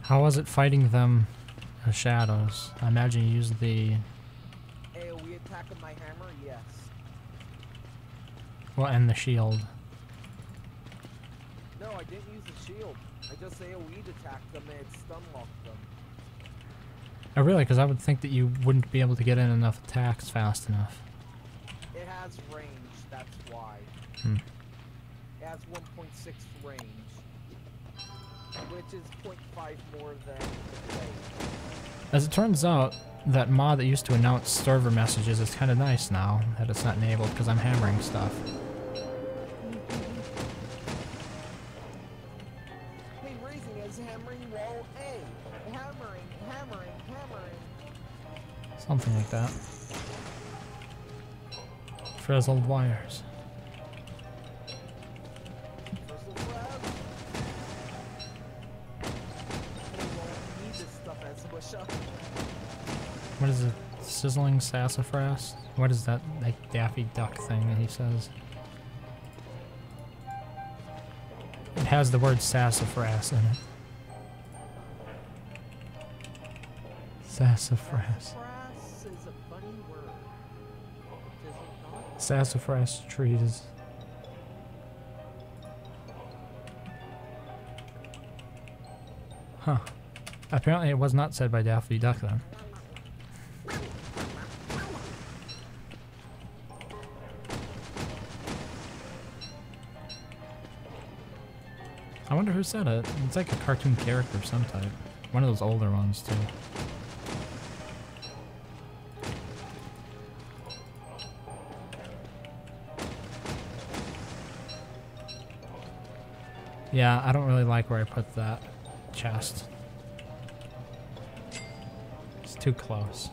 How was it fighting them, the shadows? I imagine you used the... AoE attack with my hammer? Yes. Well, and the shield. No, I didn't use the shield. I just AoE'd attacked them and it stun locked them. Oh, really? Because I would think that you wouldn't be able to get in enough attacks fast enough. It has range, that's why. Hmm. It has 1.6 range, which is 0.5 more than the blade. As it turns out, that mod that used to announce server messages is kind of nice now that it's not enabled because I'm hammering stuff. Hey, Raising is hammering wall A. Hammering. Something like that. Frizzled wires. Crystal Crab. We won't need this stuff as Busha. What is it? Sizzling sassafras? What is that, like, Daffy Duck thing that he says? It has the word sassafras in it. Sassafras. Sassafras is a funny word. Is it not? Sassafras trees. Huh. Apparently it was not said by Daffy Duck then. I wonder who said it. It's like a cartoon character of some type. One of those older ones too. Yeah, I don't really like where I put that chest. It's too close.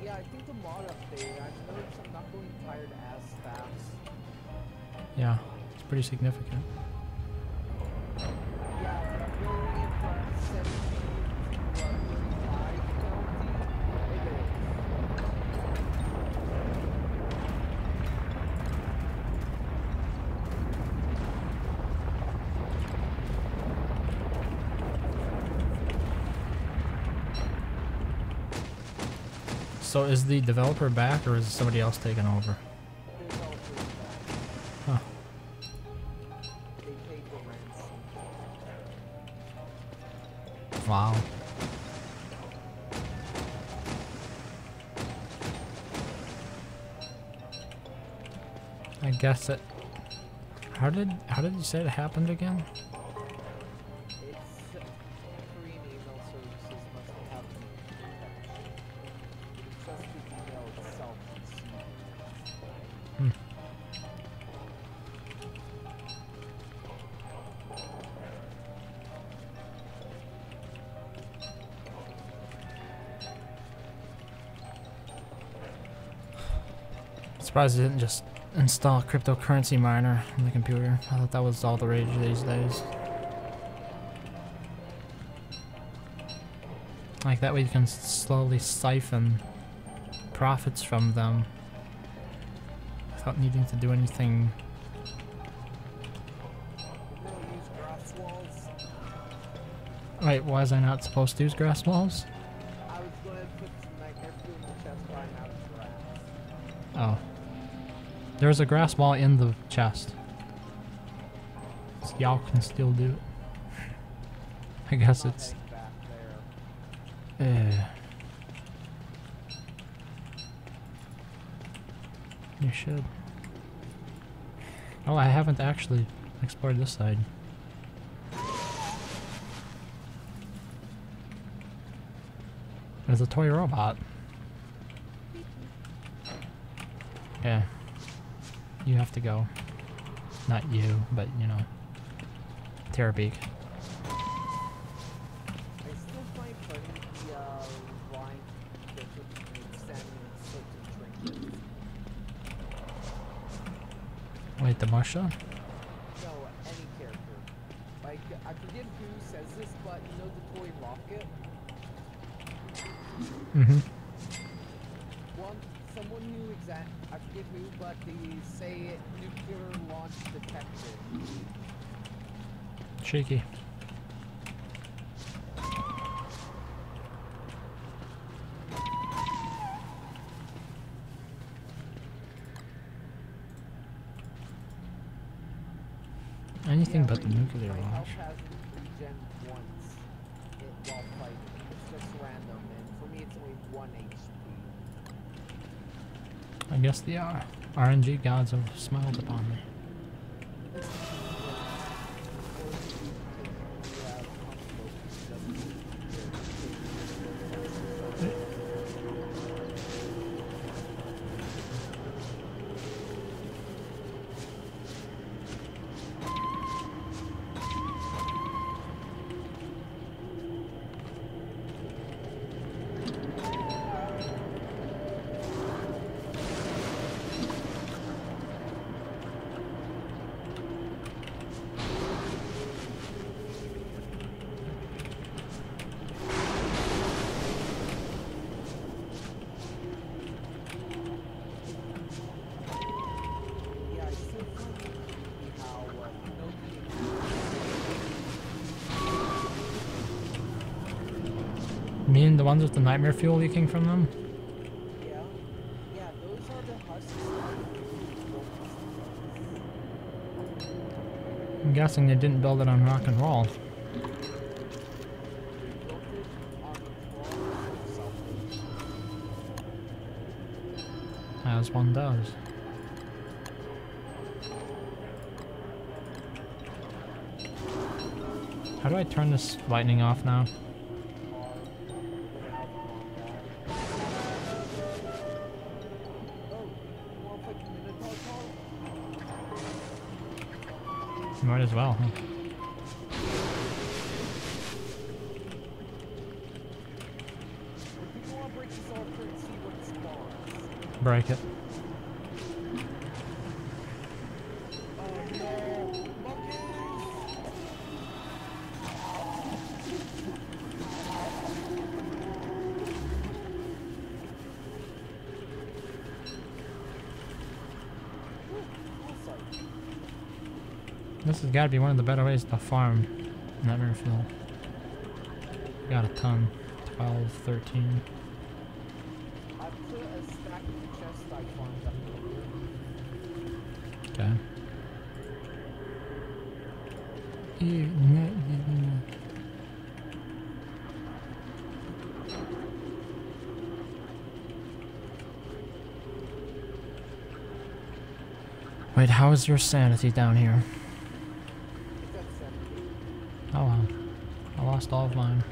Yeah, I think the mod update, I've noticed I'm not going tired as fast. Yeah, it's pretty significant. Yeah, I'm going in from 17 to 35 penalty. It is. So is the developer back or is somebody else taking over? Developers back. Huh. They paid the ransom. Wow. I guess it... How did you say it happened again? It's Korean email services must have protection. It's just the email itself. Hmm. Surprised it didn't just install a cryptocurrency miner on the computer. I thought that was all the rage these days. Like that way you can slowly siphon profits from them without needing to do anything. We're gonna use grass walls. Wait, was I not supposed to use grass walls? I was gonna put some nightmare food in the chest, but I'm out of grass. Oh. There's a grass wall in the chest. So y'all can still do it. I guess I'll it's... hang back there. You should. Oh, I haven't actually explored this side. There's a toy robot. Yeah. You have to go. Not you, but you know. Terrabeak. I still find Wait, the Musha? No, any character. Like, I forget who says this, but you know the toy rocket? Mm-hmm. Someone who I forget who, but they say nuclear launch detected. Cheeky. Anything but the nuclear my launch. health hasn't regen once while fighting. It's just random, and for me it's only 1 HP. I guess the RNG gods have smiled upon me. You mean the ones with the nightmare fuel leaking from them? Yeah. Yeah, those are the husks. I'm guessing they didn't build it on rock and roll. Built it on the floor itself. As one does. How do I turn this lightning off now? Might as well, huh? Break it. This has got to be one of the better ways to farm nightmare fuel. Got a ton. 12, 13. I put a stack of chest I farmed up Okay. Wait, how is your sanity down here? Oh wow. I lost all of mine.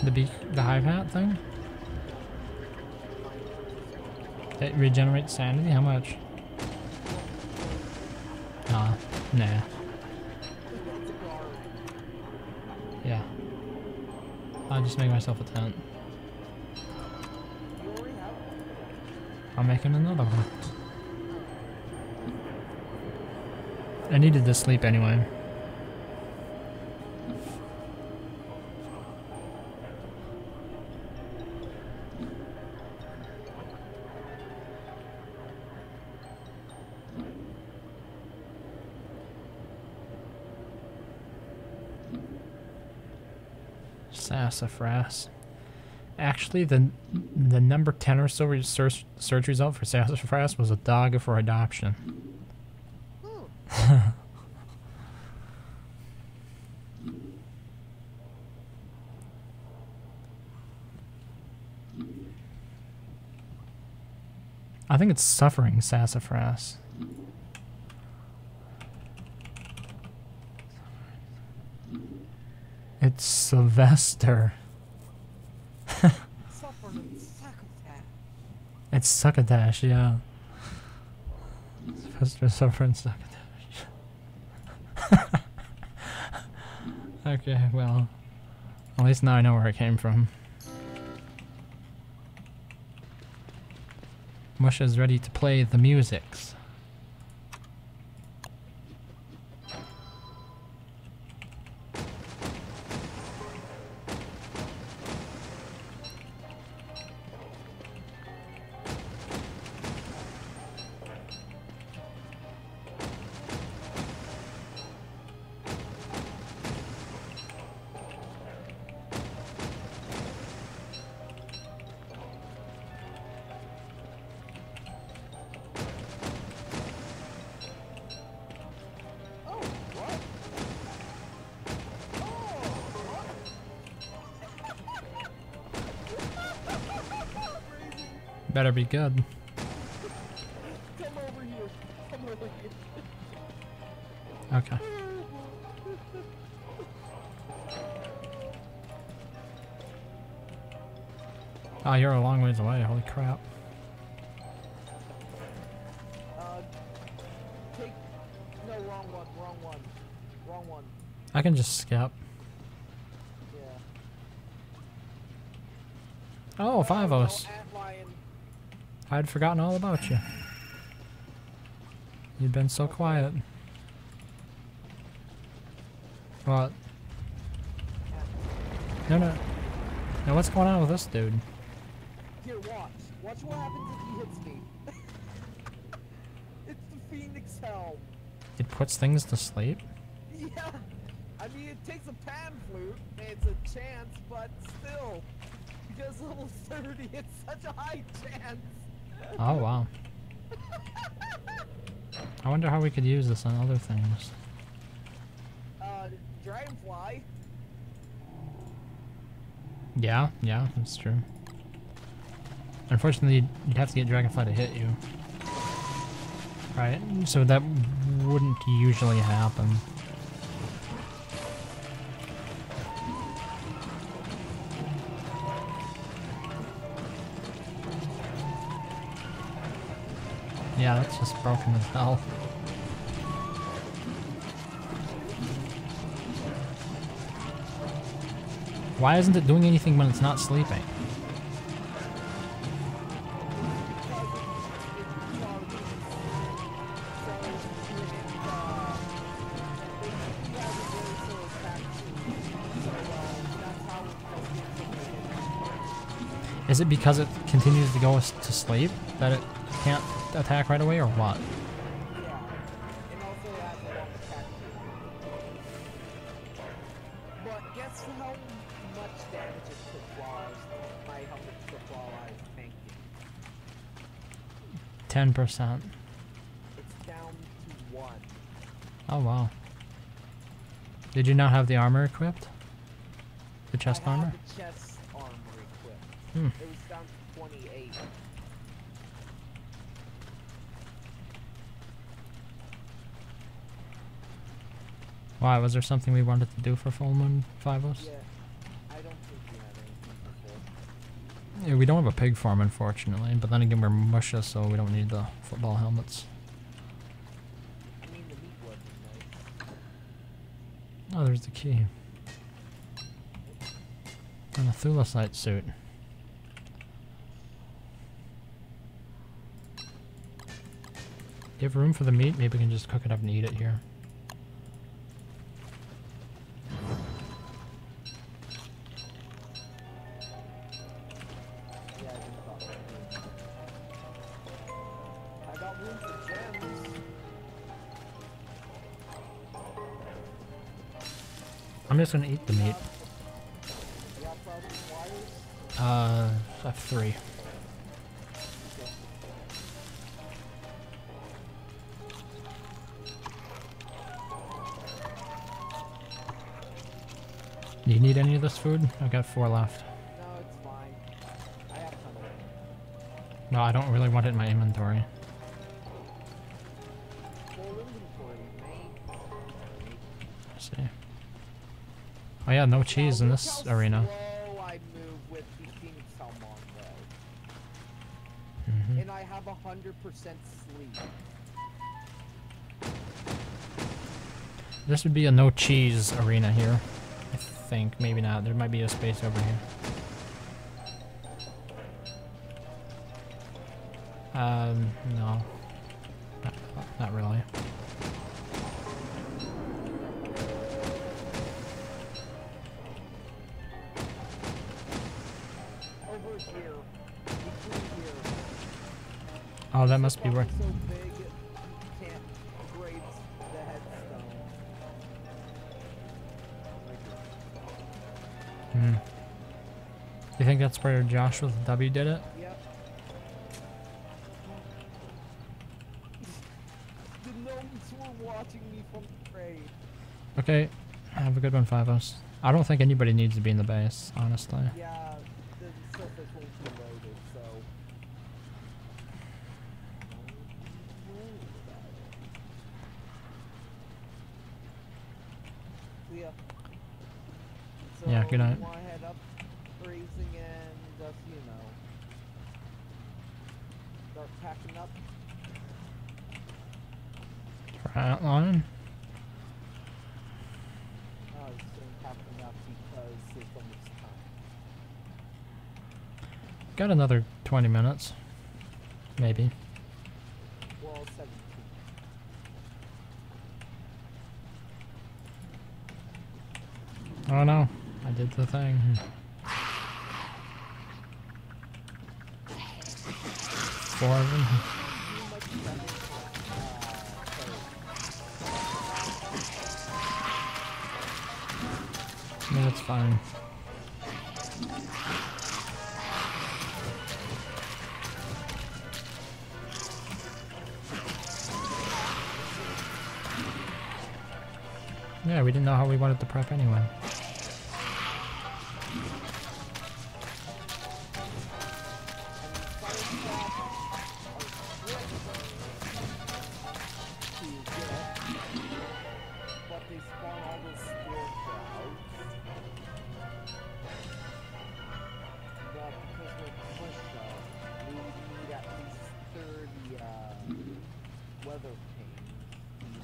The hive hat thing? It regenerates sanity? How much? Nah. Yeah. I'll just make myself a tent. I'm making another one. I needed to sleep anyway. Sassafras. Actually, the number 10 or so search result for sassafras was a dog for adoption. I think it's suffering sassafras. It's Sylvester. It's succotash, yeah. Sylvester suffering succotash. Okay, well, at least now I know where it came from. Musha's ready to play the musics. Oh, what? Better be good. Come over here. Come over here. Okay. Oh, you're a long ways away. Holy crap. Take... No, wrong one, wrong one. Wrong one. I can just skip. Yeah. Oh, five of us. No, antlion. I'd forgotten all about you. You've been so quiet. What? No, no. Now what's going on with this dude? Here, watch. Watch what happens if he hits me. It's the Phoenix Helm. It puts things to sleep? Yeah. I mean, it takes a pan flute, and it's a chance, but still. Because level 30, it's such a high chance. Oh, wow. I wonder how we could use this on other things. Dragonfly. Yeah, that's true. Unfortunately, you'd have to get Dragonfly to hit you. Right, so that wouldn't usually happen. Yeah, that's just broken as hell. Why isn't it doing anything when it's not sleeping? Is it because it continues to go to sleep that it can't attack right away, or what? Yeah. And also it has a long attack too. But guess how much damage it took while my helmet took while I was tanking? 10%. It's down to 1. Oh wow. Did you not have the armor equipped? The chest I armor? had the chest armor equipped. Hmm. It was down to 28. Why, was there something we wanted to do for Full Moon 5-os? Yeah. I don't think we had anything before. Yeah, we don't have a pig farm, unfortunately, but then again, we're Musha, so we don't need the football helmets. I mean, the meat wasn't nice. Oh, there's the key. And a Thulecite suit. Do you have room for the meat? Maybe we can just cook it up and eat it here. Yeah, I just thought I got room for gems. I'm just gonna eat the meat. You got thousand wires? I have 3. Do you need any of this food? I've got 4 left. No, it's fine. I have tons of it. No, I don't really want it in my inventory. Full inventory, mate. Let's see. Oh yeah, no cheese in Now, this look how arena. slow I move with the Phoenix Helm on, though. Hmm. And I have 100% sleep. This would be a no cheese arena here. I think. Maybe not. There might be a space over here. No. Not really. Over here. Between here. Oh, that must be where. So big, you can't grade the headstone. Hmm. You think that's where Josh with W did it? Yep. The gnomes were watching me from the trade. Okay. Have a good one, Fivos. I don't think anybody needs to be in the base, honestly. Yeah, the surface won't be loaded, so. See ya. So Yeah, good night. you wanna head up grazing and just, you know, start packing up? Front line. I was saying packing up because there's so much time. Got another 20 minutes. Maybe. Well, 17. Oh no. I did the thing. Four of them. I mean, that's fine. Yeah, we didn't know how we wanted to prep anyway. But they spawn all those spirit crowds. But because we're pushed up, we need at least 30 weather panes so you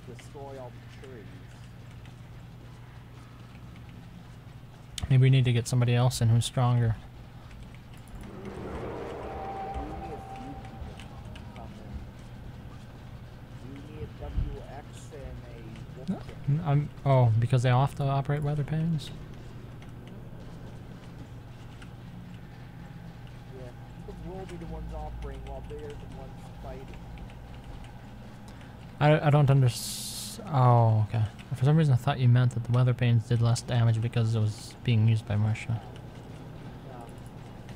can destroy all the trees. Maybe we need to get somebody else in who's stronger. We need a few people come in. We need a WX and a Wolfkin. Oh, because they have to operate weather panes? Yeah, we'll be the ones operating while they're the ones fighting. I don't understand. Oh, okay. For some reason I thought you meant that the weather panes did less damage because it was being used by Russia.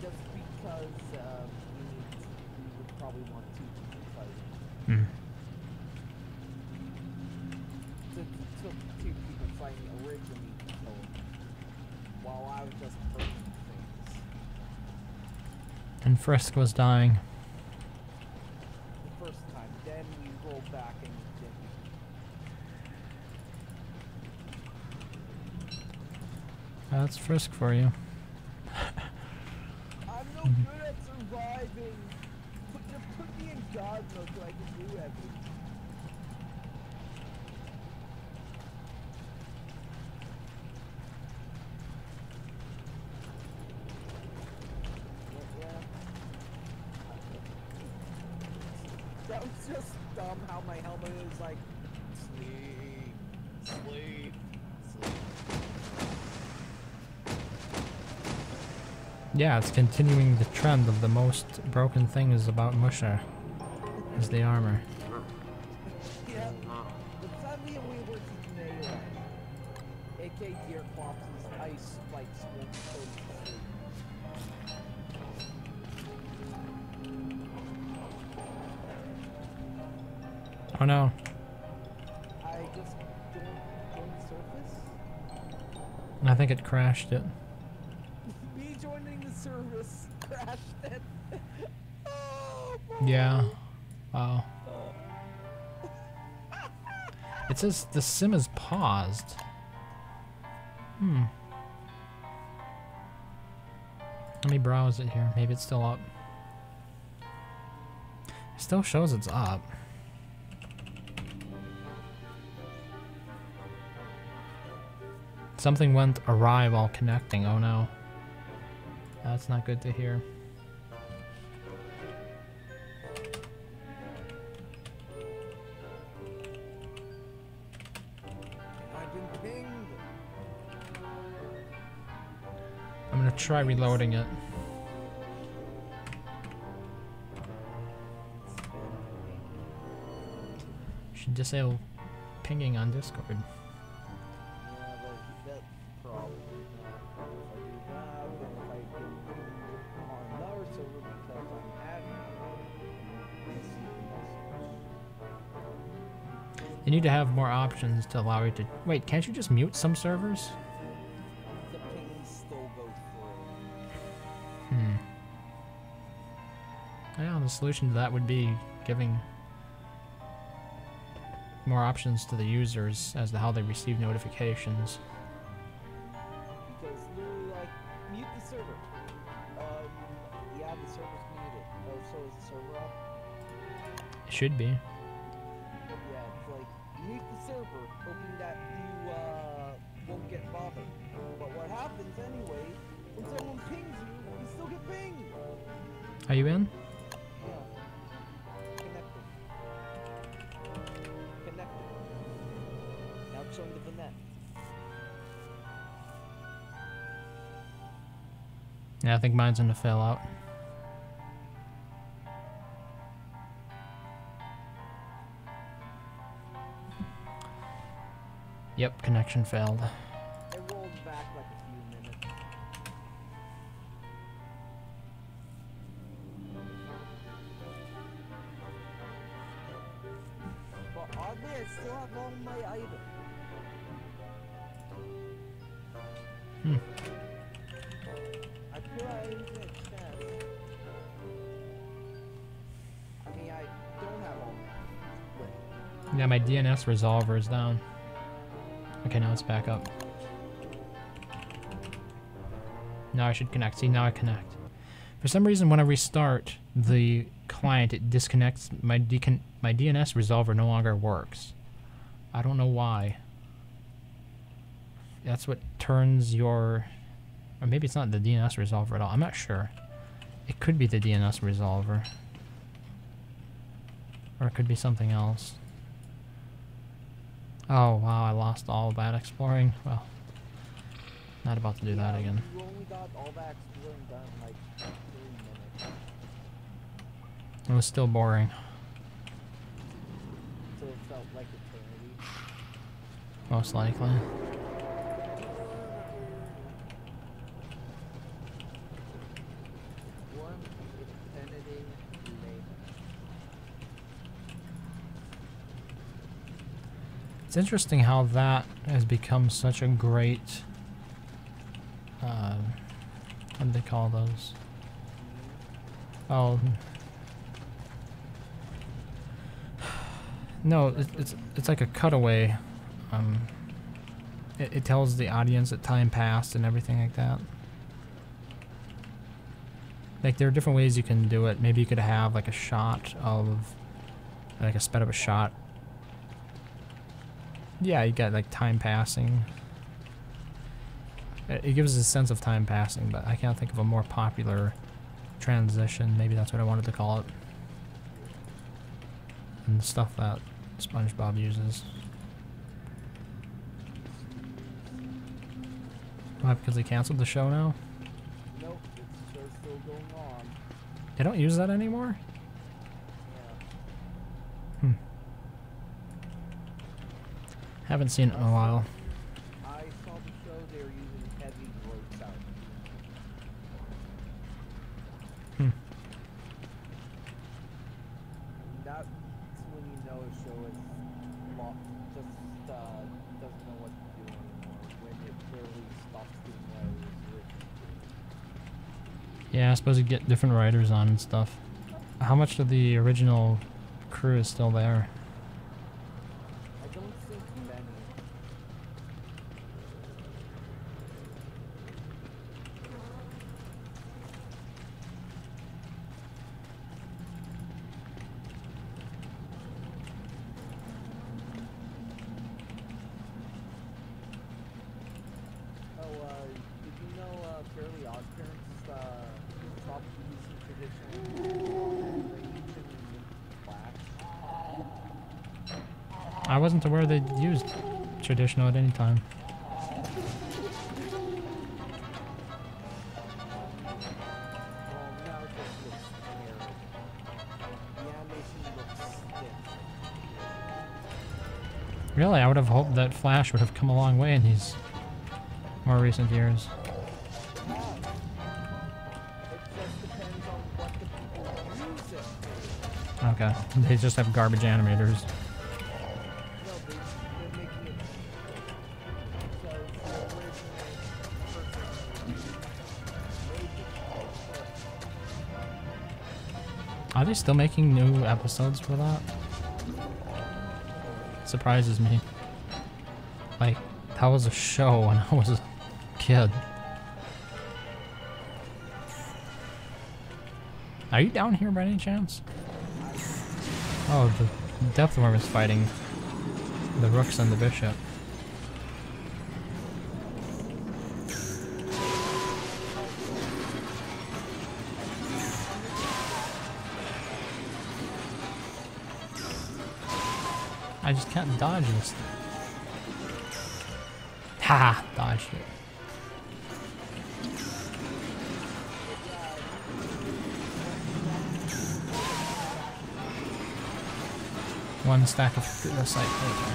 Just because we would probably want two people fighting. Hmm. Since it took two people fighting originally to kill him, while I was just hurting things. And Frisk was dying. The first time, then we rolled back and didn't. That's Frisk for you. I'm no good at surviving. Just put me in God mode so I can do everything. That was just dumb how my helmet is like sleep, sleep, sleep. Yeah, it's continuing the trend of the most broken things about Musha. Is the armor. Yeah, the family and we were to melee, aka Deer Clops' ice spikes won't totally sleep. Oh no. I just joined the surface. I think it crashed it. Me joining the service crashed it. Oh, Yeah. Wow. It says the sim is paused. Hmm. Let me browse it here. Maybe it's still up. It still shows it's up. Something went awry while connecting. Oh no. That's not good to hear. try reloading it. Should disable pinging on Discord. Yeah, but that's probably not. If I do that, then if I get on another server because I'm admin, I see the message. You need to have more options to allow you to... Wait, can't you just mute some servers? The pings still go through. Yeah, the solution to that would be giving more options to the users as to how they receive notifications. Because literally, like, mute the server. Yeah, the server's muted. Oh, so is the server up? It should be. Yeah, it's like, mute the server, hoping that you, won't get bothered. But what happens anyway, when someone pings you, you still get pinged! Are you in? Yeah. Connected. Connected. Now it's showing the net. Yeah, I think mine's gonna fail out. Yep, connection failed. It rolls back like a few minutes. But oddly, I still have all my items. I put items in a chest. I mean, I don't have all my. Yeah, my DNS resolver is down. Okay, now it's back up. Now I should connect. See, now I connect. For some reason, when I restart the client, it disconnects. My DNS resolver no longer works. I don't know why. That's what turns your... Or maybe it's not the DNS resolver at all. I'm not sure. It could be the DNS resolver. Or it could be something else. Oh wow, I lost all that exploring. Well, not about to do that again. You only got all that exploring done in like 3 minutes. It was still boring. So it felt like eternity. Most likely. One eternity later. It's interesting how that has become such a great, what do they call those? Oh, no, it's like a cutaway. It tells the audience that time passed and everything like that. Like there are different ways you can do it. Maybe you could have like a shot of, like a sped up a shot. Yeah, you got like time passing. It gives a sense of time passing, but I can't think of a more popular transition. Maybe that's what I wanted to call it. And the stuff that SpongeBob uses. Why, because they canceled the show now? Nope, it's still going on. They don't use that anymore? Yeah. Haven't seen it in a while. I saw the show they were using heavy growth out. That's when you know a show is just doesn't know what to do anymore. When it clearly stops doing what it was originally. Yeah, I suppose you get different writers on and stuff. How much of the original crew is still there? I don't think many. Did you know Fairly Odd Parents stopped using traditional animation in class? I wasn't aware they used traditional at any time. Really, I would have hoped that Flash would have come a long way in these more recent years. It just depends on what the people use it for. Okay, they just have garbage animators. No, they're making it so the original person made it. Are they still making new episodes for that? Surprises me. Like, that was a show when I was a kid. Are you down here by any chance? Oh, the Depth Worm is fighting the rooks and the bishop. I just can't dodge this. Ha! Dodged it. One stack of the site later.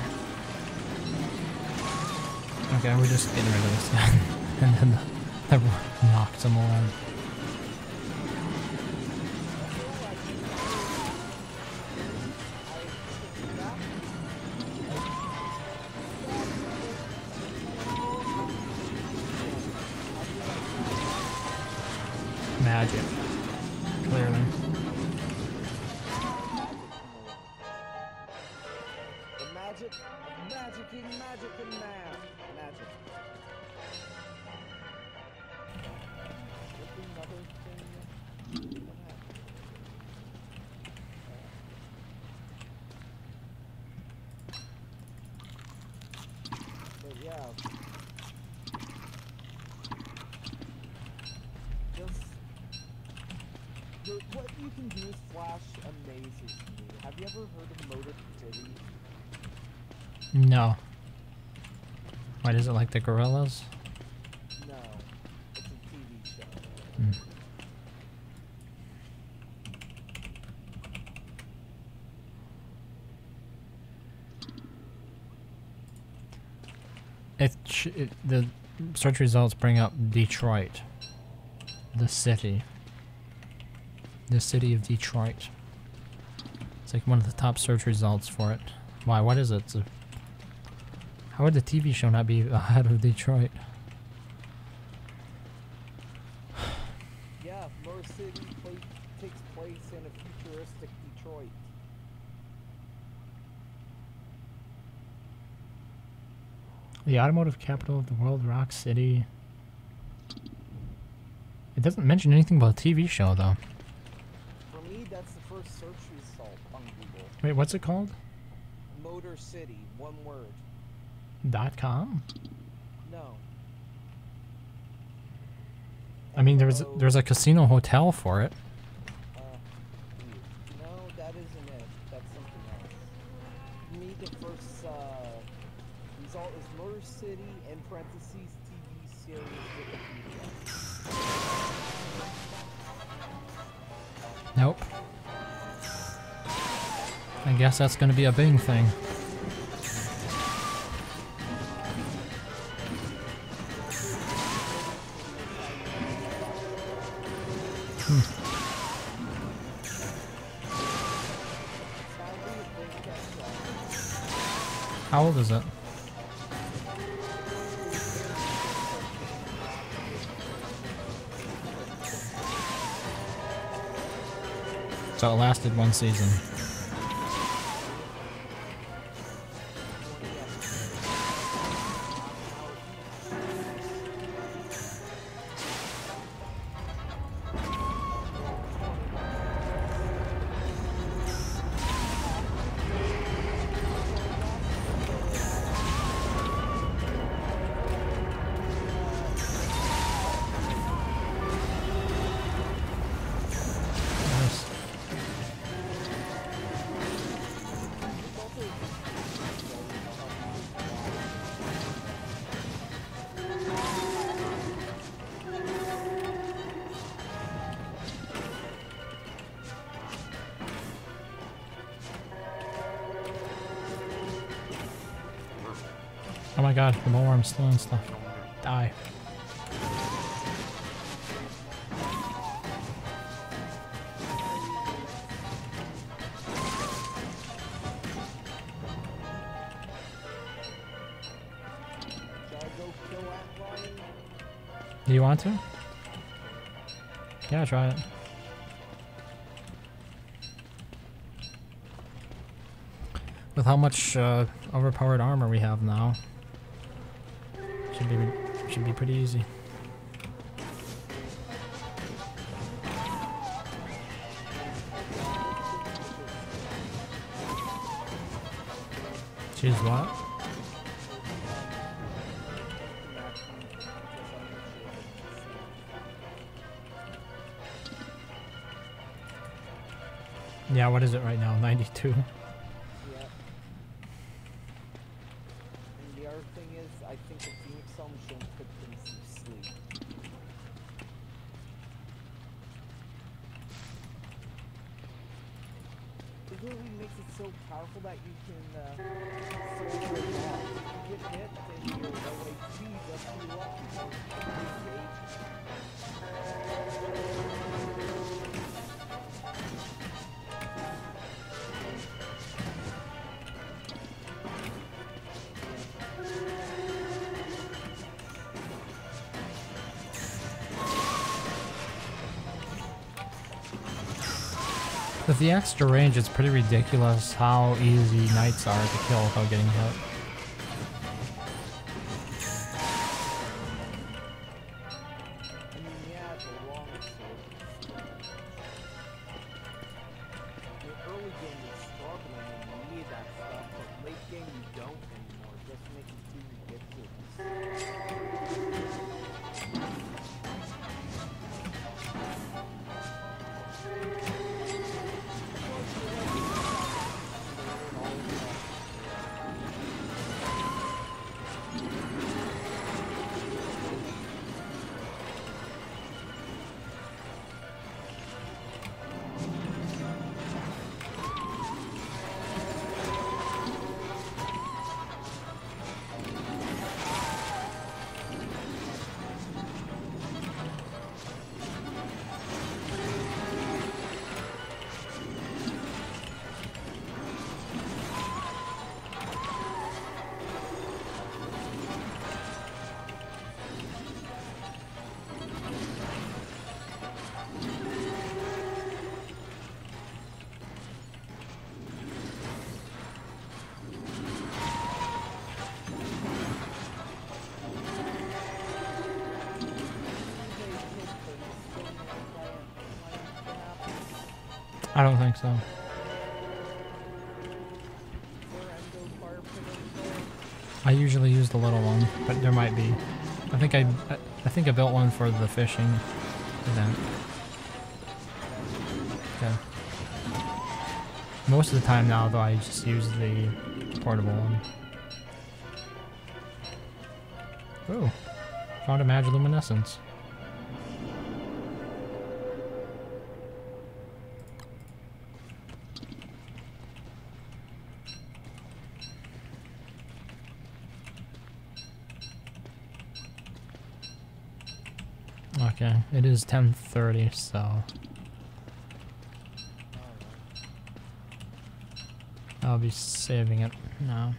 Okay, we're just getting rid of this guy. And then the knocked him around. Magic. Clearly. The magic, magicking, magic and math. Magic. Another thing. What happened? But yeah. What you can do with Flash amazes me. Have you ever heard of Motor City? No. Wait, is it like the Gorillas? No. It's a TV show. Hmm. The search results bring up Detroit. The city. The city of Detroit. It's like one of the top search results for it. Why? What is it? How would the TV show not be ahead of Detroit? Yeah, Motor City takes place in a futuristic Detroit. The automotive capital of the world, Rock City. It doesn't mention anything about a TV show, though. For me, that's the first search result on Google. Wait, what's it called? Motor City, one word. .com? No. I mean, there's a casino hotel for it. No, that isn't it. That's something else. For me, the first result is Motor City, in parentheses, TV series Wikipedia. Nope. I guess that's gonna be a Bing thing. How old is it? So it lasted one season. Oh my god, the mole worm's still and stuff. Die. Shall I go kill that Ryan? Do you want to? Yeah, try it. With how much overpowered armor we have now, should be pretty easy. Choose what? Yeah, what is it right now? 92. Yeah. And the other thing is, I think the Phoenix Helm shouldn't put things to sleep. It really makes it so powerful that you can soldier it off. If you get hit, then you're low HP, just too lucky. With the extra range, it's pretty ridiculous how easy knights are to kill without getting hit. I mean, yeah, the long sword. In early game, you're struggling and you need that stuff, but late game, you don't anymore. It just makes it too ridiculous. I don't think so. I usually use the little one, but there might be. I think I built one for the fishing event. Okay. Most of the time now, though, I just use the portable one. Ooh, found a Magiluminescence. Okay, it is 10:30, so I'll be saving it now.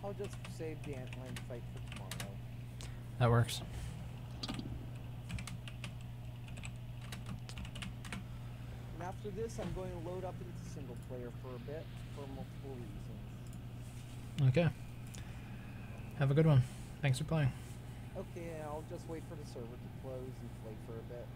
I'll just save the antlion fight for tomorrow. That works. And after this, I'm going to load up into single player for a bit, for multiple reasons. Okay. Have a good one. Thanks for playing. Okay, I'll just wait for the server to close and play for a bit.